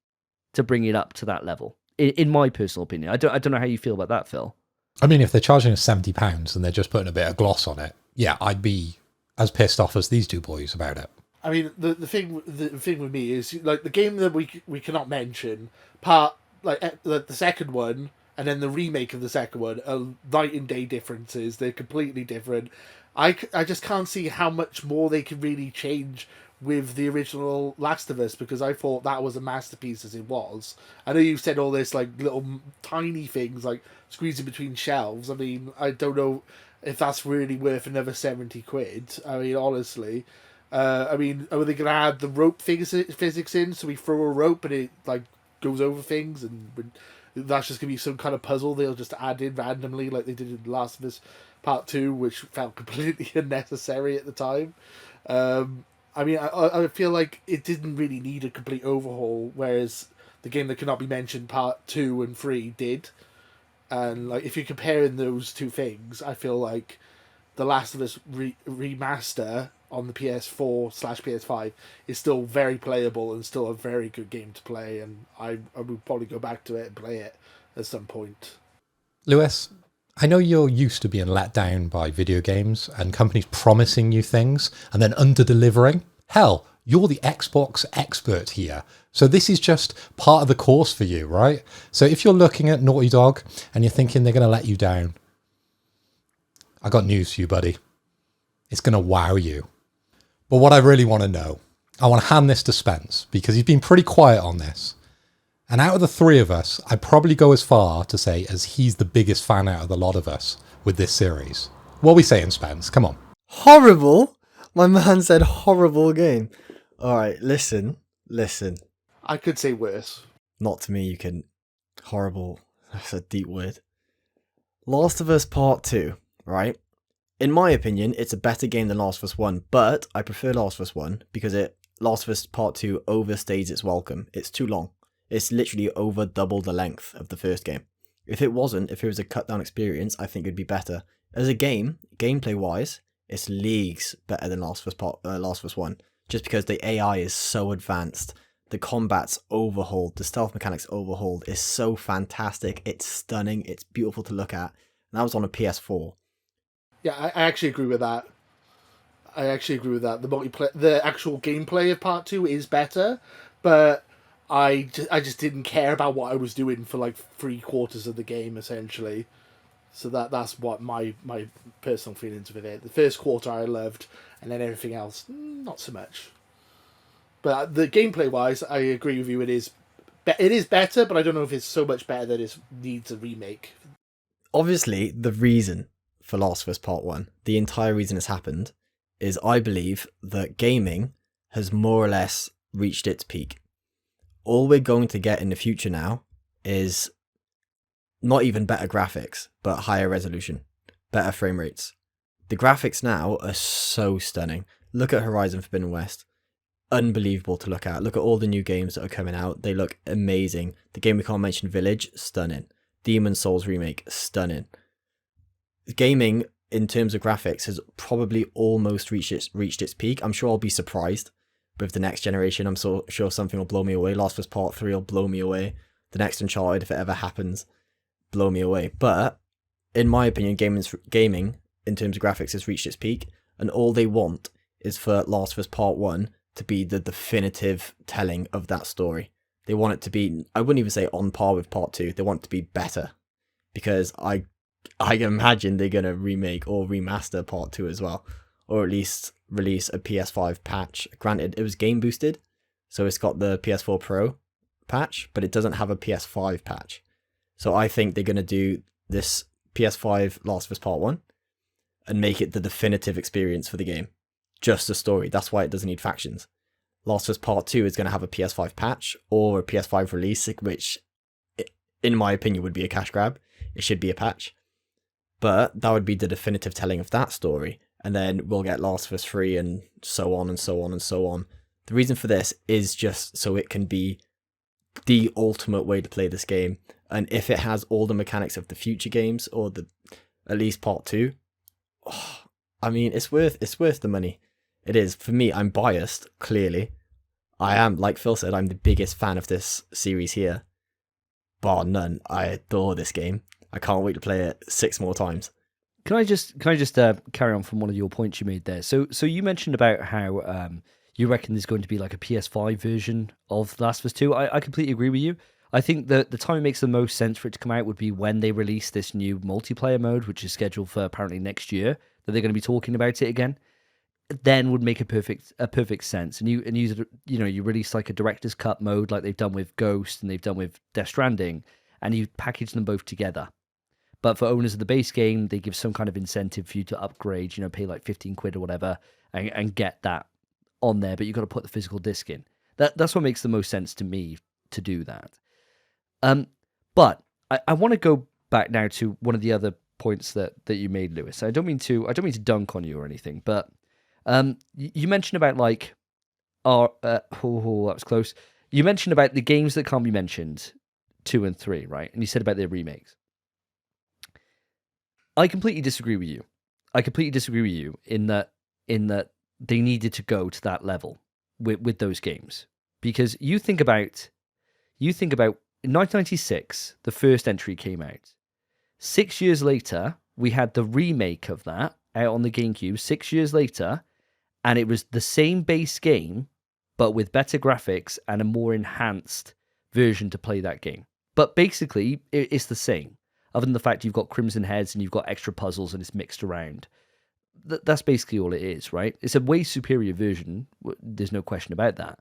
to bring it up to that level, in my personal opinion. I don't know how you feel about that, Phil. I mean, if they're charging us £70 and they're just putting a bit of gloss on it, yeah, I'd be as pissed off as these two boys about it. I mean, the thing with me is, like, the game that we cannot mention, the second one and then the remake of the second one are night and day differences. They're completely different. I just can't see how much more they can really change with the original Last of Us, because I thought that was a masterpiece as it was. I know you said all this, like, little tiny things like squeezing between shelves. I mean, I don't know if that's really worth another 70 quid. I mean, honestly. I mean, are they going to add the rope physics in, so we throw a rope and it, like, goes over things, and that's just going to be some kind of puzzle they'll just add in randomly like they did in The Last of Us Part 2, which felt completely unnecessary at the time. I mean, I feel like it didn't really need a complete overhaul, whereas the game that cannot be mentioned, Part 2 and 3, did. And, like, if you're comparing those two things, I feel like The Last of Us remaster on the PS4/PS5 is still very playable and still a very good game to play, and I would probably go back to it and play it at some point. Lewis, I know you're used to being let down by video games and companies promising you things and then under-delivering. Hell, you're the Xbox expert here. So this is just part of the course for you, right? So if you're looking at Naughty Dog and you're thinking they're going to let you down, I got news for you, buddy. It's going to wow you. But what I really want to know, I want to hand this to Spence because he's been pretty quiet on this. And out of the three of us, I'd probably go as far to say as he's the biggest fan out of the lot of us with this series. What are we saying, Spence? Come on. Horrible? My man said horrible game. All right, listen. I could say worse. Not to me, you can. Horrible. That's a deep word. Last of Us Part 2, right? In my opinion, it's a better game than Last of Us 1, but I prefer Last of Us 1 because Last of Us Part 2 overstays its welcome. It's too long. It's literally over double the length of the first game. If it was a cut down experience, I think it'd be better. As a game, gameplay wise, it's leagues better than Last of Us 1, just because the AI is so advanced. The combat's overhauled, the stealth mechanics overhauled is so fantastic. It's stunning, it's beautiful to look at. And that was on a PS4. Yeah, I actually agree with that. The multiplayer, the actual gameplay of Part 2 is better, but I just didn't care about what I was doing for like 3/4 of the game, essentially. So that's what my personal feelings with it. The first quarter I loved, and then everything else, not so much. But the gameplay wise, I agree with you. It is better, but I don't know if it's so much better that it needs a remake. Obviously, the reason for Last of Us Part 1, the entire reason it's happened, is I believe that gaming has more or less reached its peak. All we're going to get in the future now is not even better graphics, but higher resolution, better frame rates. The graphics now are so stunning. Look at Horizon Forbidden West. Unbelievable to look at. Look at all the new games that are coming out. They look amazing. The game we can't mention, Village, stunning. Demon's Souls remake, stunning. Gaming, in terms of graphics, has probably almost reached its peak. I'm sure I'll be surprised with the next generation. I'm so sure something will blow me away. Last of Us Part 3 will blow me away. The next Uncharted, if it ever happens, blow me away. But, in my opinion, gaming, in terms of graphics, has reached its peak. And all they want is for Last of Us Part 1 to be the definitive telling of that story. They want it to be, I wouldn't even say on par with Part 2. They want it to be better. Because I imagine they're going to remake or remaster Part 2 as well. Or at least release a PS5 patch. Granted, it was game boosted, so it's got the PS4 Pro patch, but it doesn't have a PS5 patch. So I think they're going to do this PS5 Last of Us Part 1 and make it the definitive experience for the game. Just a story. That's why it doesn't need factions. Last of Us Part 2 is going to have a PS5 patch or a PS5 release, which, in my opinion, would be a cash grab. It should be a patch. But that would be the definitive telling of that story. And then we'll get Last of Us 3 and so on and so on and so on. The reason for this is just so it can be the ultimate way to play this game. And if it has all the mechanics of the future games, or at least Part 2, I mean, it's worth the money. It is. For me, I'm biased, clearly. I am, like Phil said, I'm the biggest fan of this series here. Bar none. I adore this game. I can't wait to play it 6 more times. Can I just carry on from one of your points you made there? So you mentioned about how you reckon there's going to be like a PS5 version of Last of Us 2. I completely agree with you. I think that the time it makes the most sense for it to come out would be when they release this new multiplayer mode, which is scheduled for apparently next year, that they're going to be talking about it again. Then would make a perfect sense. And you release like a director's cut mode like they've done with Ghost and they've done with Death Stranding, and you package them both together. But for owners of the base game, they give some kind of incentive for you to upgrade, pay like 15 quid or whatever and get that on there. But you've got to put the physical disc in. That's what makes the most sense to me to do that. But I want to go back now to one of the other points that you made, Lewis. I don't mean to dunk on you or anything, but you mentioned about like that was close. You mentioned about the games that can't be mentioned, 2 and 3, right? And you said about their remakes. I completely disagree with you in that they needed to go to that level with those games. Because you think about in 1996, the first entry came out. 6 years later, we had the remake of that out on the GameCube 6 years later, and it was the same base game, but with better graphics and a more enhanced version to play that game. But basically, it's the same. other than the fact you've got crimson heads and you've got extra puzzles and it's mixed around. That's basically all it is, right? It's a way superior version. There's no question about that.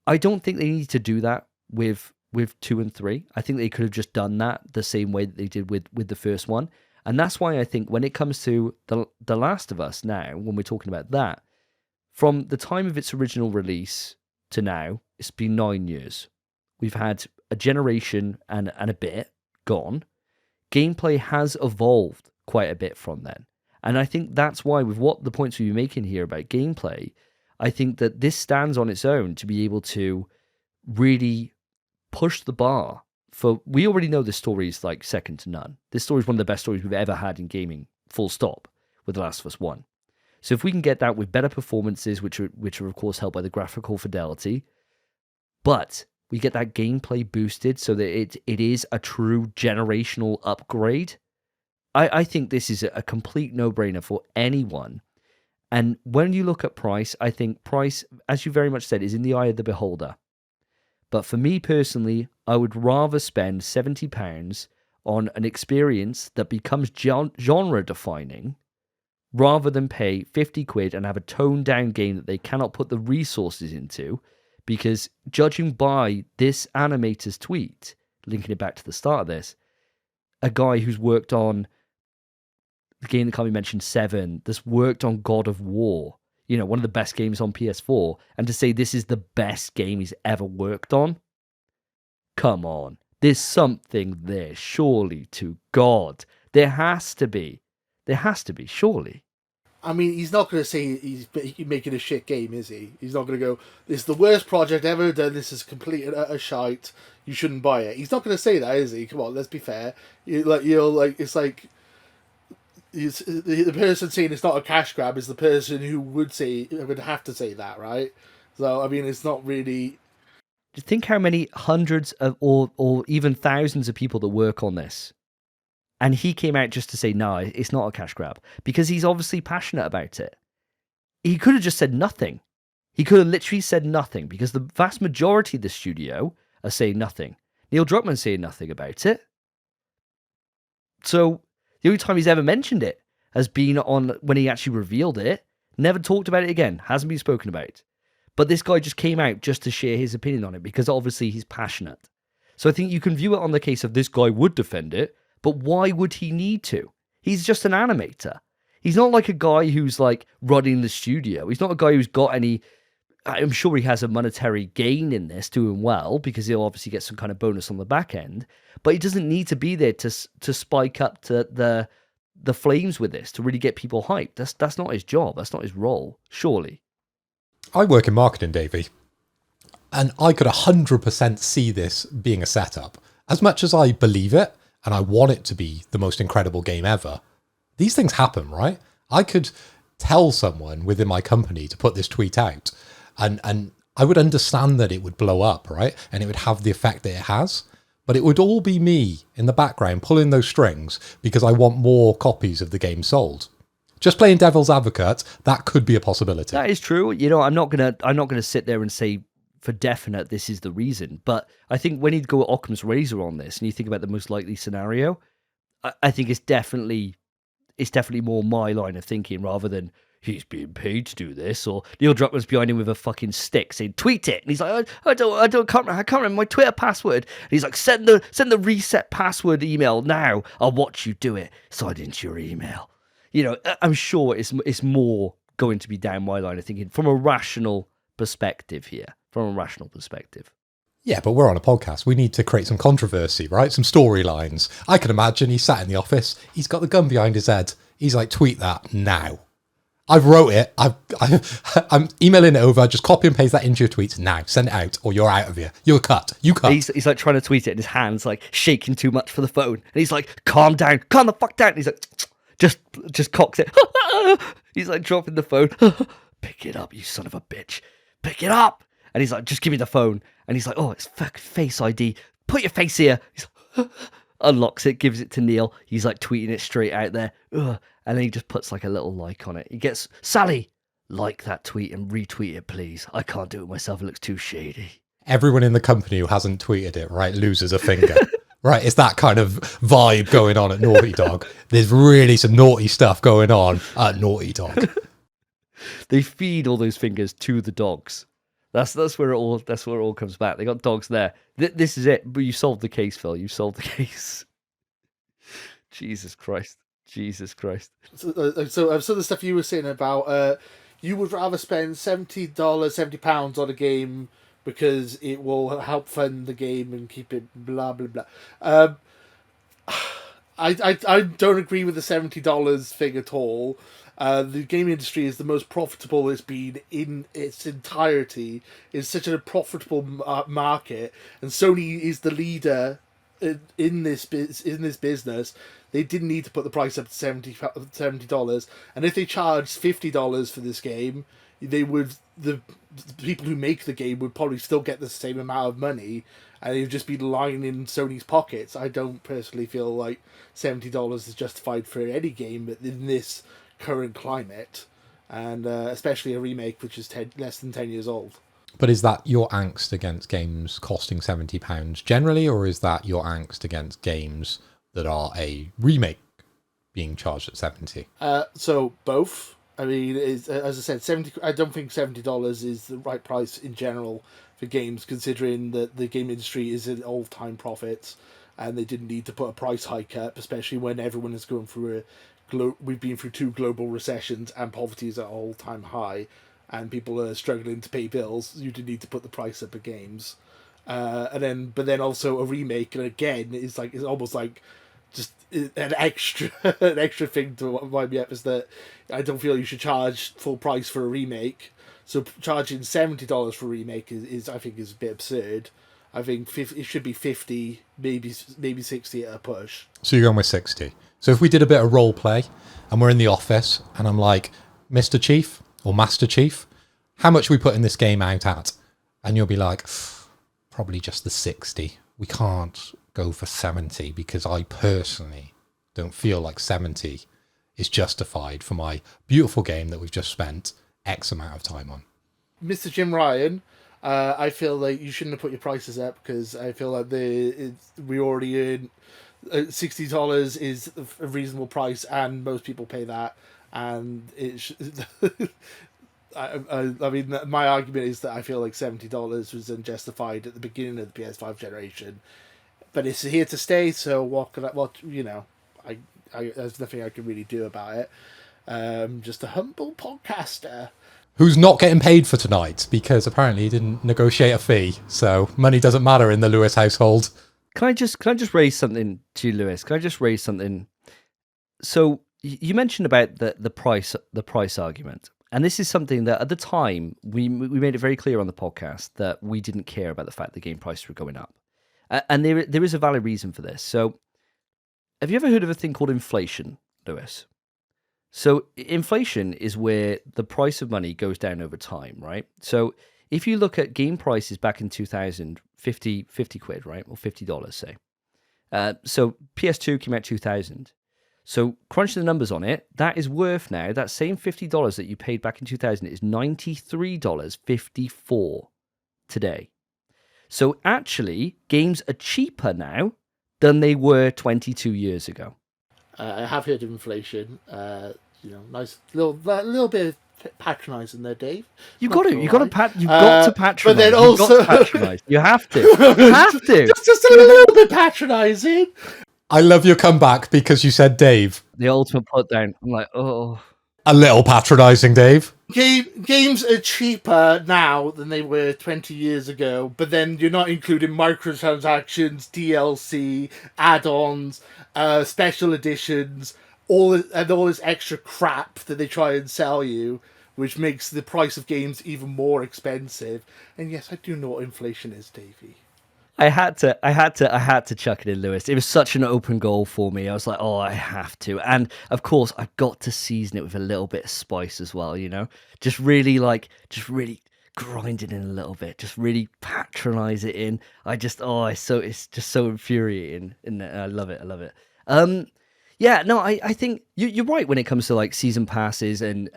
I don't think they need to do that with 2 and 3. I think they could have just done that the same way that they did with the first one. And that's why I think when it comes to The Last of Us now, when we're talking about that, from the time of its original release to now, it's been 9 years. We've had a generation and a bit gone. Gameplay has evolved quite a bit from then. And I think that's why, with what the points we've been making here about gameplay, I think that this stands on its own to be able to really push the bar. For we already know this story is like second to none. This story is one of the best stories we've ever had in gaming, full stop, with The Last of Us 1. So if we can get that with better performances, which are of course helped by the graphical fidelity, but we get that gameplay boosted so that it is a true generational upgrade, I think this is a complete no-brainer for anyone. And when you look at price, I think price, as you very much said, is in the eye of the beholder. But for me personally, I would rather spend £70 on an experience that becomes genre-defining rather than pay 50 quid and have a toned-down game that they cannot put the resources into, because judging by this animator's tweet, linking it back to the start of this, a guy who's worked on the game that can't be mentioned, 7, that's worked on God of War, one of the best games on PS4, and to say this is the best game he's ever worked on? Come on. There's something there, surely, to God. There has to be. There has to be, surely. I mean, he's not going to say he's making a shit game, is he? He's not going to go, this is the worst project ever done, this is complete and utter shite, you shouldn't buy it. He's not going to say that, is he? Come on, let's be fair. It's like... the person saying it's not a cash grab is the person who would have to say that, right? So, I mean, it's not really... Think how many hundreds of or even thousands of people that work on this. And he came out just to say, no, it's not a cash grab. Because he's obviously passionate about it. He could have just said nothing. He could have literally said nothing, because the vast majority of the studio are saying nothing. Neil Druckmann's saying nothing about it. So the only time he's ever mentioned it has been on when he actually revealed it. Never talked about it again. Hasn't been spoken about. But this guy just came out just to share his opinion on it, because obviously he's passionate. So I think you can view it on the case of this guy would defend it, but why would he need to? He's just an animator. He's not like a guy who's like running the studio. He's not a guy who's got any... I'm sure he has a monetary gain in this, doing well, because he'll obviously get some kind of bonus on the back end. But he doesn't need to be there to spike up to the flames with this, to really get people hyped. That's not his job. That's not his role, surely. I work in marketing, Davey, and I could 100% see this being a setup. As much as I believe it, and I want it to be the most incredible game ever, these things happen, right? I could tell someone within my company to put this tweet out, and I would understand that it would blow up, right? And it would have the effect that it has. But it would all be me in the background pulling those strings because I want more copies of the game sold. Just playing devil's advocate, that could be a possibility. That is true. I'm not gonna sit there and say for definite this is the reason. But I think when you go Occam's razor on this, and you think about the most likely scenario, I think it's definitely more my line of thinking rather than he's being paid to do this, or Neil Druckmann's behind him with a fucking stick saying tweet it, and he's like, I can't remember my Twitter password. And he's like, send the reset password email now. I'll watch you do it. Sign into your email. I'm sure it's more going to be down my line of thinking from a rational perspective here. Yeah, but we're on a podcast. We need to create some controversy, right? Some storylines. I can imagine he's sat in the office. He's got the gun behind his head. He's like, tweet that now. I've wrote it. I'm emailing it over. Just copy and paste that into your tweets now. Send it out, or you're out of here. You're cut. You cut. He's like trying to tweet it, and his hand's like shaking too much for the phone. And he's like, calm down. Calm the fuck down. And he's like, just cocks it. He's like dropping the phone. Pick it up, you son of a bitch. Pick it up. And he's like, just give me the phone. And he's like, oh, it's Face ID. Put your face here. He's like, unlocks it, gives it to Neil. He's like tweeting it straight out there. And then he just puts like a little like on it. He gets, Sally, like that tweet and retweet it, please. I can't do it myself. It looks too shady. Everyone in the company who hasn't tweeted it, right, loses a finger. right? It's that kind of vibe going on at Naughty Dog. There's really some naughty stuff going on at Naughty Dog. They feed all those fingers to the dogs. That's where it all comes back. They got dogs there. This is it. But you solved the case, Phil. You solved the case. Jesus Christ. So the stuff you were saying about you would rather spend £70 on a game because it will help fund the game and keep it blah blah blah. I don't agree with the $70 thing at all. The game industry is the most profitable it's been in its entirety. It's such a profitable market, and Sony is the leader in this business. They didn't need to put the price up to $70, and if they charged $50 for this game, they would the people who make the game would probably still get the same amount of money, and it would just be lying in Sony's pockets. I don't personally feel like $70 is justified for any game in this current climate, and especially a remake which is less than 10 years old. But is that your angst against games costing £70 generally, or is that your angst against games that are a remake being charged at 70? So both. I mean, as I said, 70. I don't think $70 is the right price in general for games, considering that the game industry is at all-time profits, and they didn't need to put a price hike up, especially when everyone is going through we've been through 2 global recessions and poverty is at an all-time high, and people are struggling to pay bills. You didn't need to put the price up of games, but then also a remake, and again, it's almost like just an extra thing to wind me up is that I don't feel you should charge full price for a remake. So charging $70 for a remake is I think is a bit absurd. I think it should be 50, maybe 60 at a push. So you're going with 60. So if we did a bit of role play and we're in the office and I'm like, Mr. Chief or Master Chief, how much are we putting this game out at? And you'll be like, probably just the 60. We can't go for 70 because I personally don't feel like 70 is justified for my beautiful game that we've just spent X amount of time on. Mr. Jim Ryan, I feel like you shouldn't have put your prices up, because I feel like we already earn $60 is a reasonable price, and most people pay that. And I mean, my argument is that I feel like $70 was unjustified at the beginning of the PS5 generation, but it's here to stay. So there's nothing I can really do about it. Just a humble podcaster who's not getting paid for tonight because apparently he didn't negotiate a fee, so money doesn't matter in the Lewis household. Can I just raise something to you, Lewis? Can I just raise something? So you mentioned about the price argument, and this is something that at the time we made it very clear on the podcast that we didn't care about the fact that game prices were going up, and there is a valid reason for this. So, have you ever heard of a thing called inflation, Lewis? So inflation is where the price of money goes down over time, right? So if you look at game prices back in 2000, 50 quid, right? Or $50, say. So PS2 came out 2000. So crunch the numbers on it. That is worth now, that same $50 that you paid back in 2000 is $93.54 today. So actually, games are cheaper now than they were 22 years ago. I have heard of inflation. Nice little bit of patronising there, Dave. You've got to patronise. But then also patronise. You have to. You have to. Just a little bit patronising. I love your comeback because you said Dave. The ultimate put down. I'm like, oh. A little patronising, Dave. Games are cheaper now than they were 20 years ago, but then you're not including microtransactions, DLC, add-ons, special editions, all this extra crap that they try and sell you, which makes the price of games even more expensive. And yes, I do know what inflation is, Davey. I had to chuck it in, Lewis. It was such an open goal for me. I was like, oh, I have to. And of course, I got to season it with a little bit of spice as well, just really grind it in a little bit, just really patronize it in. It's just so infuriating. And I love it. Yeah, no, I think you're right when it comes to like season passes and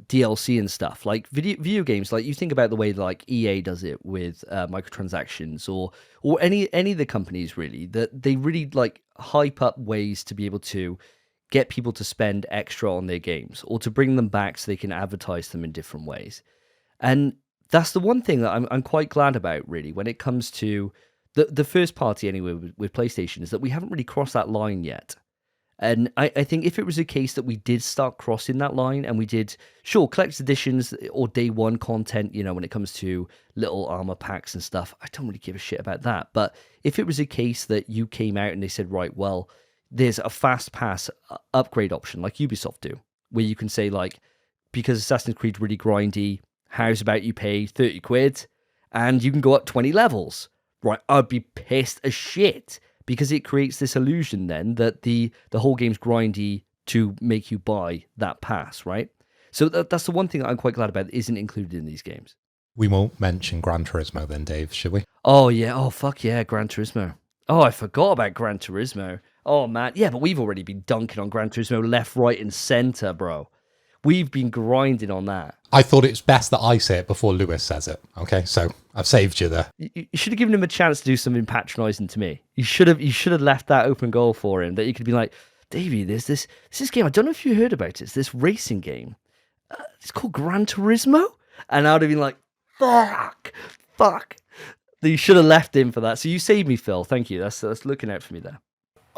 DLC and stuff. Like video games, like you think about the way like EA does it with microtransactions or any of the companies really, that they really like hype up ways to be able to get people to spend extra on their games or to bring them back so they can advertise them in different ways. And that's the one thing that I'm quite glad about really when it comes to the first party anyway with PlayStation, is that we haven't really crossed that line yet. And I think if it was a case that we did start crossing that line and we did, sure, collector's editions or day one content, you know, when it comes to little armor packs and stuff, I don't really give a shit about that. But if it was a case that you came out and they said, right, well, there's a fast pass upgrade option like Ubisoft do, where you can say like, because Assassin's Creed's really grindy, how's about you pay 30 quid and you can go up 20 levels, right? I'd be pissed as shit. Because it creates this illusion then that the whole game's grindy to make you buy that pass, right? So that's the one thing that I'm quite glad about that isn't included in these games. We won't mention Gran Turismo then, Dave, should we? Oh, yeah. Oh, fuck yeah, Gran Turismo. Oh, I forgot about Gran Turismo. Oh, man. Yeah, but we've already been dunking on Gran Turismo left, right, and center, bro. We've been grinding on that. I thought it's best that I say it before Lewis says it. Okay, so I've saved you there. You should have given him a chance to do something patronising to me. You should have left that open goal for him, that you could be like, Davey, there's this game. I don't know if you heard about it. It's this racing game. It's called Gran Turismo. And I would have been like, fuck. You should have left him for that. So you saved me, Phil. Thank you. That's looking out for me there.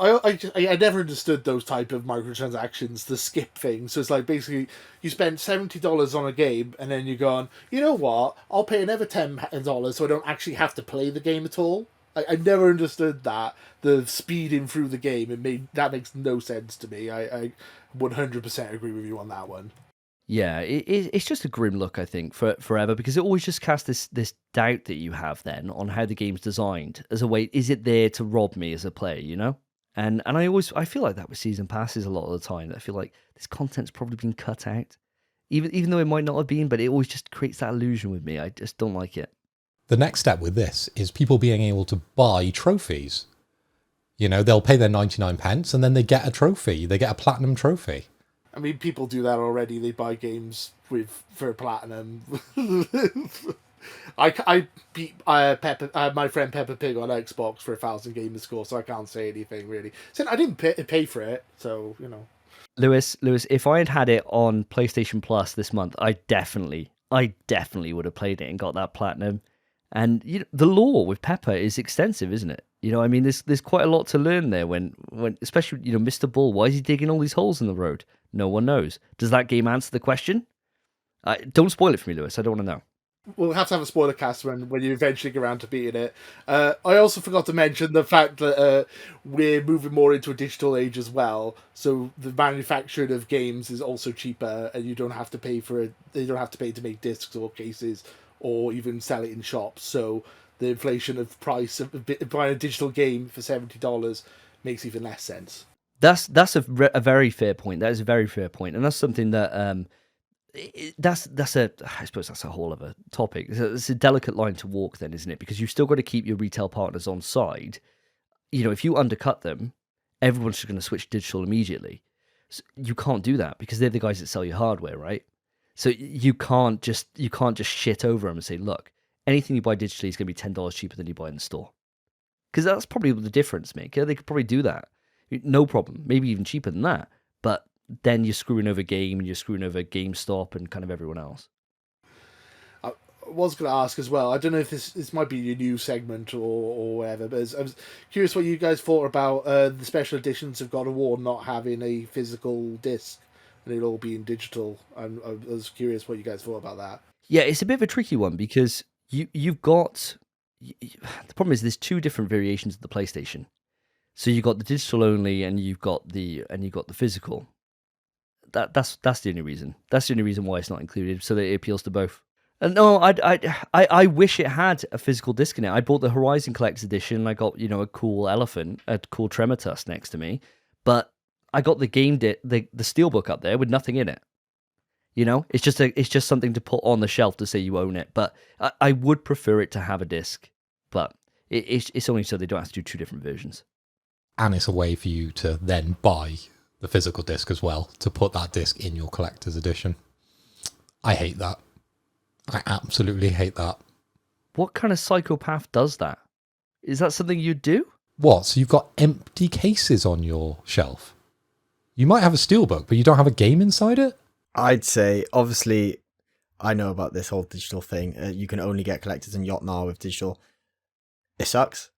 I never understood those type of microtransactions, the skip thing. So it's like basically you spend $70 on a game and then you're going, you know what? I'll pay another $10 so I don't actually have to play the game at all. I never understood that, the speeding through the game. That makes no sense to me. I 100% agree with you on that one. Yeah, it's just a grim look, I think, forever, because it always just casts this doubt that you have then on how the game's designed as a way. Is it there to rob me as a player? You know. And I feel like that with season passes a lot of the time. I feel like this content's probably been cut out, even though it might not have been. But it always just creates that illusion with me. I just don't like it. The next step with this is people being able to buy trophies. You know, they'll pay their 99 pence and then they get a trophy. They get a platinum trophy. I mean, people do that already. They buy games for platinum. I beat my friend Peppa Pig on Xbox for 1,000 gamer score, so I can't say anything really. So I didn't pay for it, so you know. Lewis, if I had it on PlayStation Plus this month, I definitely would have played it and got that platinum. And you know, the lore with Peppa is extensive, isn't it? You know, I mean, there's quite a lot to learn there. When especially, you know, Mr. Bull, why is he digging all these holes in the road? No one knows. Does that game answer the question? Don't spoil it for me, Lewis. I don't want to know. We'll have to have a spoiler cast when you eventually get around to beating it. I also forgot to mention the fact that we're moving more into a digital age as well. So the manufacturing of games is also cheaper, and you don't have to pay for it. They don't have to pay to make discs or cases, or even sell it in shops. So the inflation of price of buying a digital game for $70 makes even less sense. That's a very fair point. That is a very fair point, and that's something that I suppose that's a whole other topic. It's a delicate line to walk then, isn't it? Because you've still got to keep your retail partners on side. You know, if you undercut them, everyone's just going to switch digital immediately. So you can't do that because they're the guys that sell you hardware, right? So you can't just shit over them and say, look, anything you buy digitally is going to be $10 cheaper than you buy in the store. Because that's probably the difference, mate. They could probably do that. No problem. Maybe even cheaper than that. But then you're screwing over Game and you're screwing over GameStop and kind of everyone else. I was going to ask as well, I don't know if this might be your new segment or whatever, but I was curious what you guys thought about the special editions of God of War not having a physical disc and it all being digital. And I was curious what you guys thought about that. Yeah, it's a bit of a tricky one because you've got... The problem is there's two different variations of the PlayStation. So you've got the digital only and you've got the physical. That's the only reason. That's the only reason why it's not included, so that it appeals to both. And no, I wish it had a physical disc in it. I bought the Horizon Collector's Edition. I got, you know, a cool elephant, a cool Tremotus next to me, but I got the steelbook up there with nothing in it. You know, it's just something to put on the shelf to say you own it. But I would prefer it to have a disc, but it's only so they don't have to do two different versions. And it's a way for you to then buy the physical disc as well, to put that disc in your collector's edition. I hate that. I absolutely hate that. What kind of psychopath does that? Is that something you do? What? So you've got empty cases on your shelf? You might have a steelbook, but you don't have a game inside it? I'd say, obviously, I know about this whole digital thing. You can only get collectors and Yacht now with digital. It sucks.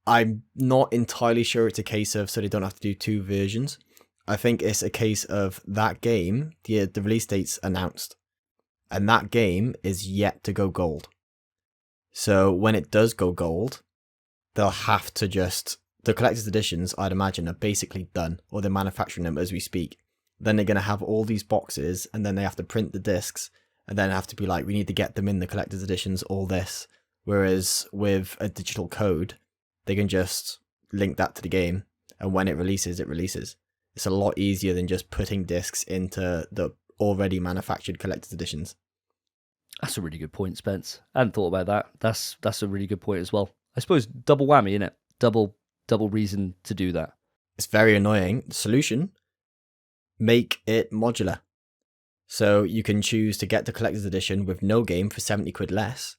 I'm not entirely sure it's a case of so they don't have to do 2 versions. I think it's a case of that game, the release date's announced, and that game is yet to go gold. So when it does go gold, they'll have to the collector's editions, I'd imagine, are basically done, or they're manufacturing them as we speak. Then they're going to have all these boxes, and then they have to print the discs, and then have to be like, we need to get them in the collector's editions, all this. Whereas with a digital code, they can just link that to the game, and when it releases, it releases. It's a lot easier than just putting discs into the already manufactured collector's editions. That's a really good point, Spence. I hadn't thought about that. That's a really good point as well. I suppose double whammy, innit? Double reason to do that. It's very annoying. The solution, make it modular. So you can choose to get the collector's edition with no game for 70 quid less.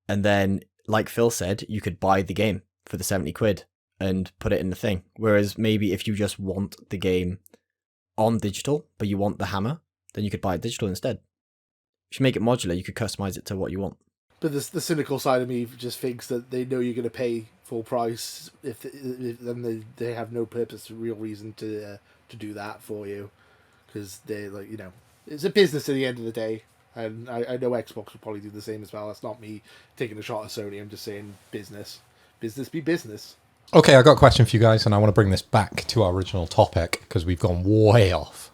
And then, like Phil said, you could buy the game for the 70 quid and put it in the thing. Whereas maybe if you just want the game on digital, but you want the hammer, then you could buy it digital instead. If you make it modular, you could customize it to what you want. But the cynical side of me just thinks that they know you're going to pay full price if then they have no purpose, real reason to do that for you, because they it's a business at the end of the day, and I know Xbox will probably do the same as well. That's not me taking a shot at Sony. I'm just saying business be business. Okay, I got a question for you guys, and I want to bring this back to our original topic because we've gone way off.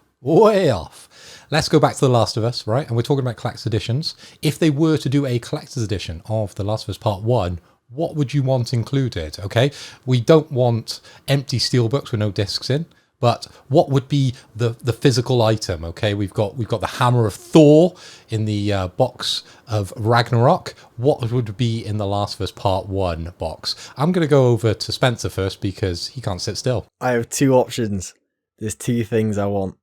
Let's go back to The Last of Us, right? And we're talking about collector's editions. If they were to do a collector's edition of The Last of Us Part 1, what would you want included? Okay, we don't want empty steelbooks with no discs in, but what would be the physical item? Okay, we've got the hammer of Thor in the box of Ragnarok. What would be in The Last of Us Part 1 box? I'm going to go over to Spencer first because he can't sit still. I have 2 options. There's 2 things I want.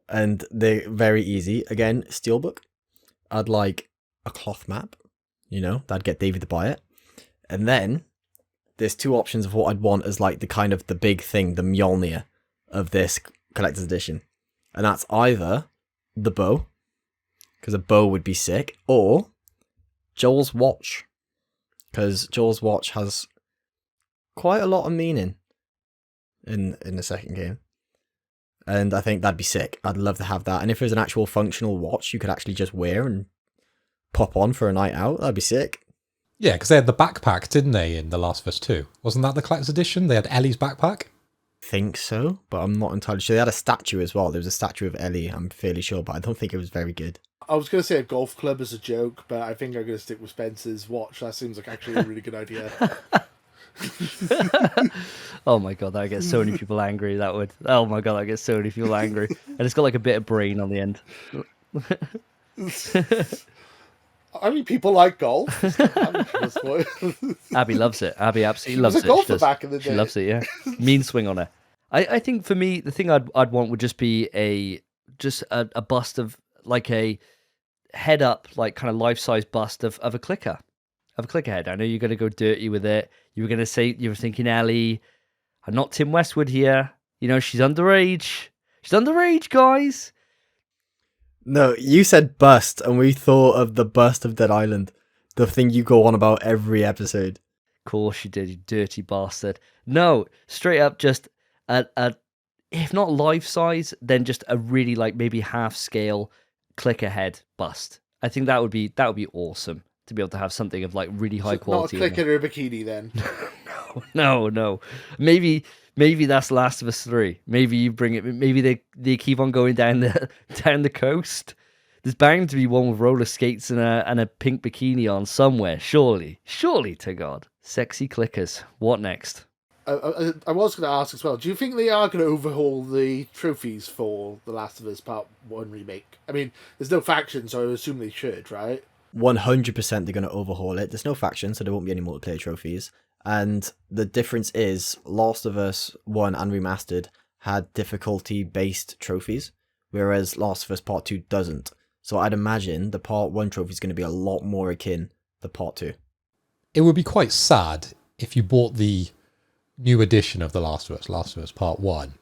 And they're very easy. Again, steelbook. I'd like a cloth map. That'd get Davey to buy it. And then there's 2 options of what I'd want as like the big thing, the Mjolnir of this collector's edition. And that's either the bow, because a bow would be sick, or Joel's watch, because Joel's watch has quite a lot of meaning in the second game. And I think that'd be sick. I'd love to have that. And if there's an actual functional watch you could actually just wear and pop on for a night out, that'd be sick. Yeah, because they had the backpack, didn't they, in The Last of Us 2? Wasn't that the collector's edition? They had Ellie's backpack? Think so, but I'm not entirely sure. They had a statue as well. There was a statue of Ellie, I'm fairly sure, but I don't think it was very good. I was going to say a golf club as a joke, but I think I'm going to stick with Spencer's watch. That seems like actually a really good idea. Oh my god, that gets so many people angry. That would. Oh my god, that gets so many people angry. And it's got like a bit of brain on the end. I mean, people like golf. Abby loves it. Abby absolutely loves it. She was a golfer back in the day. She loves it. Yeah, mean swing on her. I think for me, the thing I'd want would just be a bust of like a head up, like kind of life size bust of a clicker. Of a clicker head. I know you're going to go dirty with it. You were going to say, you were thinking, Ellie, I'm not Tim Westwood here. She's underage. She's underage, guys. No, you said bust, and we thought of the bust of Dead Island. The thing you go on about every episode. Of course you did, you dirty bastard. No, straight up just a if not life size, then just a really like maybe half scale clicker head bust. I think that would be awesome. To be able to have something of like really high quality. Not a clicker or a bikini then. No. Maybe that's Last of Us 3. Maybe you bring it. Maybe they keep on going down the coast. There's bound to be one with roller skates and a pink bikini on somewhere. Surely to God. Sexy clickers. What next? I was going to ask as well. Do you think they are going to overhaul the trophies for The Last of Us Part 1 remake? I mean, there's no faction, so I assume they should, right? 100% they're going to overhaul it. There's no faction, so there won't be any multiplayer trophies. And the difference is Last of Us 1 and Remastered had difficulty-based trophies, whereas Last of Us Part 2 doesn't. So I'd imagine the Part 1 trophy is going to be a lot more akin to Part 2. It would be quite sad if you bought the new edition of The Last of Us Part 1,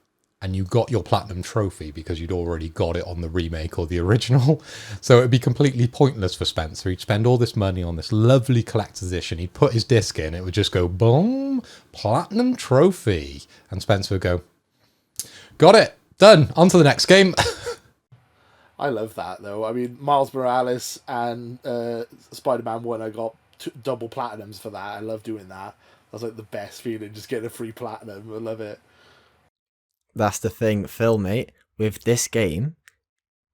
and you got your Platinum trophy because you'd already got it on the remake or the original. So it would be completely pointless for Spencer. He'd spend all this money on this lovely collector's edition. He'd put his disc in. It would just go, boom, Platinum trophy. And Spencer would go, got it, done, on to the next game. I love that, though. I mean, Miles Morales and Spider-Man 1, I got double platinums for that. I love doing that. That's like the best feeling, just getting a free platinum. I love it. That's the thing, Phil, mate. With this game,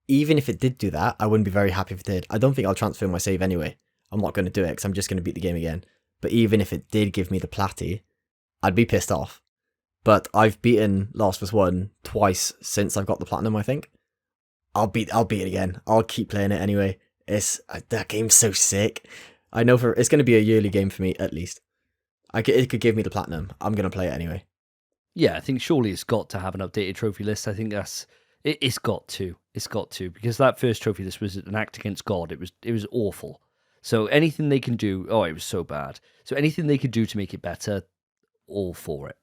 even if it did do that, I wouldn't be very happy if it did. I don't think I'll transfer my save anyway. I'm not going to do it because I'm just going to beat the game again. But even if it did give me the platty, I'd be pissed off. But I've beaten Last of Us 1 twice since I've got the platinum, I think. I'll beat it again. I'll keep playing it anyway. That game's so sick. I know it's going to be a yearly game for me, at least. It could give me the platinum. I'm going to play it anyway. Yeah, I think surely it's got to have an updated trophy list. I think it's got to, because that first trophy list was an act against God. It was awful. So anything they can do, it was so bad. So anything they could do to make it better, all for it.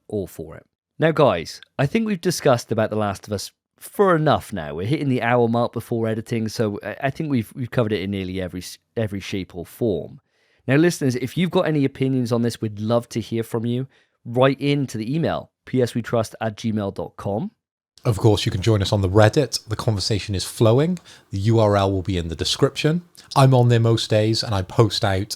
Now, guys, I think we've discussed about The Last of Us for enough now. We're hitting the hour mark before editing, so I think we've covered it in nearly every shape or form. Now, listeners, if you've got any opinions on this, we'd love to hear from you. Write into the email, pswetrust@gmail.com. Of course, you can join us on the Reddit. The conversation is flowing. The URL will be in the description. I'm on there most days, and I post out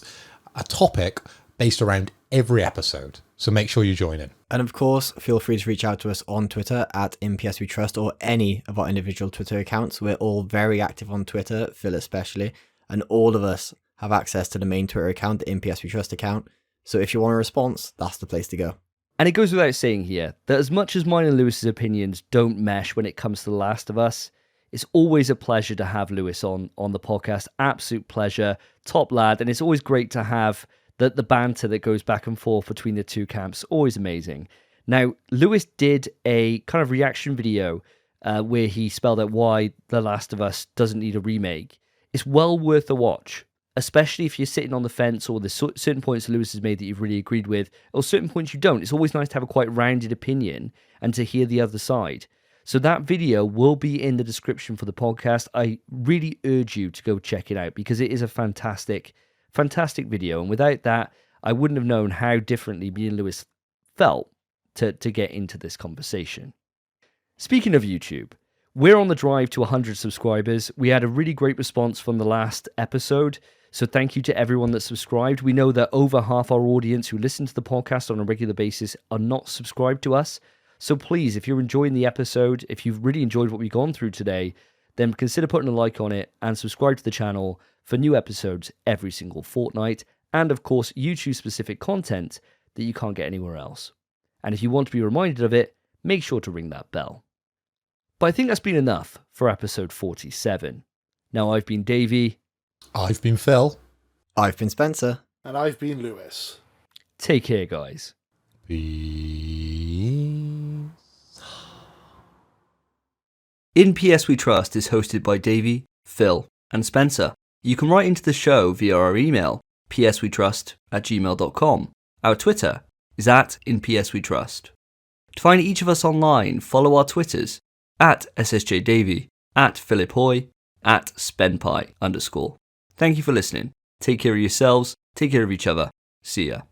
a topic based around every episode. So make sure you join in. And of course, feel free to reach out to us on Twitter @InPSWeTrust or any of our individual Twitter accounts. We're all very active on Twitter, Phil especially, and all of us have access to the main Twitter account, the InPSWeTrust account. So if you want a response, that's the place to go. And it goes without saying here that as much as mine and Lewis's opinions don't mesh when it comes to The Last of Us, it's always a pleasure to have Lewis on the podcast. Absolute pleasure, top lad, and it's always great to have the banter that goes back and forth between the two camps. Always amazing. Now, Lewis did a kind of reaction video where he spelled out why The Last of Us doesn't need a remake. It's well worth a watch, especially if you're sitting on the fence or there's certain points Lewis has made that you've really agreed with, or certain points you don't. It's always nice to have a quite rounded opinion and to hear the other side. So that video will be in the description for the podcast. I really urge you to go check it out because it is a fantastic video. And without that, I wouldn't have known how differently me and Lewis felt to get into this conversation. Speaking of YouTube, we're on the drive to 100 subscribers. We had a really great response from the last episode. So thank you to everyone that subscribed. We know that over half our audience who listen to the podcast on a regular basis are not subscribed to us. So please, if you're enjoying the episode, if you've really enjoyed what we've gone through today, then consider putting a like on it and subscribe to the channel for new episodes every single fortnight. And of course, YouTube-specific content that you can't get anywhere else. And if you want to be reminded of it, make sure to ring that bell. But I think that's been enough for episode 47. Now, I've been Davey. I've been Phil. I've been Spencer. And I've been Lewis. Take care, guys. Peace. In PS We Trust is hosted by Davey, Phil, and Spencer. You can write into the show via our email, pswetrust@gmail.com. Our Twitter is @InPSWeTrust. To find each of us online, follow our Twitters, @SSJDavey, @PhilipHoy, @SpenPie_. Thank you for listening. Take care of yourselves, take care of each other. See ya.